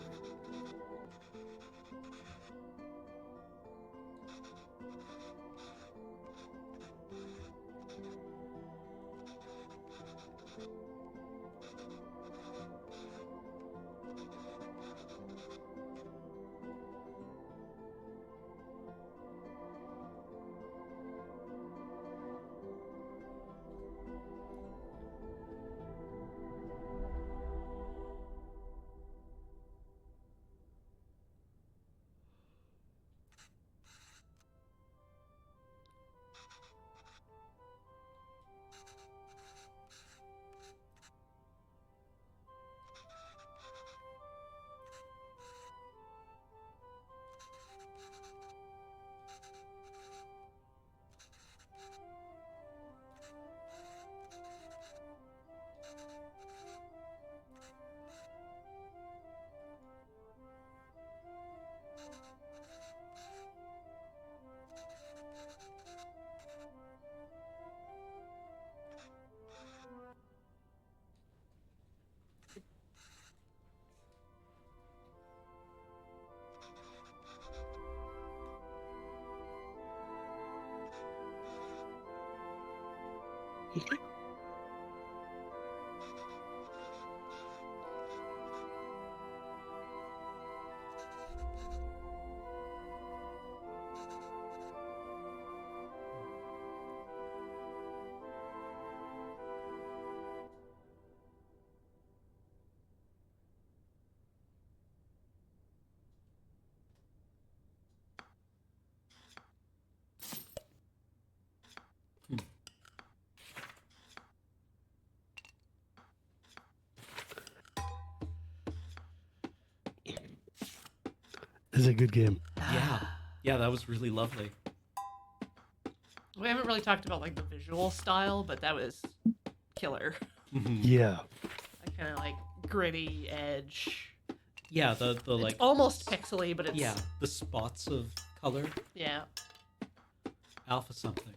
This is a good game. Yeah. Yeah, that was really lovely. We haven't really talked about like the visual style, but that was killer. Mhm. Yeah. That kind of like gritty edge. Yeah, the It's like almost pixely, but it's yeah, the spots of color. yeah. Alpha something.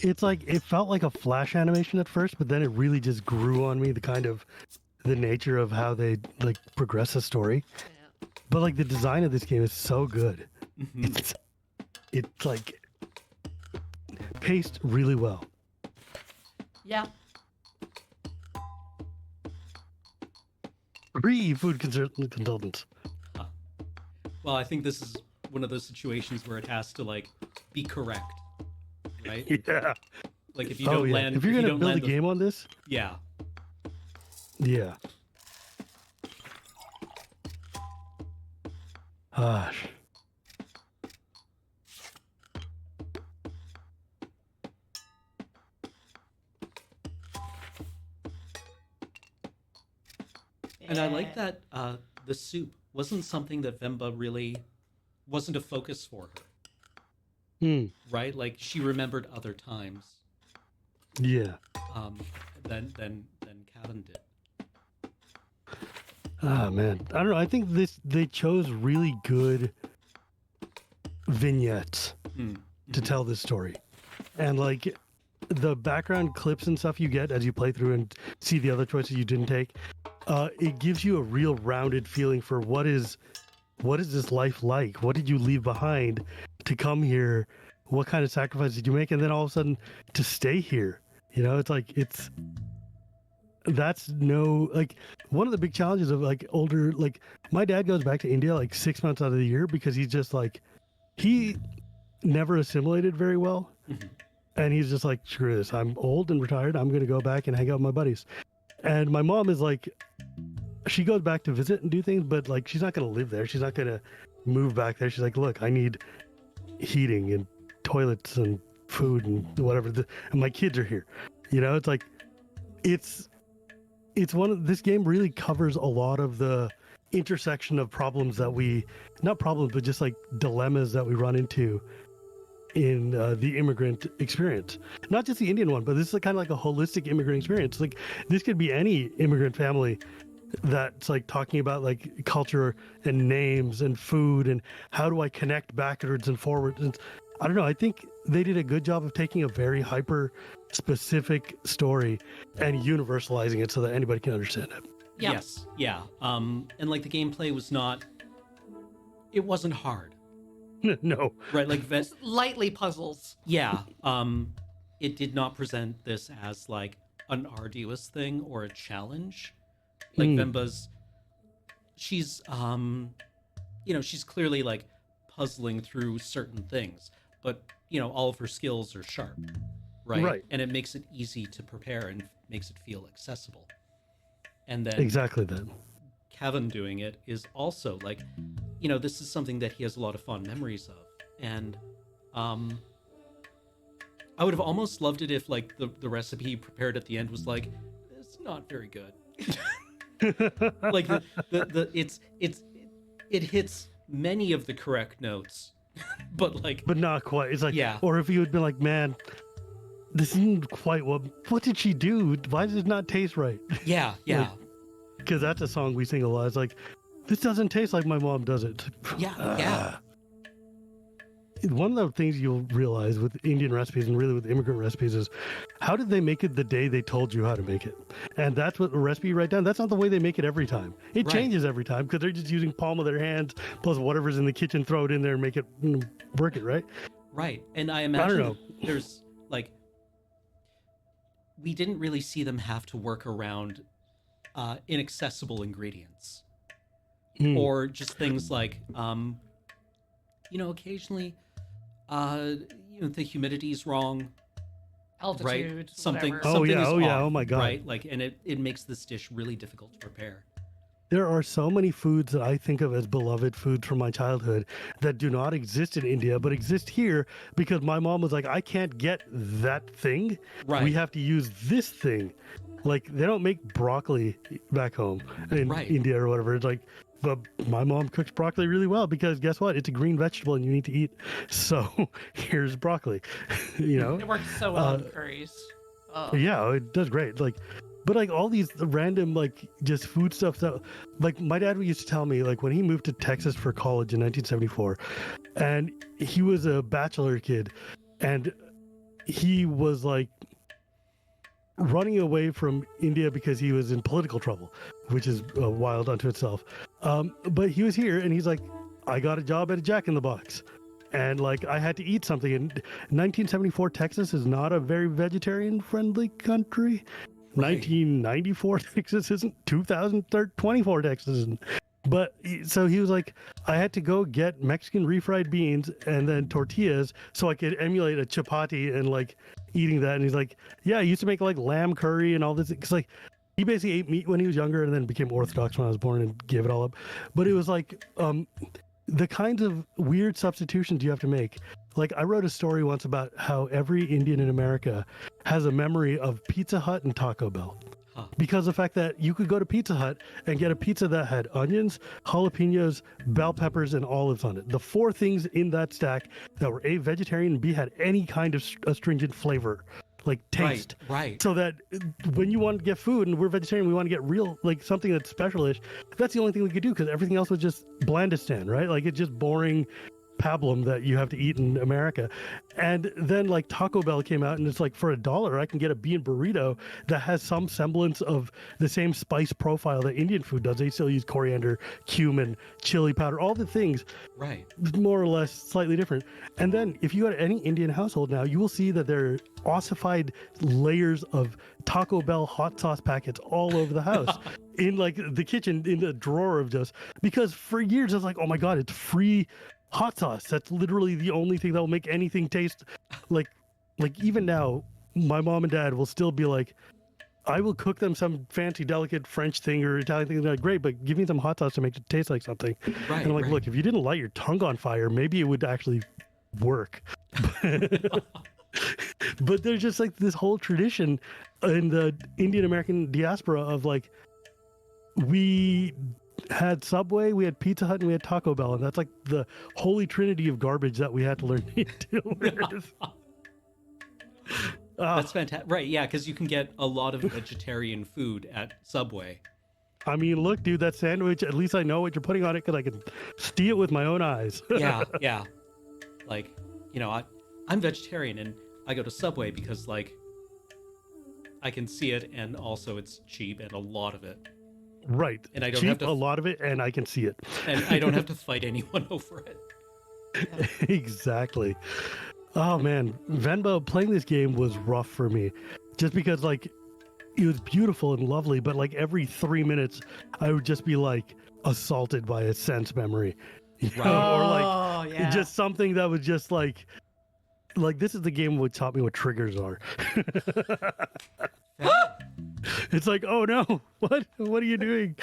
It's like it felt like a flash animation at first, but then it really just grew on me, the nature of how they like progress a story. Yeah. but like the design of this game is so good. Mhm. It's like paced really well. Yeah. Free food consultants. Well, I think this is one of those situations where it has to like be correct, right? Yeah. Like if you don't land, If you're gonna don't build a land the- game on this, yeah. yeah. Gosh. And I like that the soup wasn't something that Venba really wasn't a focus for her, Hmm. right? Like she remembered other times Yeah. um, than Kevin did. Ah, man. I don't know. I think they chose really good vignettes Mm. to tell this story. And like the background clips and stuff you get as you play through and see the other choices you didn't take, it gives you a real rounded feeling for what is this life like? What did you leave behind to come here? What kind of sacrifice did you make? And then all of a sudden to stay here. You know, it's like that's no like one of the big challenges of like older like my dad goes back to India like 6 months out of the year because he's just like he never assimilated very well. Mhm. And he's just like, screw this. I'm old and retired. I'm going to go back and hang out with my buddies. And my mom is like, she goes back to visit and do things, but like, she's not going to live there. She's not going to move back there. She's like, look, I need heating and toilets and food and whatever. And my kids are here. You know, it's like, it's one of this game really covers a lot of the intersection of problems that not problems, but just like dilemmas that we run into in the immigrant experience. Not just the Indian one, but this is kind of like a holistic immigrant experience. Like this could be any immigrant family that's like talking about like culture and names and food and how do I connect backwards and forwards. And I don't know. I think they did a good job of taking a very hyper specific story and universalizing it so that anybody can understand it. Yeah. Yes. Yeah. And like the gameplay was not. It wasn't hard, No. right? Like Just lightly puzzles. yeah. It did not present this as like an arduous thing or a challenge. Like Venba's, she's she's clearly like puzzling through certain things, but all of her skills are sharp, right? Right. And it makes it easy to prepare and makes it feel accessible. And then Exactly that. Kevin doing it is also like, this is something that he has a lot of fond memories of. And I would have almost loved it if like the recipe he prepared at the end was like, it's not very good. Like it hits many of the correct notes, but Not quite. It's like, Yeah. Or if you had been like, man, this isn't quite what did she do? Why does it not taste right? yeah. Because that's a song we sing a lot. It's like, this doesn't taste like my mom does it. Yeah. One of the things you'll realize with Indian recipes and really with immigrant recipes is how did they make it the day they told you how to make it? And that's what the recipe you write down. That's not the way they make it every time. It Right. changes every time because they're just using palm of their hands plus whatever's in the kitchen, throw it in there and make it work it, right? Right. And I imagine know. there's like, we didn't really see them have to work around inaccessible ingredients Mm. or just things like, occasionally, the humidity's wrong, Altitude, Something- whatever. Oh, something yeah, is oh, yeah, off, oh my God. right? Like, and it makes this dish really difficult to prepare. There are so many foods that I think of as beloved foods from my childhood that do not exist in India, but exist here because my mom was like, I can't get that thing. Right. We have to use this thing. Like, they don't make broccoli back home in Right. India or whatever. It's like, but my mom cooks broccoli really well because guess what? It's a green vegetable and you need to eat. So here's broccoli, It works so well in curries. Oh. Yeah, it does great. Like, but like all these random like just food stuff that like my dad used to tell me like when he moved to Texas for college in 1974, and he was a bachelor kid, and he was like, running away from India because he was in political trouble, which is wild unto itself. But he was here, and he's like, I got a job at a Jack in the Box. And like I had to eat something. In 1974, Texas is not a very vegetarian-friendly country. Right. 1994, Texas isn't. 2024, Texas isn't. But so he was like, I had to go get Mexican refried beans and then tortillas so I could emulate a chapati and like eating that. And he's like, yeah, I used to make like lamb curry and all this. Because like he basically ate meat when he was younger and then became Orthodox when I was born and gave it all up. But it was like the kinds of weird substitutions you have to make. Like I wrote a story once about how every Indian in America has a memory of Pizza Hut and Taco Bell. Because of the fact that you could go to Pizza Hut and get a pizza that had onions, jalapenos, bell peppers, and olives on it. The four things in that stack that were A, vegetarian, and B, had any kind of astringent flavor, like taste. Right. So that when you want to get food, and we're vegetarian, we want to get real, like something that's specialish, that's the only thing we could do because everything else was just blandistan, right? Like it's just boring pablum that you have to eat in America. And then like Taco Bell came out and it's like for $1 I can get a bean burrito that has some semblance of the same spice profile that Indian food does. They still use coriander, cumin, chili powder, all the things, right, more or less slightly different. And then if you go to any Indian household now, you will see that there are ossified layers of Taco Bell hot sauce packets all over the house in like the kitchen, in the drawer of just, because for years I was like, oh my God, it's free hot sauce. That's literally the only thing that will make anything taste like even now, my mom and dad will still be like, I will cook them some fancy, delicate French thing or Italian thing. They're like, great, but give me some hot sauce to make it taste like something. Right, and I'm like, right. Look, if you didn't light your tongue on fire, maybe it would actually work. But there's just like this whole tradition in the Indian American diaspora of like, we had Subway, we had Pizza Hut, and we had Taco Bell, and that's like the holy trinity of garbage that we had to learn to deal with. That's fantastic. Right, yeah, because you can get a lot of vegetarian food at Subway. I mean, look, dude, that sandwich, at least I know what you're putting on it because I can see it with my own eyes. Yeah. Like, you know, I'm vegetarian, and I go to Subway because, like, I can see it, and also it's cheap, and a lot of it. Right. And I don't cheap, have to, a lot of it, and I can see it. And I don't have to fight anyone over it. Exactly. Oh man, Venba, playing this game was rough for me, just because like it was beautiful and lovely, but like every 3 minutes I would just be like assaulted by a sense memory, Right. or like just something that was just like this is the game that taught me what triggers are. It's like, oh no, what are you doing?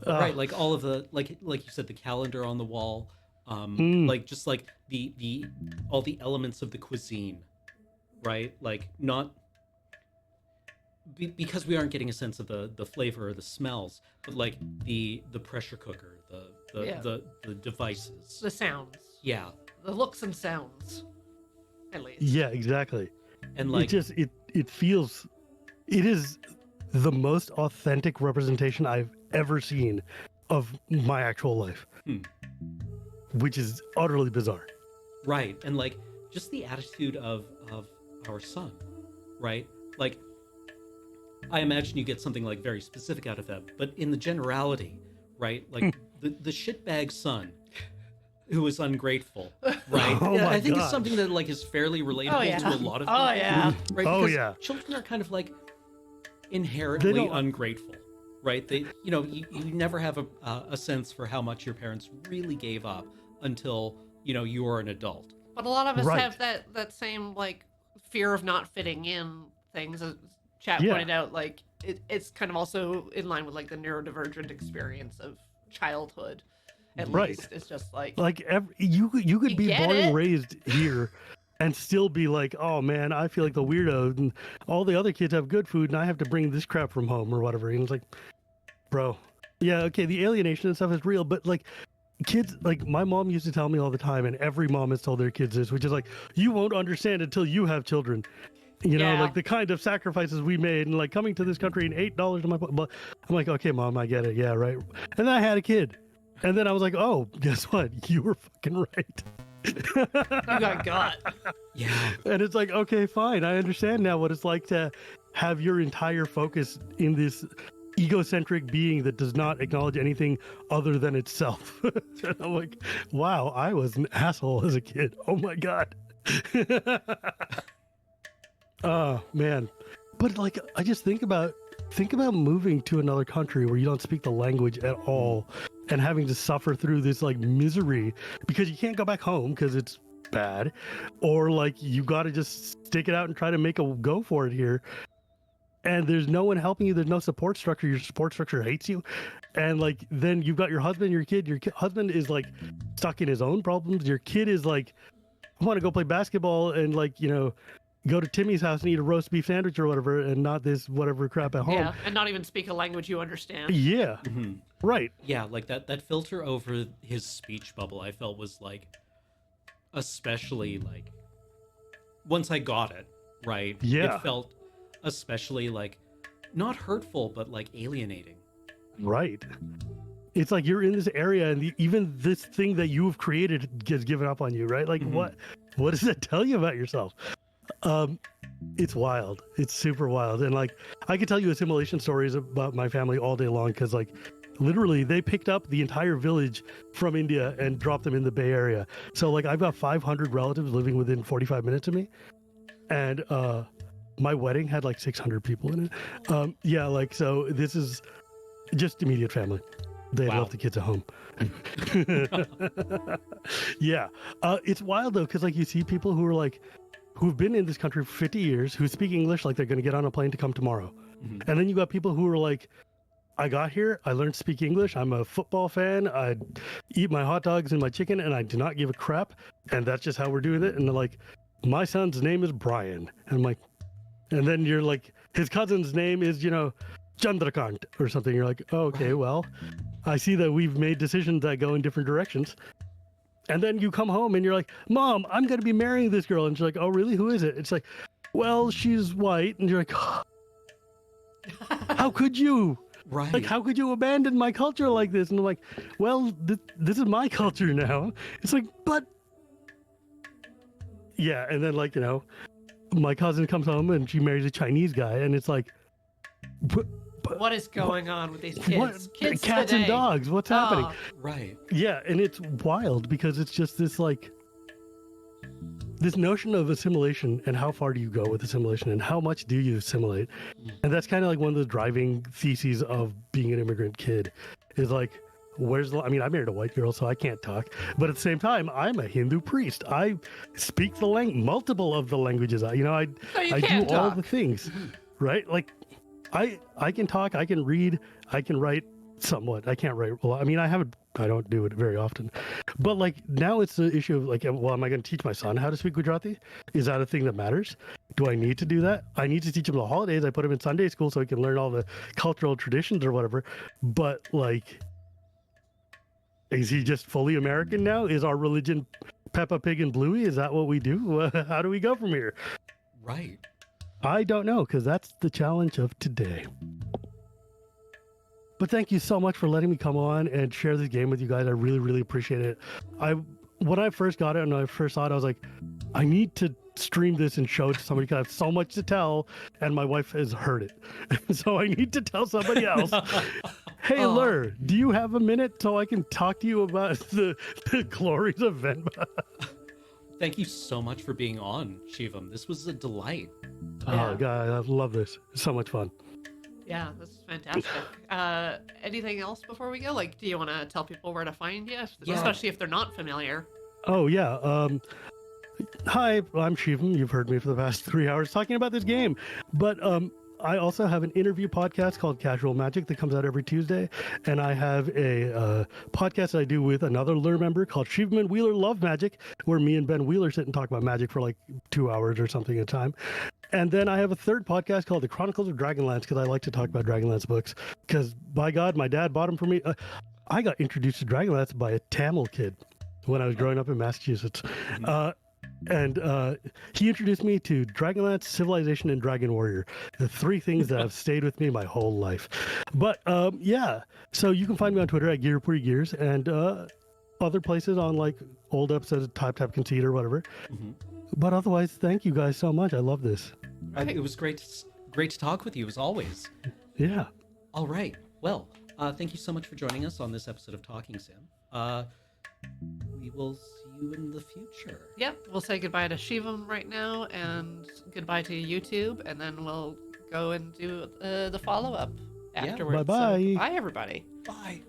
Right, like all of the like you said, the calendar on the wall, like just like the all the elements of the cuisine, right? Like not because we aren't getting a sense of the flavor or the smells, but like the pressure cooker, the devices, The sounds. yeah, The looks and sounds. At least. Yeah, exactly. and like it feels, it is the most authentic representation I've ever seen of my actual life, which is utterly bizarre. right, and like just the attitude of our son, right? Like I imagine you get something like very specific out of that, but in the generality, right? Like the shitbag son who is ungrateful, right? Oh my I think God. it's something that like is fairly relatable to a lot of people. Oh, yeah. Right? Oh, Because yeah. children are kind of like inherently don't- ungrateful, right? They, you know, you never have a sense for how much your parents really gave up until, you know, you are an adult. But a lot of us Right. have that same like fear of not fitting in things. As Chat Yeah. pointed out, like it's kind of also in line with like the neurodivergent experience of childhood. At Right. least it's just like You could You be get born it? and raised here and still be like, oh man, I feel like the weirdo, and all the other kids have good food and I have to bring this crap from home or whatever. And it's like, bro, yeah, okay, the alienation and stuff is real, but like kids, like my mom used to tell me all the time, and every mom has told their kids this, which is like, you won't understand until you have children. You know, Yeah. like the kind of sacrifices we made, and like coming to this country and $8 in my pocket. I'm like, okay, mom, I get it. Yeah, right. And then I had a kid. And then I was like, oh, guess what? You were fucking right. You got. Yeah. And it's like, okay, fine. I understand now what it's like to have your entire focus in this egocentric being that does not acknowledge anything other than itself. And I'm like, wow, I was an asshole as a kid. Oh my God. Oh man. But like, I just think about moving to another country where you don't speak the language at all and having to suffer through this like misery because you can't go back home because it's bad, or like you got to just stick it out and try to make a go for it here, and there's no one helping you. There's no support structure. Your support structure hates you, and like then you've got your husband, your kid. Husband is like stuck in his own problems. Your kid is like, I want to go play basketball and like, you know, go to Timmy's house and eat a roast beef sandwich or whatever, and not this whatever crap at home. Yeah, and not even speak a language you understand. Yeah. Right. Yeah, like that filter over his speech bubble, I felt was like, especially like, once I got it, right? Yeah. It felt especially like, not hurtful, but like alienating. Right. It's like you're in this area and even this thing that you've created gets given up on you, right? Like what does that tell you about yourself? It's wild. It's super wild. And like, I could tell you assimilation stories about my family all day long because like literally they picked up the entire village from India and dropped them in the Bay Area. So like I've got 500 relatives living within 45 minutes of me. And my wedding had like 600 people in it. Yeah, like, so this is just immediate family. They left the kids at home. Yeah. It's wild though, because like you see people who are like, who've been in this country for 50 years, who speak English like they're going to get on a plane to come tomorrow. And then you got people who are like, I got here, I learned to speak English, I'm a football fan, I eat my hot dogs and my chicken, and I do not give a crap, and that's just how we're doing it. And they're like, my son's name is Brian. And I'm like, and then you're like, his cousin's name is, you know, Chandrakant or something. You're like, oh, okay, well, I see that we've made decisions that go in different directions. And then you come home and you're like, Mom, I'm going to be marrying this girl. And she's like, oh, really? Who is it? It's like, well, she's white. And you're like, how could you? Right. Like, how could you abandon my culture like this? And I'm like, well, this is my culture now. It's like, but. Yeah. And then, like, you know, my cousin comes home and she marries a Chinese guy. And it's like, What is going on with these kids? Kids cats today. and dogs. What's happening? Right. Yeah, and it's wild because it's just this like this notion of assimilation and how far do you go with assimilation and how much do you assimilate? And that's kind of like one of the driving theses of being an immigrant kid is like, where's the, I mean, I married a white girl, so I can't talk, but at the same time, I'm a Hindu priest. I speak the multiple of the languages. I do all the things, right? Like, I can talk, I can read, I can write somewhat. I can't write. Well, I mean, I don't do it very often. But like now it's the issue of like, well, am I going to teach my son how to speak Gujarati? Is that a thing that matters? Do I need to do that? I need to teach him the holidays. I put him in Sunday school so he can learn all the cultural traditions or whatever. But like, is he just fully American now? Is our religion Peppa Pig and Bluey? Is that what we do? How do we go from here? Right. I don't know, because that's the challenge of today. But thank you so much for letting me come on and share this game with you guys. I really, really appreciate it. When I first got it and I first saw it, I was like, I need to stream this and show it to somebody because I have so much to tell, and my wife has heard it. So I need to tell somebody else. Hey, Lur, do you have a minute so I can talk to you about the glories of Venba? Thank you so much for being on, Shivam. This was a delight. Oh, God, I love this. It's so much fun. Yeah, this is fantastic. Anything else before we go? Like, do you want to tell people where to find you, especially if they're not familiar? Oh, yeah. Hi, I'm Shivam. You've heard me for the past 3 hours talking about this game. But I also have an interview podcast called Casual Magic that comes out every Tuesday. And I have a podcast that I do with another Lure member called Shivam and Wheeler Love Magic, where me and Ben Wheeler sit and talk about magic for like 2 hours or something at a time. And then I have a third podcast called The Chronicles of Dragonlance, because I like to talk about Dragonlance books. Because, by God, my dad bought them for me. I got introduced to Dragonlance by a Tamil kid when I was growing up in Massachusetts. And he introduced me to Dragonlance, Civilization, and Dragon Warrior, the three things that have stayed with me my whole life. But yeah, so you can find me on Twitter at GearPuriGears, and other places on like old episodes of Tap Conceit or whatever. Mhm. But otherwise, thank you guys so much. I love this. Right. It was great to talk with you as always. Yeah. All right. Well, thank you so much for joining us on this episode of Talking Sim. We will see you in the future. Yep, we'll say goodbye to Shivam right now and goodbye to YouTube, and then we'll go and do the follow up afterwards. Bye-bye. So, bye, everybody. Bye.